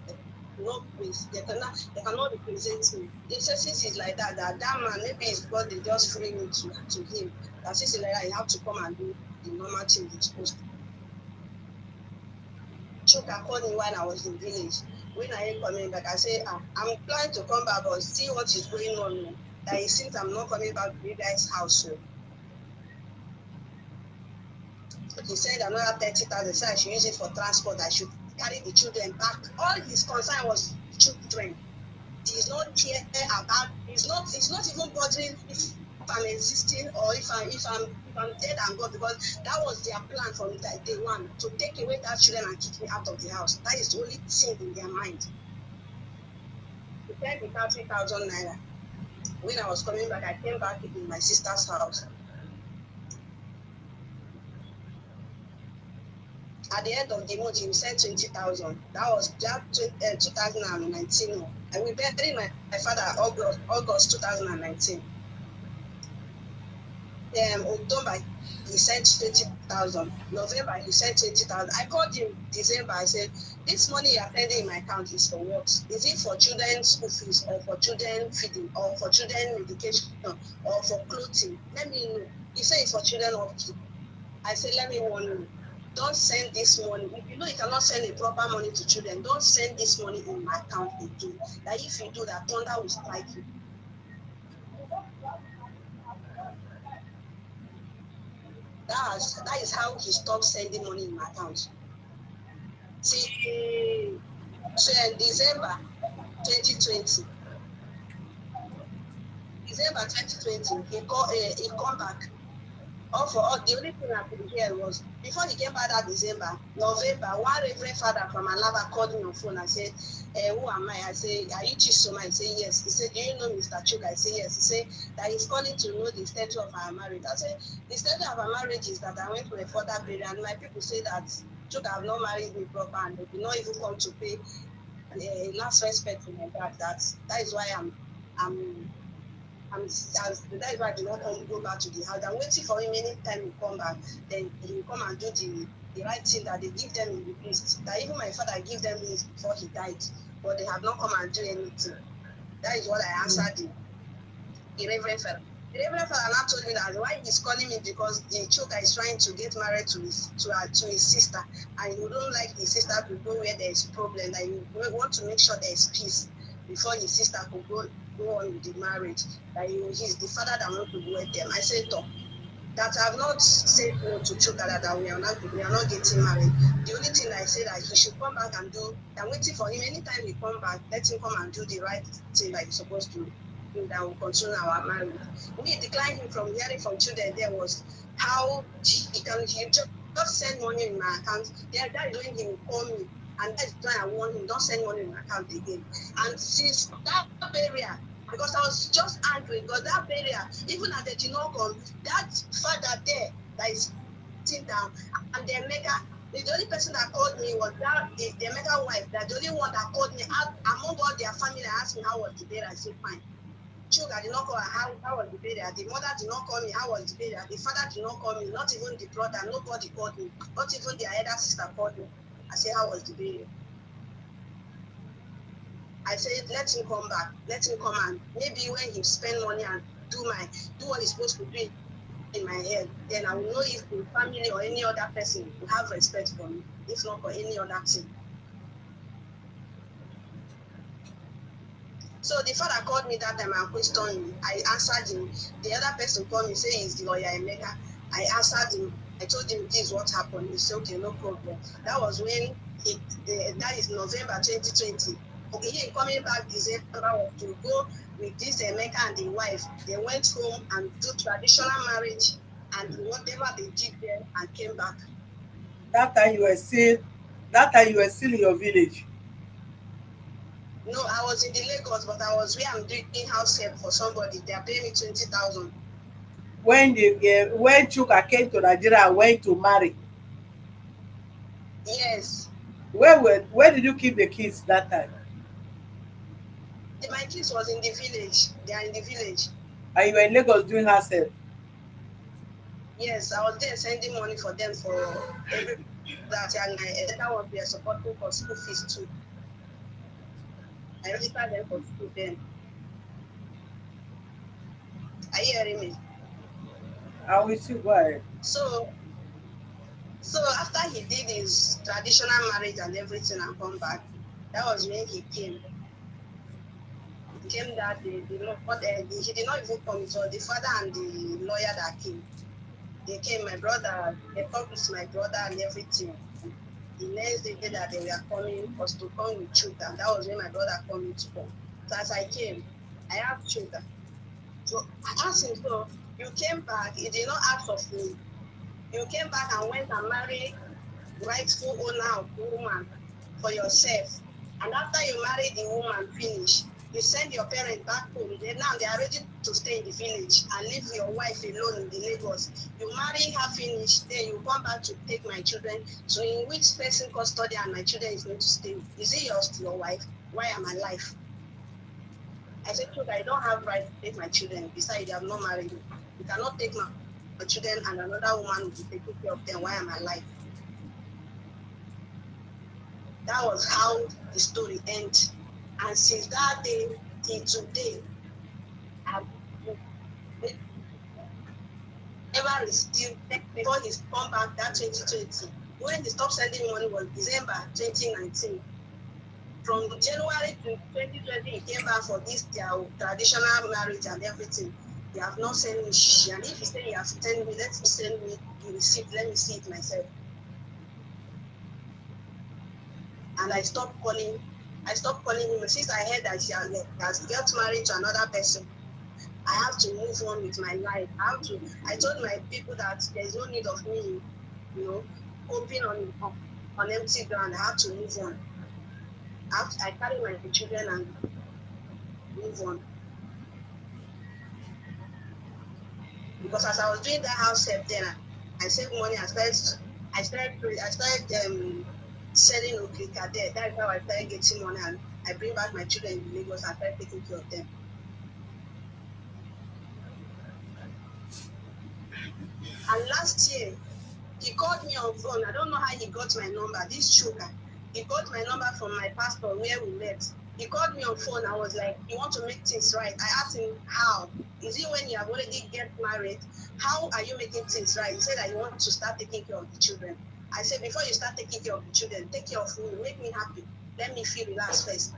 cannot represent me. The since is like that man, maybe it's because they just free me to him. That since like that, you have to come and do the normal thing you're supposed to. Chuka called me when I was in the village. When I ain't coming back, I say, I'm planning to come back, but see what is going on. That it seems I'm not coming back to you guys' house. So he said another 30,000. So I should use it for transport. I should carry the children back. All his concern was children. He's not care about. It's not even bothering if I'm existing or if I'm dead and gone, because that was their plan from day one, to take away that children and kick me out of the house. That is the only thing in their mind. He said the 30,000 naira. When I was coming back, I came back in my sister's house. At the end of the month, he sent 20,000. That was just 2019. And we buried my father August 2019. October, he sent 20,000. November, he sent 20,000. I called him December. I said, this money you are sending in my account is for what? Is it for children's school fees, or for children feeding, or for children medication, or for clothing? Let me know. He said it's for children upkeep. I said, let me warn you. Don't send this money. If you know you cannot send the proper money to children, don't send this money in my account again. That if you do that, thunder will strike you. That is how he stopped sending money in my account. See, so in December 2020, he come back. The only thing I could hear was, before he came back that December, November, one reverend father from Alaba called me on phone and said, who am I? I said, are you Chisoma? I said, yes. He said, do you know Mr. Chuka? I said, yes. He said that he's calling to know the status of our marriage. I said, the status of our marriage is that I went to a further burial, and my people say that Chuka have not married me proper, and they did not even come to pay last respect to my dad. That is why that is why I did not go back to the house. I'm waiting for him anytime he come back. Then he will come and do the right thing that they give them in the priest. That even my father gave them this before he died. but they have not come and do anything. That is what I answered the Reverend Father. The Reverend Father now told me that why he's calling me because the choker is trying to get married to his sister, and he don't like his sister to go where there is problem. That he want to make sure there is peace before his sister could go on with the marriage. That he's the father that wants to go with them. I said, "Talk." That I have not said no to choker that we are not getting married. The only thing I say that he should come back and do. I'm waiting for him. Anytime he come back, let him come and do the right thing that he's supposed to. That will continue our marriage. We declined him from hearing from children. There was how he just send money in my account. That is when he will call me, and that's why I warn him, don't send money in my account again. And since that area, because I was just angry, because that area, even at the Jinokon, that father there that is sitting down, and the Mega, the only person that called me was the Mega wife. That the only one that called me out among all their family and asked me how was the day. I said fine. Sugar did not call her, how was the burial? The mother did not call me, how was the burial? The father did not call me, not even the brother, nobody called me, not even their elder sister called me. I said, how was the burial? I said, let him come back, let him come and maybe when he spend money and do what he's supposed to do in my head, then I will know if the family or any other person will have respect for me, if not for any other thing. So the father called me that time and questioned me. I answered him. The other person called me, saying he's the lawyer Emeka. I answered him. I told him this is what happened. He said, okay, no problem. That was when that is November 2020. Okay, he coming back December to go with this Emeka and the wife. They went home and do traditional marriage and whatever they did there and came back. That time you were still in your village. No, I was in the Lagos, but I was where I'm doing in-house help for somebody. They are paying me 20,000. When Chuka came to Nigeria and went to marry. Yes. Where did you keep the kids that time? My kids was in the village. They are in the village. And you were in Lagos doing house help? Yes, I was there sending money for them for every that, and that was their supporting for school fees too. I registered them for school then. Are you hearing me? I will see. Go ahead. So after he did his traditional marriage and everything and come back, that was when he came. He came that day. He did not even come. It was the father and the lawyer that came. They came, my brother, they talked with my brother and everything. The next day that they were coming was to come with children. That was when my brother called me to come. So as I came, I asked children. So I asked him, so you came back, he did not ask of me. You came back and went and married rightful owner of the woman for yourself. And after you married the woman, finish, you send your parents back home. Now they are ready to stay in the village and leave your wife alone in the Lagos. You marry her, finish, then you come back to take my children. So in which person custody and my children is going to stay? Is it yours to your wife? Why am I alive? I said, look, I don't have right to take my children. Besides, they have not married me. You cannot take my children and another woman will be taking care of them. Why am I alive? That was how the story ended. And since that day till today, I've never received before he's come back that 2020. When he stopped sending money was December 2019. From January to 2020, he came back for this their traditional marriage and everything. They have not sent me shit. And if he say he has sent me, let him send me the receipt. Let me see it myself. And I stopped calling him. Since I heard that he has got married to another person, I have to move on with my life. I told my people that there's no need of me, hoping on empty ground. I have to move on. I carry my children and move on. Because as I was doing that house help then, I saved money. I started selling Okrika there. That's how I started getting money, and I bring back my children in Lagos and start taking care of them. And last year, he called me on phone. I don't know how he got my number. This sugar, He got my number from my pastor where we met. He called me on phone. I was like, you want to make things right? I asked him how. Is it when you have already get married? How are you making things right? He said that you want to start taking care of the children. I said, before you start taking care of the children, take care of me, make me happy. Let me feel relaxed first.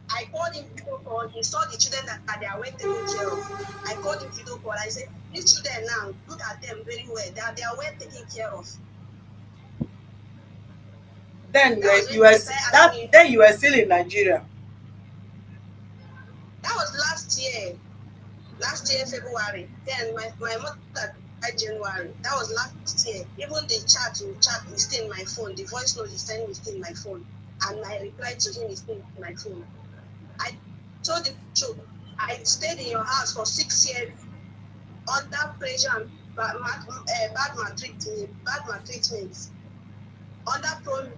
I called him video call. He saw the children that they are well taken care of. I called him video call. I said, these children now, look at them very well. They are well taken care of. Then That was when you were he started asking me. then you were still in Nigeria. That was last year. Last year, February. Then my mother died January. That was last year. Even the chat is still in my phone. The voice note is sending is still in my phone. And my reply to him is still in my phone. I told the truth. I stayed in your house for 6 years under pressure and bad maltreatment, under promise,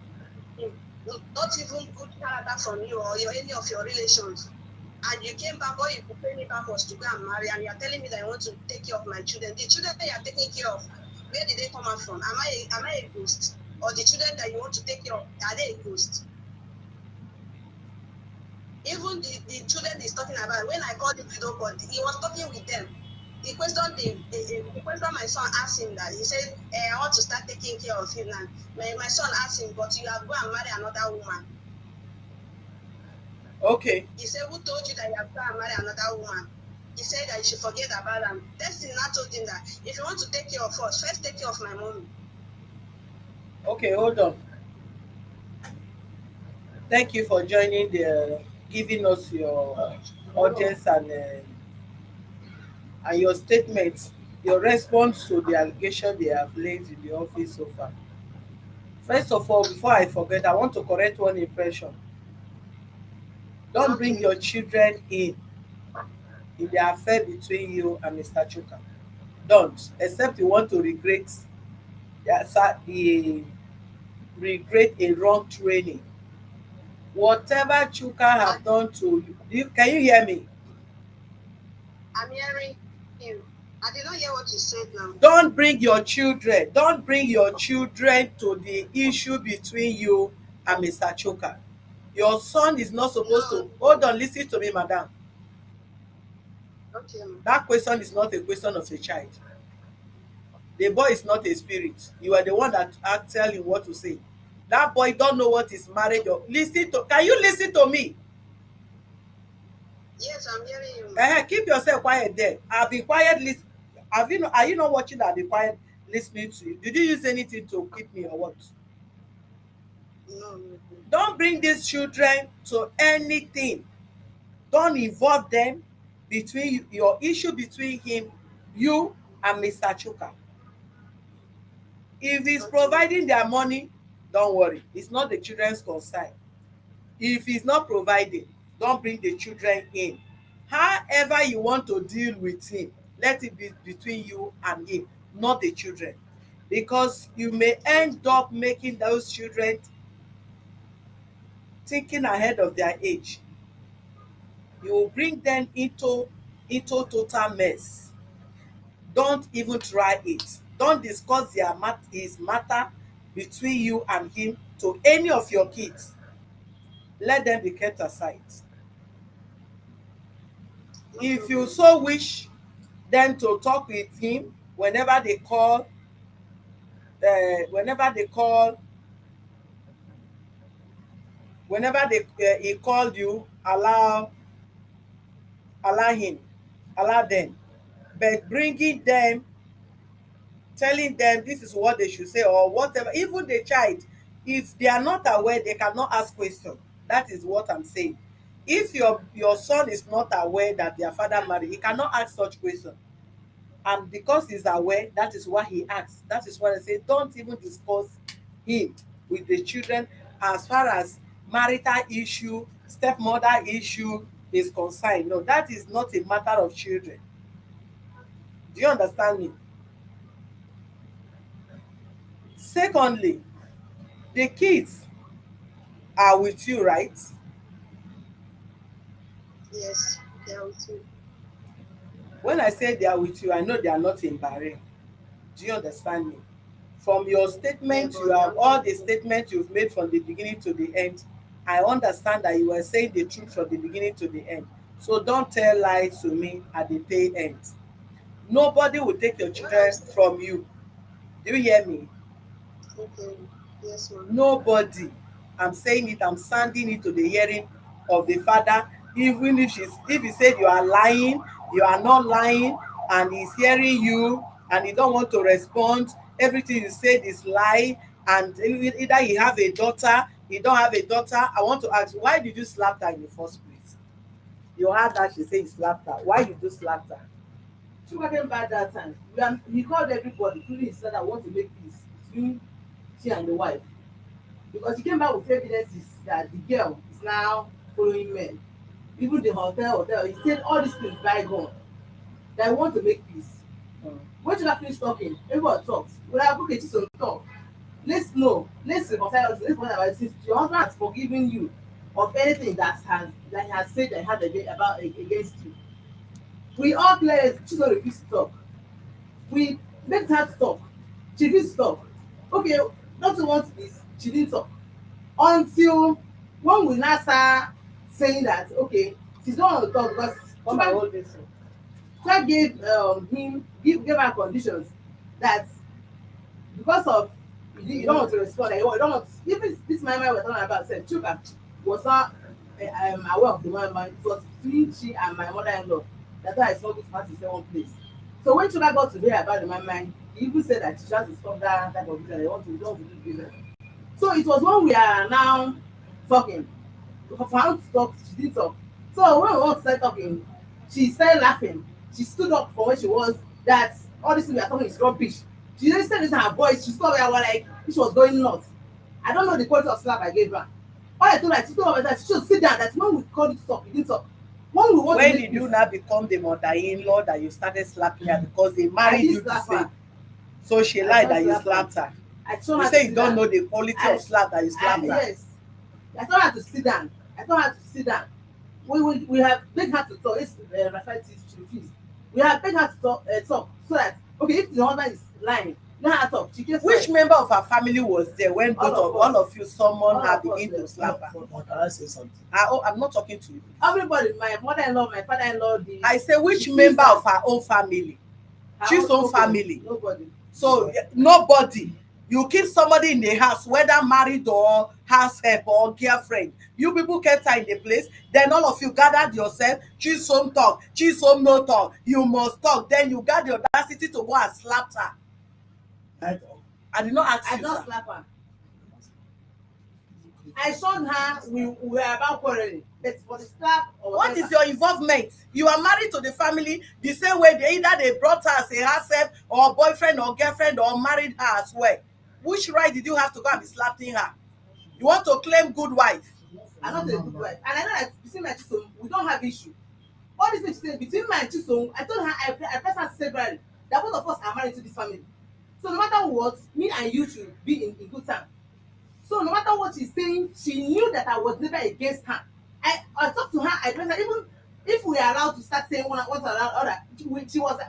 not even good character from you or any of your relations. And you came back, all you could pay me back was to go and marry, and you're telling me that you want to take care of my children. The children that you're taking care of, where did they come out from? Am I a ghost? Or the children that you want to take care of, are they a ghost? Even the children he's talking about, when I called him video call, he was talking with them. The question my son asked him that he said, I want to start taking care of him now. My son asked him, but you have gone and marry another woman. Okay. He said, who told you that you have gone and marry another woman? He said that you should forget about them. Destiny now told him that if you want to take care of us, first take care of my mommy. Okay, hold on. Thank you for joining giving us your audience and your statement, your response to the allegation they have laid in the office so far. First of all, before I forget, I want to correct one impression. Don't bring Okay. your children in the affair between you and Mr. Chuka. Don't, except you want to the regret a wrong training. Whatever Chuka have done to you, can you hear me? I'm hearing you. I did not hear what you said now. Don't bring your children. Don't bring your children to the issue between you and Mr. Chuka. Your son is not supposed No. to. Hold on, listen to me, madam. Okay. That question is not a question of a child. The boy is not a spirit. You are the one that tell him what to say. That boy don't know what is marriage or listen to. Can you listen to me? Yes, I'm hearing you. Keep yourself quiet there. I've been quiet. Are you not watching that? I've been quiet listening to you. Did you use anything to keep me or what? No. Don't bring these children to anything. Don't involve them between your issue between you and Mr. Chuka. If he's providing their money, don't worry. It's not the children's concern. If he's not providing, don't bring the children in. However you want to deal with him, let it be between you and him, not the children. Because you may end up making those children thinking ahead of their age. You will bring them into total mess. Don't even try it. Don't discuss his matter between you and him to any of your kids. Let them be kept aside. If you so wish them to talk with him whenever they call, whenever they call, whenever he called you, allow him, allow them. But bringing them, telling them this is what they should say or whatever, even the child, if they are not aware, they cannot ask question. That is what I'm saying. If your son is not aware that their father married, he cannot ask such question. And because he's aware, that is why he asks. That is why I say don't even discuss him with the children as far as marital issue, stepmother issue is concerned. No, that is not a matter of children. Do you understand me? Secondly, the kids are with you, right? Yes, they are with you. When I say they are with you, I know they are not in Bahrain. Do you understand me? From your statement, you have all the statements you've made from the beginning to the end. I understand that you were saying the truth from the beginning to the end. So don't tell lies to me at the tail end. Nobody will take your children from you. Do you hear me? Okay. Yes, ma'am. Nobody. I'm saying it, I'm sounding it to the hearing of the father. Even if he said you are lying, you are not lying, and he's hearing you and he don't want to respond, everything you said is lie. And either he have a daughter, he don't have a daughter. I want to ask, why did you slap her in the first place? You heard that she say you slapped her. Why you do slap her? Sugar came back that time. He called everybody, including his father, want to make peace between she and the wife. Because he came back with evidences that the girl is now following men. Even the hotel, he said all these things bygone. That I want to make peace. When Sugar finished talking, everyone talked. When I look at you, so talk. Let's know. Let's reconcile us. Let's find out since your husband has forgiven you of anything that he has said that he had against you. We all clear. She don't refuse to talk. We make her talk. She refused to talk. Okay, don't you want this? She didn't talk until when we now start saying that okay, she's don't want to talk because Come and hold this. Chua gave her conditions that because of you don't want to respond, like, you don't want even this my mind was talking about said Chuka was not aware of the man. It was between she and my mother-in-law. That's why I saw this party in one place. So when Chuka got to hear about the man, he even said that she has to stop that type of business. They want to don't want to do business. So it was when we are now talking. For her to talk, she didn't talk. So when we want to start talking, she started laughing. She stood up from where she was. That all this thing we are talking is rubbish. She didn't say this in her voice. She stopped there like she was going nuts. I don't know the quality of slap I gave her. All I told her, she told her that she should sit down. That when we called you to talk, you didn't talk. When did you now become the mother-in-law that you started slapping her because they married you to say? So she lied that you slapped her. You say you don't know the quality of slap that you slapped her. Yes. I told her to sit down. We have begged her to talk. Rafael she refused. We have begged her to talk so that okay, if the husband is lying, let her talk. She gets Which member of her family was there when all of you summoned her begin to slap her? Can I say something? I'm not talking to you. Everybody, my mother-in-law, my father-in-law. I say which member of her own family? She's own family. Nobody. So nobody. You keep somebody in the house, whether married or house help or girlfriend. You people kept her in the place. Then all of you gathered yourself. Choose some talk. Choose some no talk. You must talk. Then you got the audacity to go and slap her. I did not ask I you, don't sir. slap her. I showed her we were about quarreling. But for the slap or What whatever, is your involvement? You are married to the family the same way either they brought her as a herself or boyfriend or girlfriend or married her as well. Which right did you have to go and be slapping her? You want to claim good wife? I'm not a good wife. And I know that between my Chisom, we don't have issue. All these things she said, between my Chisom, I told her, I first her severally that both of us are married to this family. So no matter what, me and you should be in good time. So no matter what she's saying, she knew that I was never against her. I talked to her, I told her, even if we are allowed to start saying one other, she was,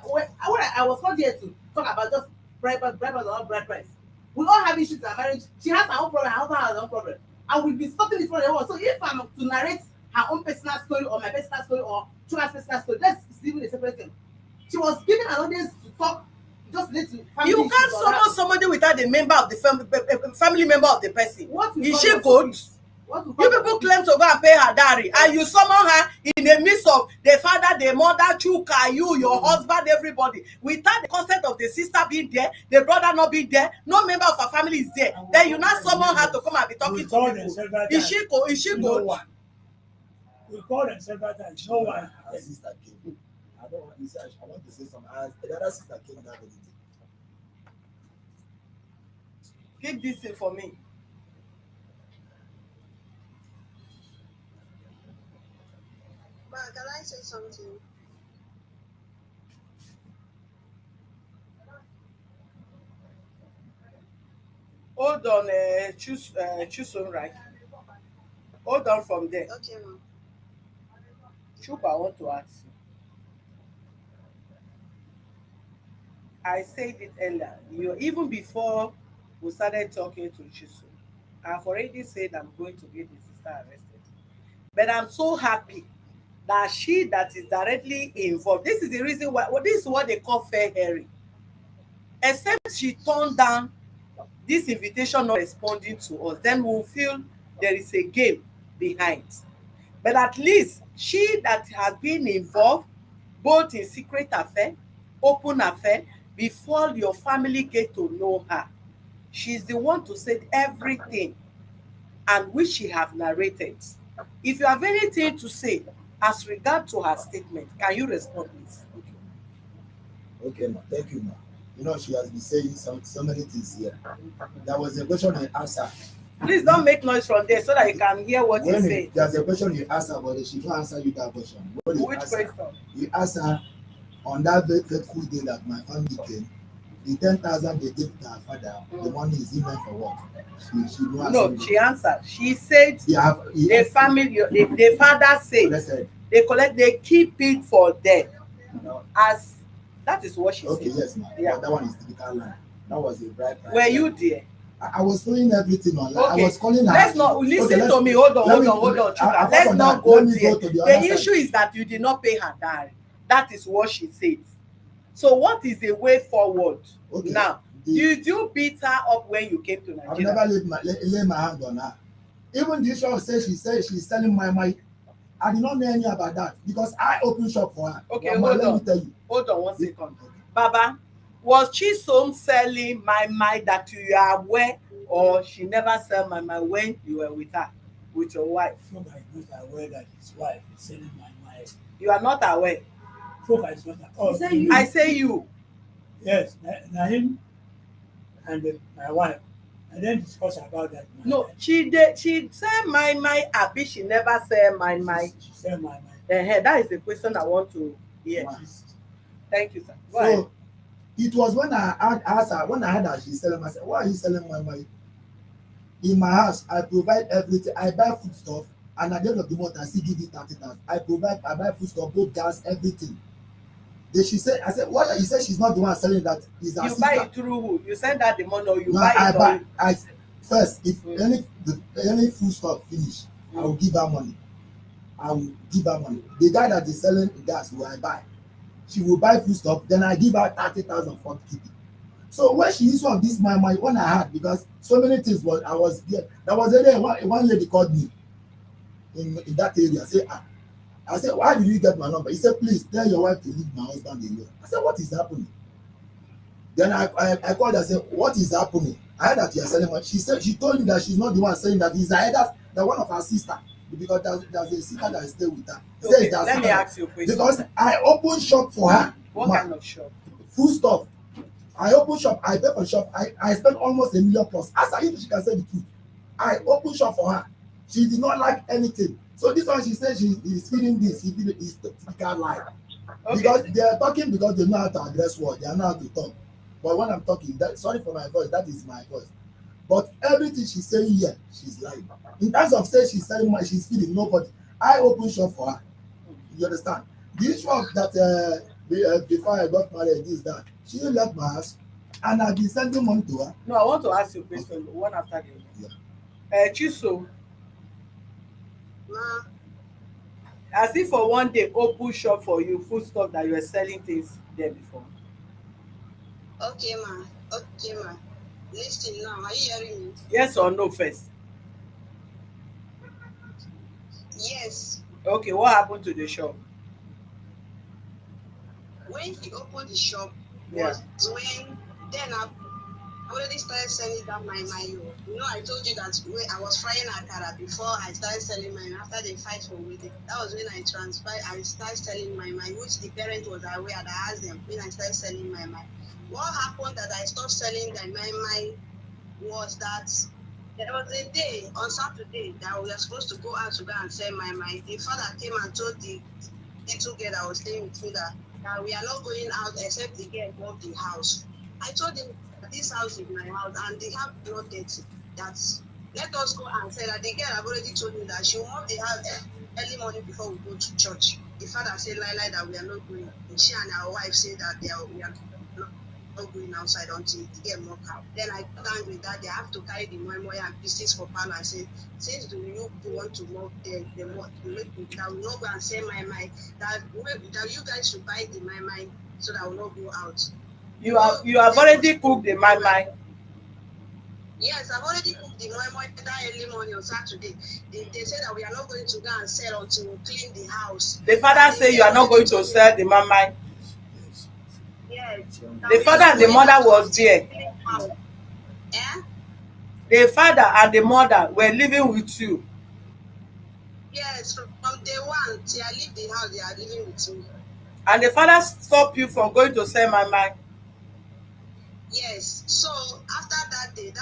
I was not here to talk about just bride price or not bride price. We all have issues in our marriage. She has her own problem, her husband has her own problem. And we've been sorting it for the world. So if I'm to narrate her own personal story or my personal story or Chuma's personal story, that's even a separate thing. She was giving an audience to talk, just relate to family. You can't summon somebody without the member of the family member of the person. Is she good? You people claim to go and pay her dowry, and you summon her in the midst of the father, the mother, Chuka, you, your husband, everybody, without the consent of the sister being there, the brother not being there, no member of her family is there. Then you now summon her to come and be talking to people. Is she good? Is she good? We called them several times. No one. Her sister came. I don't want to say. I want to say something. The other sister came that day. Keep this thing for me. Ma, can I say something? Hold on, choose one right. Hold on from there. Okay, ma. Chupa, I want to ask you. I said it earlier. You even before we started talking to Chisu. I've already said I'm going to get the sister arrested. But I'm so happy that she that is directly involved. This is the reason why, well, this is what they call fair hearing. Except she turned down this invitation, not responding to us, then we'll feel there is a game behind. But at least she that has been involved both in secret affair, open affair, before your family get to know her, she's the one to say everything and which she have narrated. If you have anything to say as regard to her statement, can you respond, please? Okay, ma. Thank you, ma. You know, she has been saying so many things here. There was a question I asked her. Please don't make noise from there so that you can hear what you say. There's a question you asked her, but she can't answer you that question. Which question? You asked her on that very fateful day that my family came, the 10,000 they gave to her father, the money is in for what? She answered. She said the family, the father said they keep it for them. As that is what she said. Okay, yes, ma'am. Yeah. But that one is typical line. That was a bright. Were you there? I was following everything online. Okay. I was calling her. Let's not listen to me. Hold on. Let's not go there. The issue is that you did not pay her dowry. That is what she said. So what is the way forward now? Did you beat her up when you came to Nigeria? I've never lay my hand on her. Even the issue says she's selling my mic. I did not know anything about that because I opened shop for her. Okay, hold on. Hold on 1 second. Baba, was Chisom selling my mic that you are aware, or she never sell my mic when you were with her, with your wife? Folk is not aware that his wife is selling my mic. You are not aware? Folk is not aware. I say you. Yes, na him and my wife. I didn't discuss about that. No, she said my abi she never said my. She said my. That is the question I want to hear. Thank you, sir. Go ahead. It was when I asked her, when I heard that she's selling, I said, why are you selling my mic? In my house, I provide everything. I buy food stuff, and at the end of the month, I still give you 30,000. I buy food stuff, both gas, everything. Then she said, I said, what? You said she's not the one selling that. Is her sister. Buy it through who? You send that the money, or you no, buy it? First, if any food stuff finish, I will give her money. The guy that is selling gas will I buy. She will buy food stuff, then I give her 30,000 for keeping. So when she used one this my one I had, because so many things I was there. There was a day one lady called me in that area. I said, why did you get my number? He said, please tell your wife to leave my husband alone. I said, what is happening? Then I called her and said, what is happening? I heard that you are selling money. She told me that she's not the one selling that. He's either the one of her sister. Because there's a sister that is still with her. Okay, let me ask you a question. Because I opened shop for her. What kind of shop? Food stuff. I opened shop. I pay for shop. I spent almost $1 million plus. Ask her if she can say the truth. I opened shop for her. She did not like anything. So this one, she said she is feeding this. He is typical lie. Okay. Because they are talking because they know how to address word. They are not how to talk. But when I'm talking, sorry for my voice. That is my voice. But everything she's saying here, she's lying. In terms of saying she's selling money, she's feeding nobody. I open shop for her. You understand? The issue of that before I got married is that she left my house and I've been sending money to her. No, I want to ask you a question one after the other. Yeah. Chiso, as if for one day open shop for you, food stuff that you were selling things there before. Okay, ma. Listen now, are you hearing me? Yes or no first? Yes. Okay, what happened to the shop? When he opened the shop, was when then I already started selling that my. You know, I told you that when I was frying akara before I started selling mine. After the fight for wedding, that was when I started selling my, which the parent was aware that I asked them when I started selling my. What happened that I stopped selling my was that there was a day on Saturday that we were supposed to go out to go and sell my. The father came and told the little girl that was staying with me that we are not going out except the girl bought the house. I told him that this house is my house and they have no dirty. That let us go and sell that. The girl have already told me that she will move the house early morning before we go to church. The father said lie that we are not going. And she and our wife said that we are not not going outside until the girl mock out. Then I got angry that they have to carry the moi and pieces for pan and say, since do you want to mock the mock, that will not go and say that you guys should buy the my so that I will not go out. You have already cooked the my. Yes, I've already cooked the moi that early morning on Saturday. They said that we are not going to go and sell until we clean the house. The father say you are not going to sell the my. Yes. The father and the mother was there. Eh? The father and the mother were living with you. Yes, from day one till I leave the house, they are living with me. And the father stopped you from going to sell my. Yes. So after that day,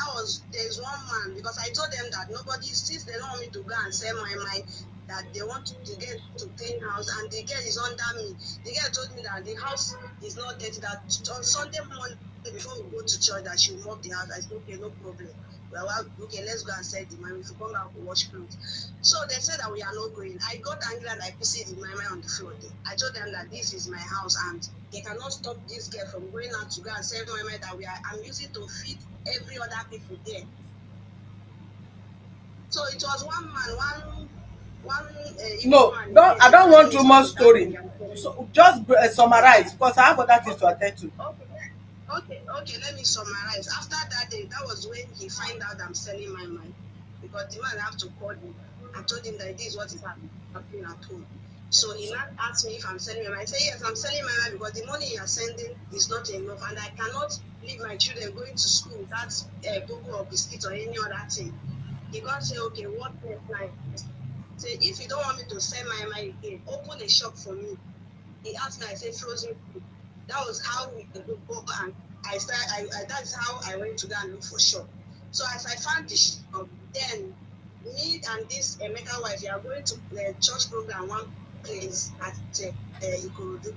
there's one man, because I told them that nobody, since they don't want me to go and sell my that they want to get to clean house, and the girl is under me. The girl told me that the house is not dirty, that on Sunday morning before we go to church that she will mop the house. I said, okay, no problem. Well, okay, let's go and sell the money. If we come back, we'll wash clothes. So they said that we are not going. I got angry and I put the money on the floor there. I told them that this is my house and they cannot stop this girl from going out to go and sell money that I'm using to feed every other people there. So it was one man, No, I don't want too much story. So just summarize, because I have other things to attend to. Okay, let me summarize. After that day, that was when he find out I'm selling my mind, because the man have to call him. I told him that this is what is happening at home. So he now asked me if I'm selling my mind. I say yes, I'm selling my mind because the money you are sending is not enough, and I cannot leave my children going to school without book or biscuit or any other thing. He got say, okay, what next time? Say, if you don't want me to sell my mind again, open a shop for me. He asked me, I said frozen food. That was how we could go, and that's how I went to go and look for shop. So as I found the shop, then me and this Emeka wife, we are going to the church program one place at Ikorodu.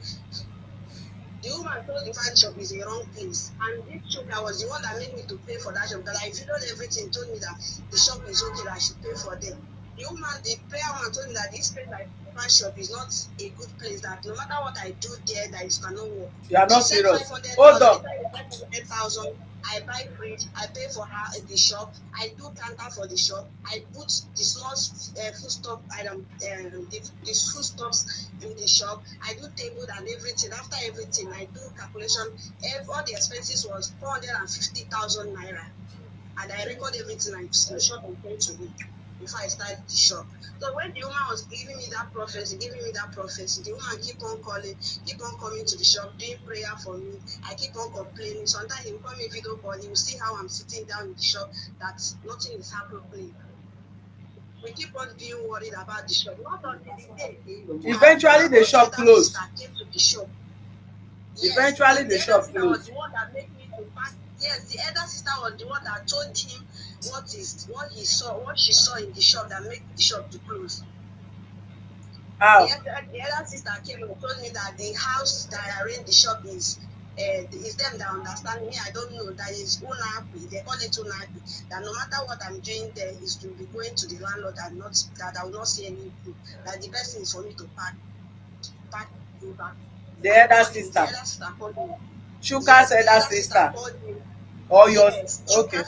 The woman told the fan shop is a wrong place, and this sugar was the one that made me to pay for that shop. Because I videoed everything, told me that the shop is okay, that I should pay for them. The prayer woman told me that this place, like fan shop, is not a good place. That no matter what I do there, that it cannot work. You are not serious. Hold on. 500,000. I buy fridge, I pay for her the shop, I do counter for the shop, I put the small foodstuff item, the foodstuffs in the shop, I do table and everything. After everything, I do calculation. All the expenses was 450,000 naira, and I record everything and screenshot and send to me before I start the shop. So when the woman was giving me that prophecy, the woman keep on coming to the shop, doing prayer for me. I keep on complaining. Sometimes he will call me video call, he will see how I'm sitting down in the shop, that nothing is happening. We keep on being worried about the shop. Not until the day. Eventually the shop closed. Came to the shop. Eventually the shop closed. Was the one that made me to pass. Yes, the elder sister was the one that told him what she saw in the shop that made the shop to close. How? The elder sister came and told me that the house that I arranged the shop is them that understand me. I don't know that is unapi. They call it unapi. That no matter what I'm doing there is to be going to the landlord and that I will not see anything. That the best thing is for me to pack back. The elder sister. The elder sister called me. Chuka's elder sister. Or yours? Okay.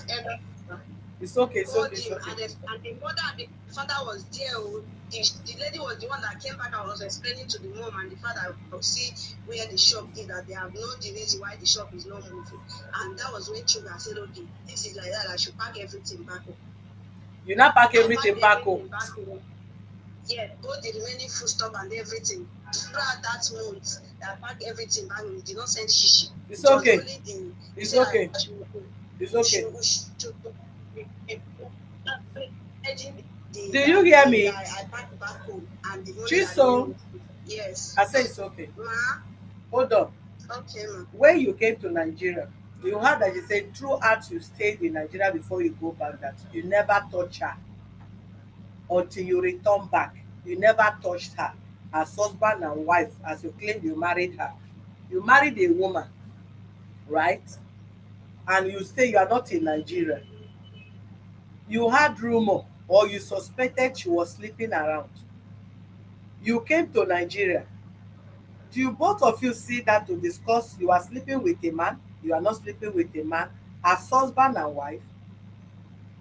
It's okay. And the mother and the father was there. The lady was the one that came back and was explaining to the mom and the father to see where the shop is, that they have known the reason why the shop is not moving. And that was when Chuka said, okay, this is like that, I should pack everything back home. You now pack everything back home? Yeah, both the remaining foodstuff and everything. Throughout that month, I packed everything back home. We did not send shishi. It's okay. It's okay. It's okay. Do you hear me? I packed back home and the Chiso. Yes. I say it's okay. Ma. Hold on. Okay, ma. When you came to Nigeria, you heard that you said throughout you stayed in Nigeria before you go back, that you never touch her until you return back. You never touched her as husband and wife, as you claim you married her. You married a woman, right? And you say you are not in Nigeria. You had rumor or you suspected she was sleeping around. You came to Nigeria. Do you both of you see that to discuss you are sleeping with a man? You are not sleeping with a man as husband and wife.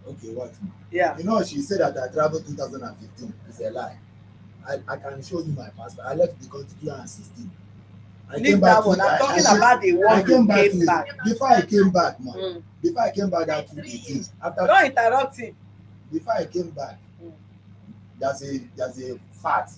Okay, what? Yeah. You know, she said that I traveled 2015. It's a lie. I can show you my passport. I left the country 2016. I Leave came back that one. I'm talking about the I one came you back came to back. before I came back, man. Mm. Before I came back that 2018. After Don't interrupt him. before I came back, Mm. there's a fat.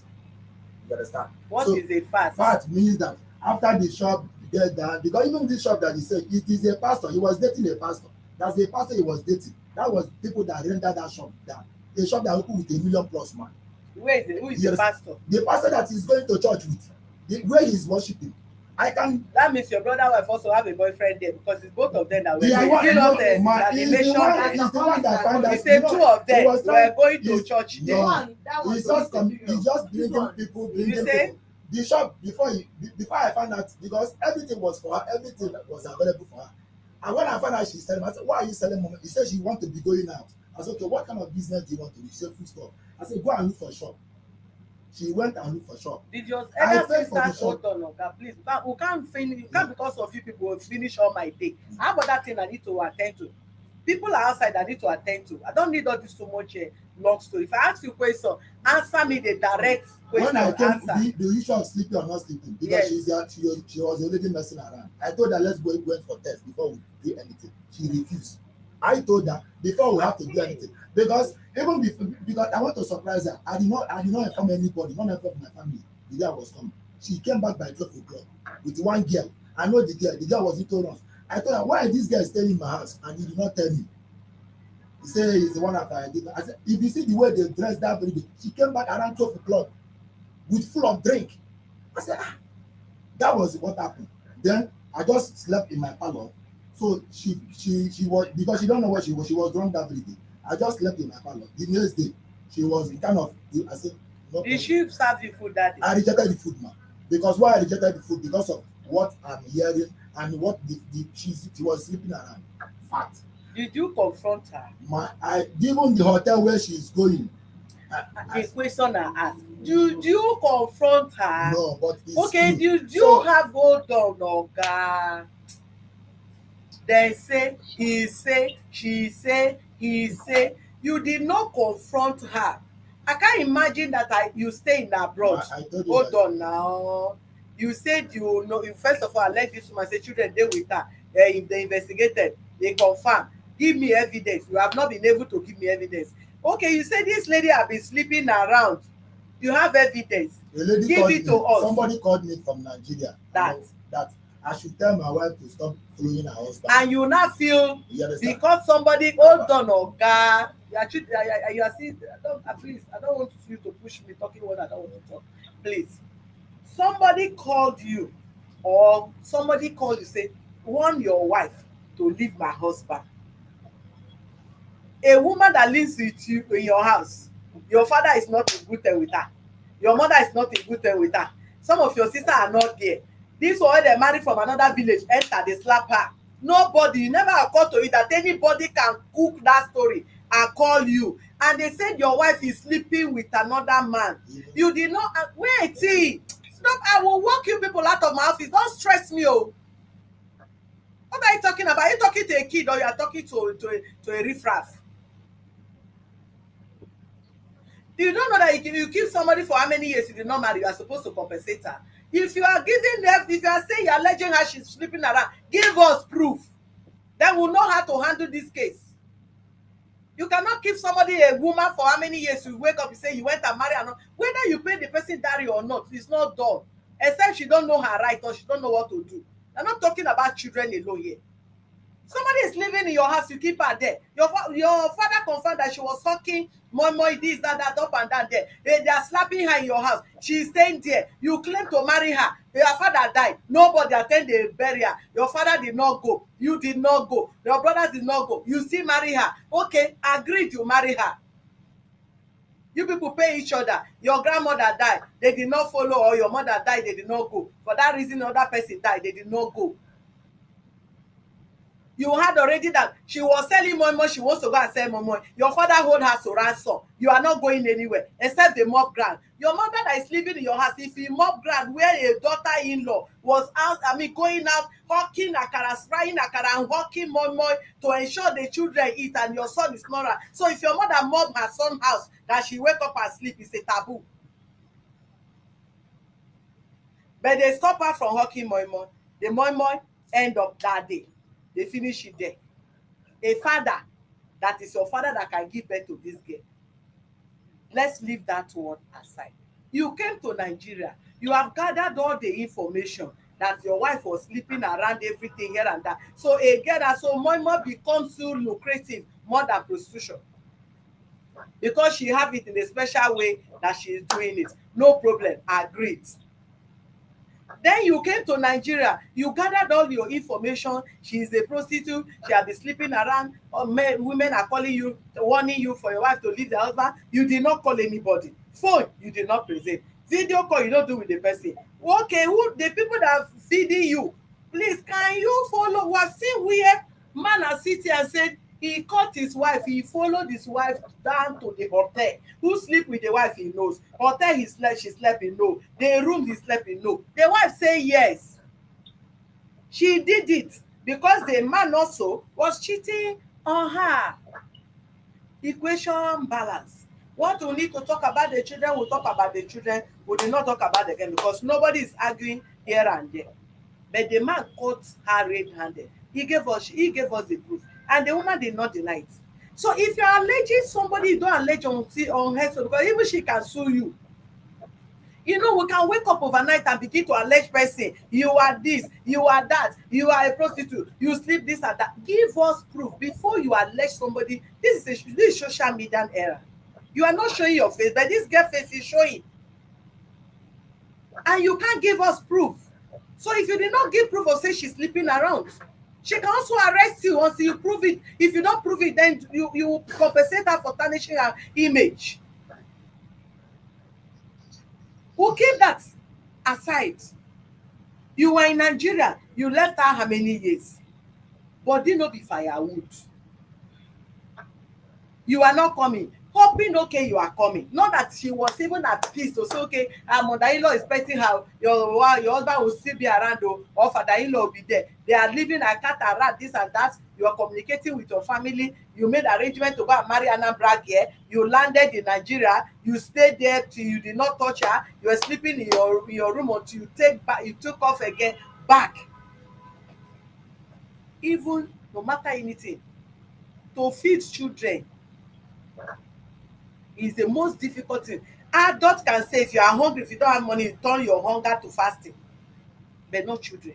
You understand? What So, is a fat? fat means that after the shop get down, because even this shop that he said, it is a pastor. He was dating a pastor. That's the pastor he was dating. That was people that rented that shop down. A shop that opened with $1 million plus, man. Who is the pastor? The pastor that is going to church with, where he is worshiping. I can. That means your brother wife also have a boyfriend there, because it's both of them that were Yeah, there. Is it not he's the one that found out. It's the two of them were going to church there. No, he's just bringing people. The shop before I found out, because everything was for her, everything was available for her. And when I found out she's selling, I said, "Why are you selling, mama?" He said she want to be going out. I said, "Okay, what kind of business do you want to do?" She said, "Food store." I said, "Go and look for a shop." She went and looked for shop. Did your I elder paid for the sister shop. hold on, Oga, please? We can't finish. You can't, because of you people will finish all my day. How about that thing I need to attend to? People are outside I need to attend to. I don't need all this so much long story. If I ask you a question, answer me the direct question. When I came, answer. the issue of sleeping or not sleeping, because Yes. she was already messing around. I told her, let's go for test before we do anything. She refused. I told her before we have to do anything, because even before, because I want to surprise her. I did not inform anybody, none of my family. The girl was coming. She came back by 12 o'clock with one girl. I know the girl. The girl was into us. I told her, why is this girl staying in my house? And he did not tell me. He said he's the one after I did. I said, if you see the way they dressed that very day, she came back around 12 o'clock with full of drink. I said, that was what happened. Then I just slept in my parlor. So she was, because she don't know where she was drunk that very day. I just slept in my parlor. The next day, she was kind of, I said, no. Did she serve you food that day? I rejected the food, man. Because why I rejected the food? Because of what I'm hearing and what she was sleeping around. Fact. Did you confront her? Even the hotel where she's going. The question I asked. Did you confront her? No, but it's okay, true. did you have hold on, Oga? They say, he say, she say, he say. You did not confront her. I can't imagine that you stay in abroad. Hold on now. You said you know. First of all, I let this woman say children dey with her. If they investigated, they confirm. Give me evidence. You have not been able to give me evidence. Okay, you said this lady have been sleeping around. You have evidence. Give it to us. Somebody called me from Nigeria. That I should tell my wife to stop following her husband. And you now feel because somebody hold on, Oga. You are seeing. Please, I don't want you to push me talking what I don't want to talk. Please, somebody called you, or somebody called you, say, warn your wife to leave my husband. A woman that lives with you in your house, your father is not in good term with her. Your mother is not in good term with her. Some of your sisters are not there. This one wey dem marry from another village enter, dey slap her. Nobody, never occur to you that anybody can cook that story and call you. And they said your wife is sleeping with another man. You did not wait. Stop! I will walk you people out of my office. Don't stress me, oh. What are you talking about? Are you talking to a kid, or you are talking to a riffraff? You don't know that if you keep somebody for how many years you did not marry, you are supposed to compensate her. If you are giving them, if you are saying you are alleging her she's sleeping around, give us proof. Then we'll know how to handle this case. You cannot keep somebody, a woman, for how many years. You wake up, you say you went and marry her. Whether you pay the person dowry or not, it's not done. Except she don't know her right, or she don't know what to do. I'm not talking about children alone here. Somebody is living in your house, you keep her there. Your father confirmed that she was talking moi, this, that, up and down there. They are slapping her in your house. She is staying there. You claim to marry her. Your father died. Nobody attend the burial. Your father did not go. You did not go. Your brothers did not go. You still marry her. Okay, agreed you marry her. You people pay each other. Your grandmother died. They did not follow, or your mother died. They did not go. For that reason, another person died. They did not go. You had already that she was selling more, she wants to go and sell more. Your father hold her to ransom. You are not going anywhere except the mob ground. Your mother that is living in your house, if you mob ground where a daughter-in-law was out, going out, hawking akara, frying akara, and hawking more to ensure the children eat and your son is not around. So if your mother mob her son's house, that she wake up and sleep, is a taboo. But they stop her from hawking moi. The moi end up that day. They finish it there. A father that is your father that can give birth to this girl. Let's leave that one aside. You came to Nigeria. You have gathered all the information that your wife was sleeping around everything here and that. So again, so moi becomes so lucrative more than prostitution. Because she have it in a special way that she is doing it. No problem. Agreed. Then you came to Nigeria, you gathered all your information. She is a prostitute, she has been sleeping around, women are calling you, warning you for your wife to leave the husband. You did not call anybody. Phone, you did not present. Video call, you don't do with the person. Okay, who the people that are feeding you, please, can you follow? We have seen where man has sit here and said, he caught his wife, he followed his wife down to the hotel. Who sleep with the wife, he knows. Hotel he slept, she slept, he know. The room he slept, he know. The wife say yes. She did it because the man also was cheating on her. Equation balance. What we need to talk about the children, we'll talk about the children. We do not talk about the girl because nobody is arguing here and there. But the man caught her red-handed. He gave us the proof. And the woman did not deny it. So if you are alleging somebody, you don't allege on her, because even she can sue you. You know, we can wake up overnight and begin to allege person. You are this, you are that, you are a prostitute, you sleep this and that. Give us proof before you allege somebody. This is social media era. You are not showing your face, but this girl face is showing. And you can't give us proof. So if you did not give proof or say she's sleeping around, she can also arrest you until you prove it. If you don't prove it, then you compensate her for tarnishing her image. We'll keep that aside. You were in Nigeria. You left her how many years? Body no be firewood. You are not coming. Hoping, okay, you are coming. Not that she was even at peace to say, okay, her mother-in-law is expecting her, your husband will still be around, or father-in-law will be there. They are living a cat and rat, this and that. You are communicating with your family. You made arrangement to go and marry Anambra here. You landed in Nigeria. You stayed there till you did not touch her. You were sleeping in your room until you took off again back. Even no matter anything, to feed children is the most difficult thing. Adults can say if you are hungry, if you don't have money, turn your hunger to fasting, but not children.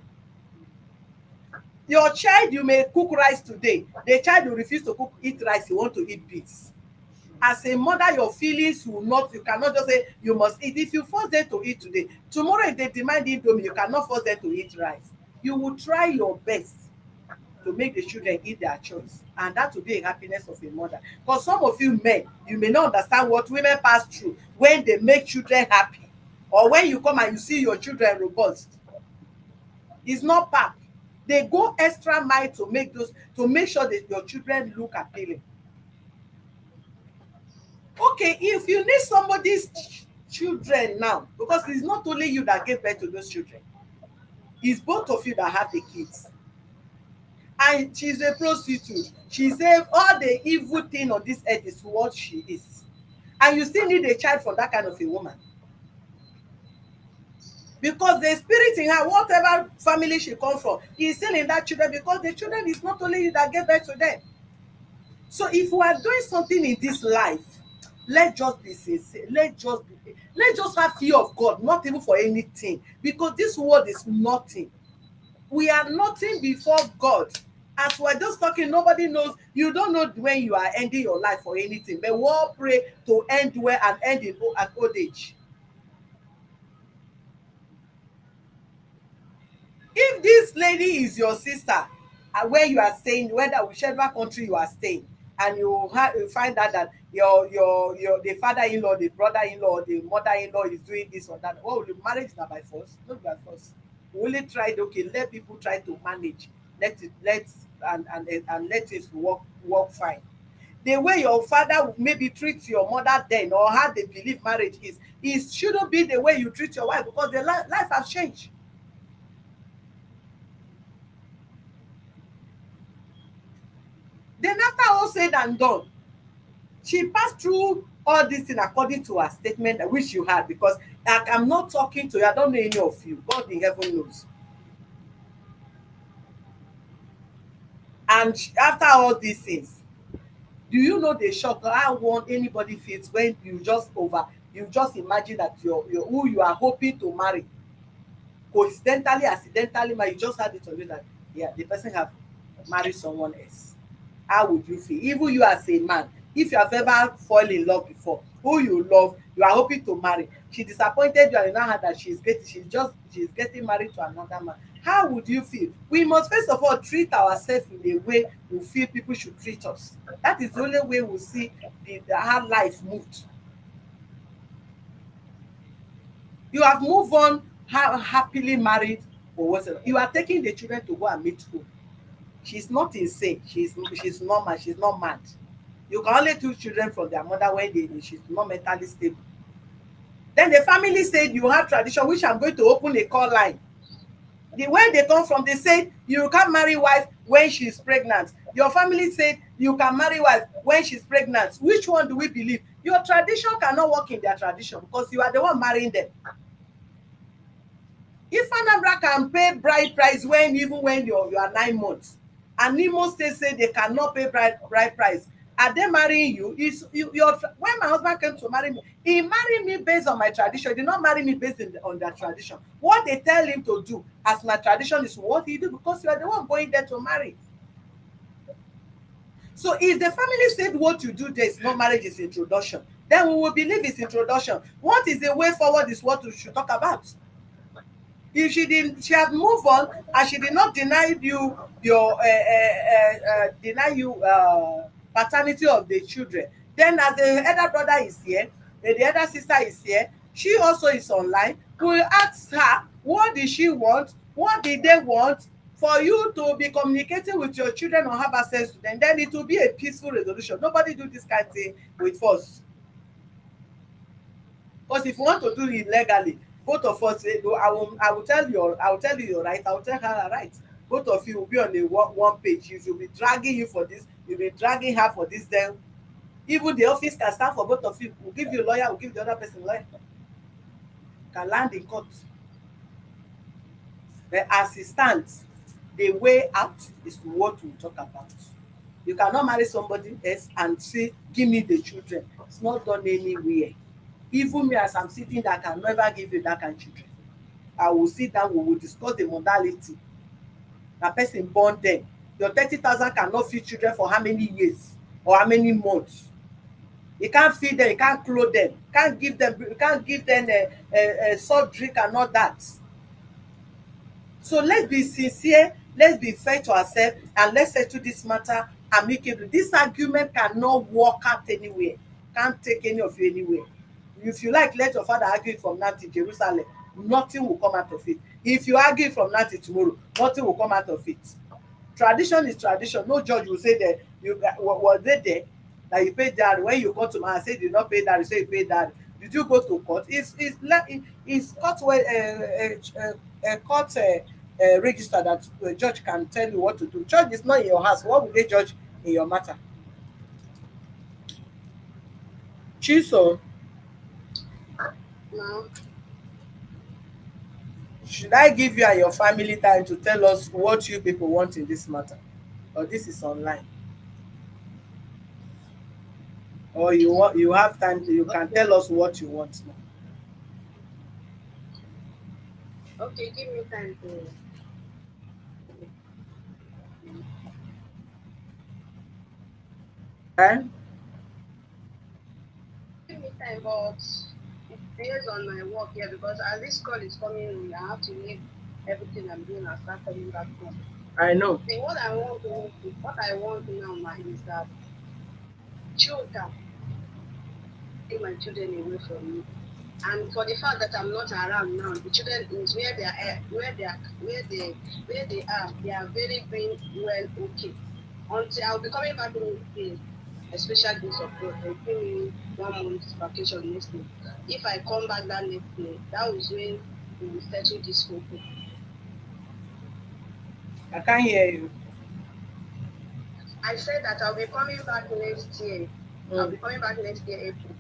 Your child, you may cook rice today, the child will refuse to eat rice, he want to eat beans. As a mother, your feelings will not, you cannot just say you must eat. If you force them to eat today, tomorrow if they demand indomie, you cannot force them to eat rice. You will try your best to make the children eat their choice, and that will be a happiness of a mother. Because some of you men, you may not understand what women pass through when they make children happy, or when you come and you see your children robust. It's not pap. They go extra mile to make sure that your children look appealing. Okay, if you need somebody's children now, because it's not only you that gave birth to those children, it's both of you that have the kids. And she's a prostitute. She said all the evil thing on this earth is what she is. And you still need a child from that kind of a woman. Because the spirit in her, whatever family she comes from, is still in that children, because the children is not only you that gave birth to them. So if we are doing something in this life, let's just be sincere. Let's just have fear of God, not even for anything. Because this world is nothing. We are nothing before God. As we're just talking, nobody knows. You don't know when you are ending your life for anything. But we all pray to end well and end at old age. If this lady is your sister, and where you are staying, whichever country you are staying, and you find out that the father-in-law, the brother-in-law, the mother-in-law is doing this or that, what will you marriage now by force? Not by force. We only tried, okay, let people try to manage. and let it work fine. The way your father maybe treat your mother then, or how they believe marriage is shouldn't be the way you treat your wife, because the life has changed. Then after all said and done, she passed through all this thing according to her statement, which you had, because like, I'm not talking to you, I don't know any of you, God in heaven knows. And after all these things, do you know the shock how one anybody feels when you just imagine that your who you are hoping to marry, coincidentally, accidentally, you just had it on you that yeah, the person have married someone else? How would you feel? Even you as a man, if you have ever fallen in love before, who you love, you are hoping to marry, she disappointed you and you now heard that she's getting married to another man. How would you feel? We must first of all treat ourselves in a way we feel people should treat us. That is the only way we see how life moved. You have moved on, happily married or whatever. You are taking the children to go and meet school. She's not insane. She's normal. She's not mad. You can only do children from their mother when she's not mentally stable. Then the family said you have tradition, which I'm going to open a call line. Where they come from, they said you can't marry wife when she's pregnant. Your family said you can marry wife when she's pregnant. Which one do we believe? Your tradition cannot work in their tradition because you are the one marrying them. If Anambra can pay bride price even when you are 9 months, and Imo State say they cannot pay bride price, are they marrying you? When my husband came to marry me, he married me based on my tradition. He did not marry me based on their tradition. What they tell him to do as my tradition is what he do, because you are the one going there to marry. So if the family said what you do there is not marriage, is introduction, then we will believe it's introduction. What is the way forward is what we should talk about. If she had moved on and she did not deny you paternity of the children, then as the elder brother is here, the elder sister is here, she also is online, we will ask her what did she want, what did they want, for you to be communicating with your children or have access to them. Then it will be a peaceful resolution. Nobody do this kind of thing with force. Because if you want to do it legally, both of us say, no, I will tell you your right, I will tell her right. Both of you will be on a one page. You will be dragging you for this, you'll be dragging her for this, then even the office can stand for both of you. We'll give you a lawyer, we'll give the other person a lawyer. Can land in court. But as it stands, the way out is what we talk about. You cannot marry somebody else and say, give me the children. It's not done anywhere. Even me, as I'm sitting there, I can never give you that kind of children. I will sit down, we will discuss the modality. That person born then. Your 30,000 cannot feed children for how many years or how many months. You can't feed them, you can't clothe them, you can't give them a soft drink and all that. So let's be sincere, let's be fair to ourselves, and let's settle this matter amicably. This argument cannot work out anywhere, can't take any of you anywhere. If you like, let your father argue from now till Jerusalem, nothing will come out of it. If you argue from now till tomorrow, nothing will come out of it. Tradition is tradition. No judge will say that was they there that you paid that when you come to my house, say you did not pay that, you say you paid that. Did you go to court? It's court court register that the judge can tell you what to do. Judge is not in your house. What will they judge in your matter? Chiso, No. should I give you and your family time to tell us what you people want in this matter? Or this is online? Or you have time, you can tell us what you want now. Okay, give me time to. Eh? Give me time, but it's based on my work here because as this call is coming, I have to leave everything I'm doing and start coming back home. I know. See, what I want now is that children take my children away from me. And for the fact that I'm not around now, the children is where they are, where they are. They are very being well okay. Until I'll be coming back next day, a special grace of God. They give me 1 month vacation next day. If I come back that next day, that was when we will settle this whole thing. I can't hear you. I said that I'll be coming back next year. I'll Mm. be coming back next year, April.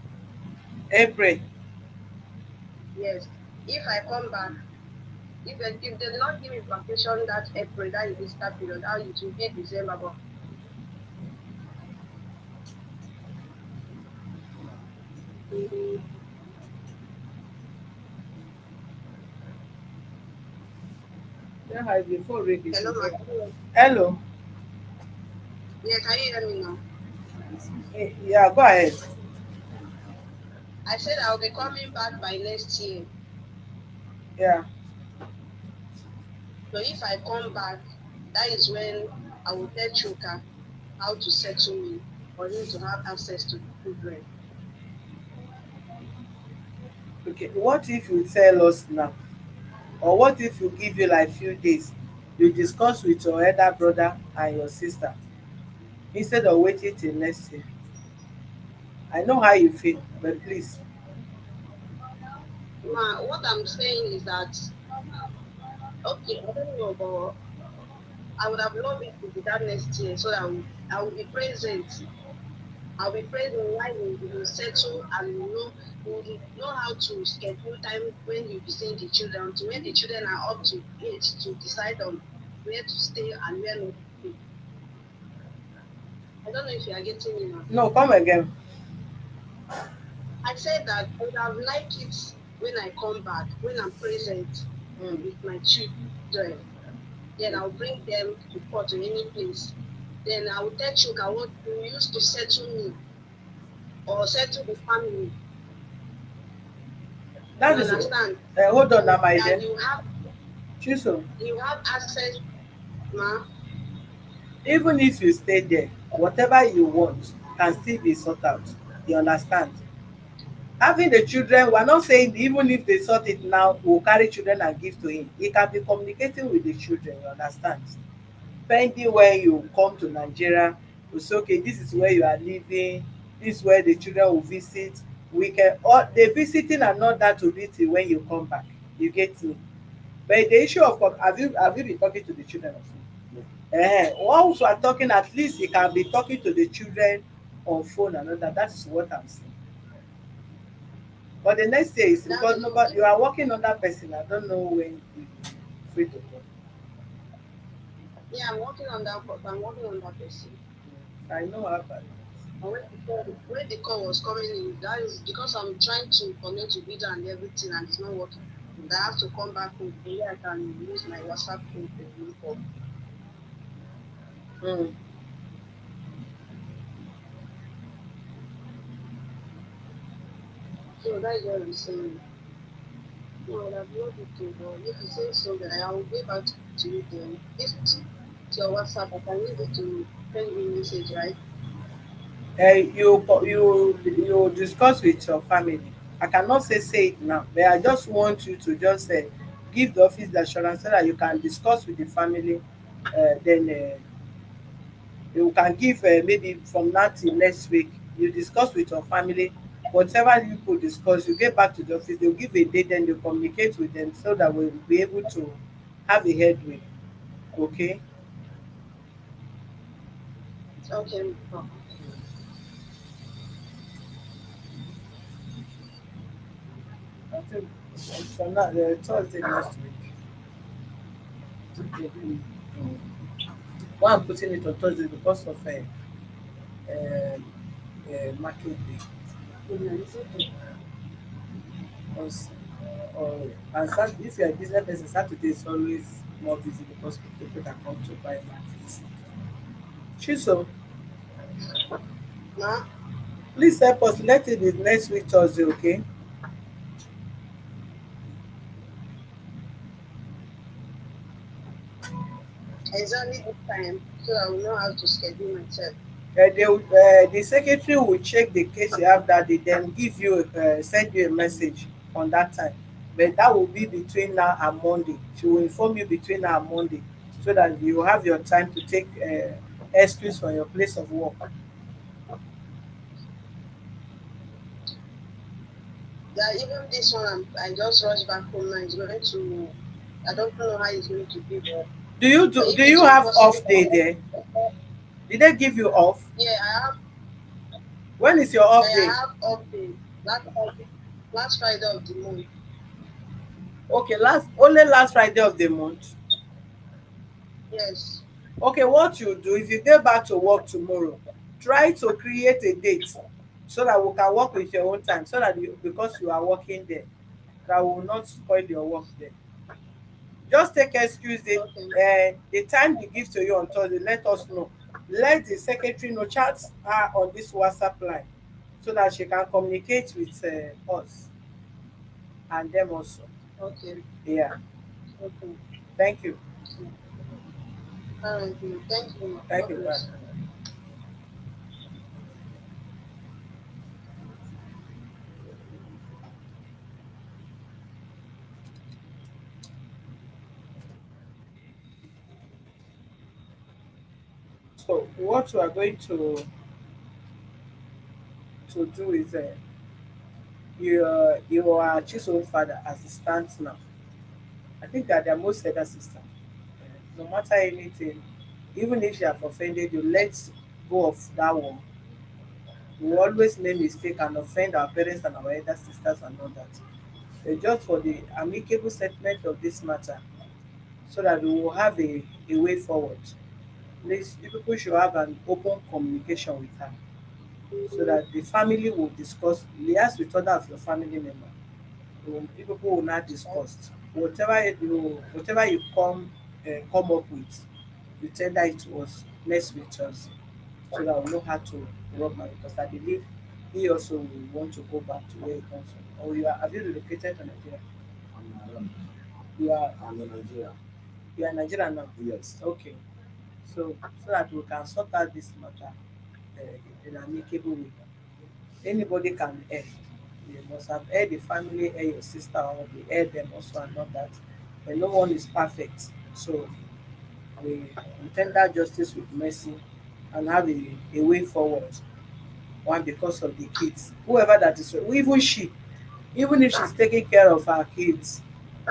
April. Yes. If I come back, if they do not give me vacation that April, that is Easter period, how it will be December. But Yeah, I before ready hello, ma. to hello. Yeah, can you hear me now? Yeah, go ahead. I said I'll be coming back by next year. Yeah. So if I come back, that is when I will tell Chuka how to settle me for him to have access to the children. Okay. What if you tell us now? Or what if you give you like few days? You discuss with your elder brother and your sister instead of waiting till next year. I know how you feel, but please. Ma, what I'm saying is that, okay, I don't know, but I would have loved it to be that next year so that I will be present. I'll be present while we will settle and we will know how to schedule time when you'll be seeing the children to when the children are up to age to decide on where to stay and where not to stay. I don't know if you are getting me now. No, come again. I said that I would have liked it when I come back, when I'm present Mm. with my children. Then I'll bring them to court or any place. Then I will tell Chuka what you used to settle me or settle the family. You That is understand? hold on now, my That dear. Choose. you have access, ma. Even if you stay there, whatever you want can still be sought out. You understand? Having the children, we're not saying even if they sort it now, we'll carry children and give to him. He can be communicating with the children, you understand? Pending when you come to Nigeria, you say, okay, this is where you are living, this is where the children will visit. We can, or the visiting and not that to be till when you come back. You get me? But the issue of have you been talking to the children of once we are talking, at least you can be talking to the children on phone and all that. That is what I'm saying. But the next day is That because is nobody you are working on that person. I don't know when you free to talk. yeah, I'm working on that, but I'm working on that person. I know how bad. And when the call was coming in, that is because I'm trying to connect to video and everything, and it's not working. I have to come back home so I can use my WhatsApp phone to do call. Mm. So that is what I'm saying. No, I have loved it too, but if you say so, then I will get back to you then. If to your WhatsApp, I can use it to send you a message, right? You discuss with your family. I cannot say it now, but I just want you to just give the office the assurance so that you can discuss with the family. Then you can give maybe from now till next week. You discuss with your family. Whatever you could discuss, you get back to the office. They'll give a date, then you communicate with them so that we'll be able to have a headway. Okay. Okay. I think from now Thursday next week. Mm. Why I'm putting it on Thursday because of market day. Because if you're a business person, Saturday is always more busy because people that come to buy market. Chiso, Ma, please help us. Let it be next week Thursday, okay? exactly this time, so I will know how to schedule myself. The secretary will check the case you have that day, then give you send you a message on that time. But that will be between now and Monday. She will inform you between now and Monday so that you have your time to take excuse from your place of work. Yeah, even this one, I just rush back home now. It's going to, I don't know how it's going to be, but Do if you it's have impossible, off day there? Did they give you off? yeah, When is your off I day? have off day. Last Friday of the month. Okay, last Friday of the month. Yes. Okay, what you do if you get back to work tomorrow, try to create a date so that we can work with your own time so that you, because you are working there, that will not spoil your work there. Just take excuse Okay. the time they give to you on Thursday, let us know. Let the secretary know, chat her on this WhatsApp line so that she can communicate with us and them also. Okay. Yeah, Okay. thank you. All right. Thank you. Thank God you, bye. bless. So what we are going to do is you are Chiso's father as it stands now. I think that their most elder sister. No matter anything, even if you have offended you, let go of that one. We always make mistake and offend our parents and our elder sisters and all that. Just for the amicable settlement of this matter, so that we will have a way forward. Please, you people should have an open communication with her, so that the family will discuss, liaise with other of your family members. You people will not discuss whatever you come up with, you tender it to us next week Thursday, so that we know how to rub my, because I believe he also will want to go back to where he comes from. Or have you relocated to Nigeria? I'm around. You are I'm in Nigeria. you are Nigerian now. Yes. Okay. So that we can sort out this matter in an amicable way. Anybody can err. You must have erred the family, err your sister, or the err them also, and not that. But no one is perfect. So we tender justice with mercy and have a way forward. One, because of the kids. Whoever that is, even she, even if she's taking care of her kids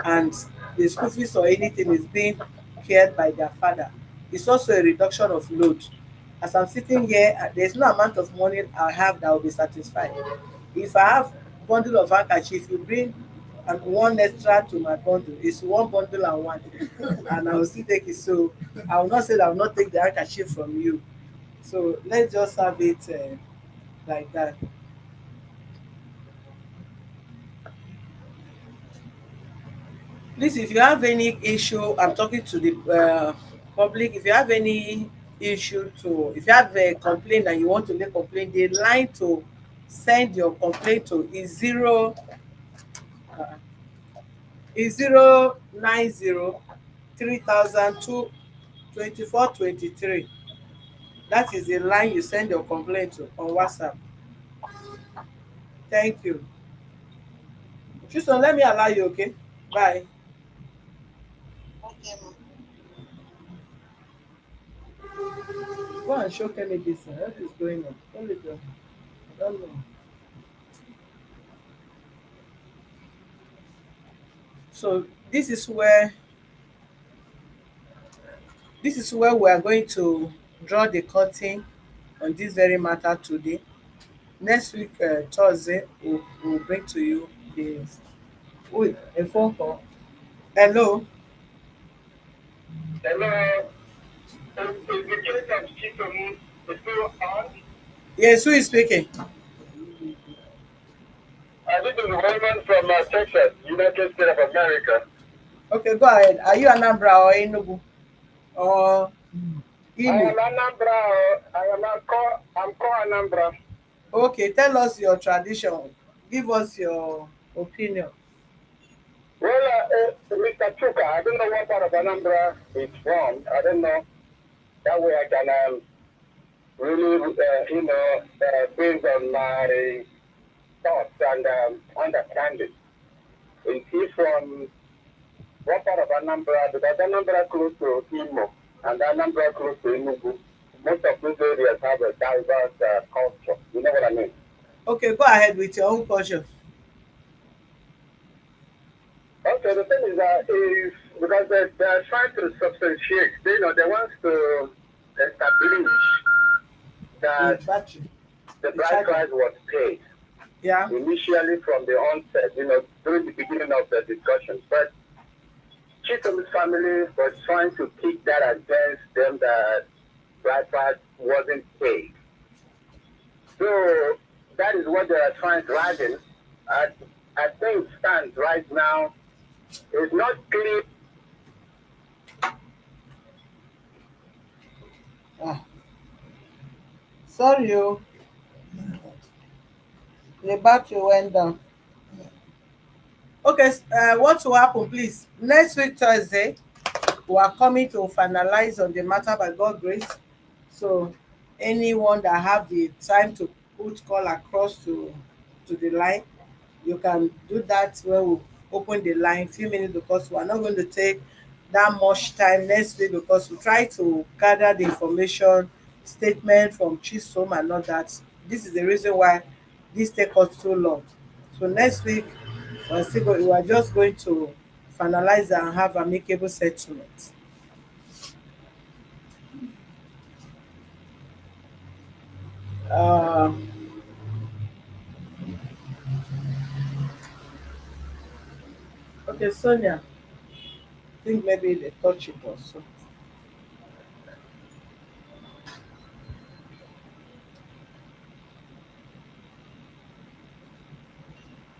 and the school fees or anything is being cared by their father, it's also a reduction of load. As I'm sitting here, there's no amount of money I have that will be satisfied. If I have bundle of handkerchief, you bring and one extra to my bundle, it's one bundle and one, and I will still take it. So I will not say that I will not take the handkerchief from you. So let's just have it like that. Please, if you have any issue, I'm talking to the public. If you have any issue to, if you have a complaint and you want to make complaint, the line to send your complaint to uh, is 090 3002 2423. That is the line you send your complaint to on WhatsApp. Thank you. Tristan, let me allow you, okay? Bye. Okay, ma. Go and show Kemi this. What is going on? Don't leave them. I don't know. So this is where we are going to draw the curtain on this very matter today. Next week, Thursday, we'll bring to you the wait, a phone call. Hello. Hello. Is the case of Chisom still on? Yes, who is speaking? This is Raymond from Texas, United States of America. Okay, go ahead. Are you Anambra or Enugu or I Imo? am Anambra. I'm called Anambra. Okay, tell us your tradition. Give us your opinion. Well, Mr. Chuka, I don't know what part of Anambra it's from. I don't know. That way I can really, based on my thoughts and understanding. Is he from what part of Anambra? Because Anambra close to Imo and Anambra close to Enugu. Most of those areas have a diverse culture. You know what I mean? Okay, go ahead with your own culture. Okay, the thing is that is because they're trying to substantiate, they want to establish The that battery. the The bride charger. price was paid Yeah. initially from the onset, during the beginning of the discussions. But Chitom's family was trying to kick that against them that bride price wasn't paid. So that is what they are trying to driving. I think stands right now is not clear. Ah. Sorry, you. The battery went down. Okay, what will happen, please? Next week, Thursday, we are coming to finalize on the matter by God grace. So, anyone that have the time to put call across to the line, you can do that when we open the line few minutes, because we are not going to take that much time next week, because we try to gather the information statement from Chisom and all that. This is the reason why this take us too long. So next week we are just going to finalize and have amicable settlement. um okay, Sonia, I think maybe they touch it also.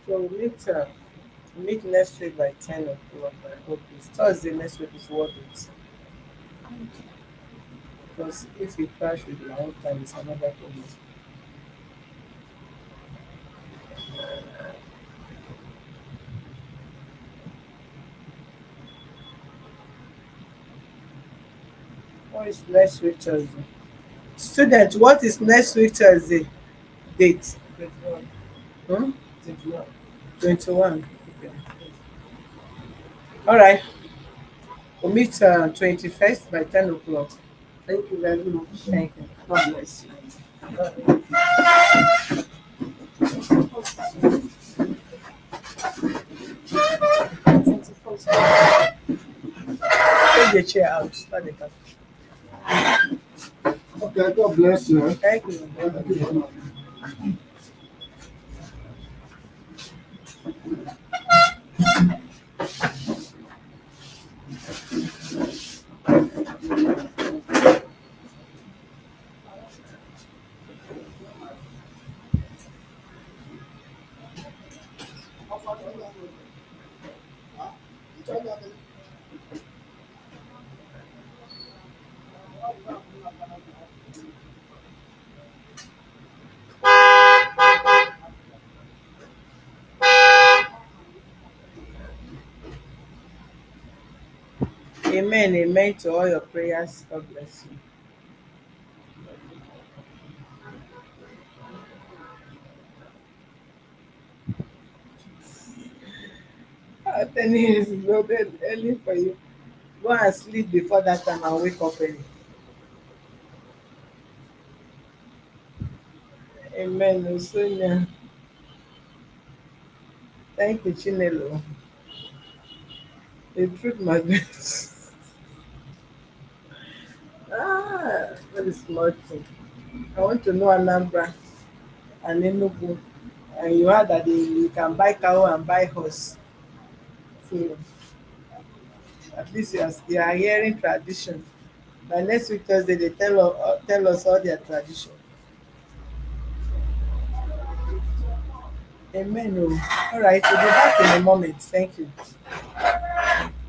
So we meet next week by 10 o'clock. I hope it's Thursday next week is worth it. Because if you crash with your own time, it's another problem. What is next week Thursday? Student, what is next week Thursday date? 21. Hmm? 21. 21. Okay. All right. We'll meet 21st by 10 o'clock. Thank you very much. Thank you. God bless you. Take the chair out. Start the car. Okay, God bless you. Thank you. Thank you very much. Amen. Amen to all your prayers. God bless you. Tennis is loaded early for you. Go and sleep before that time and wake up early. Amen. Oh, Sonia. Thank you, Chinelo. The truth matters. Very smart thing. I want to know Anambra and Enugu. And you heard that you can buy cow and buy horse. So at least you are hearing tradition. By next week Thursday, they tell us all their tradition. Amen. Oh. All right, we'll be back in a moment. Thank you.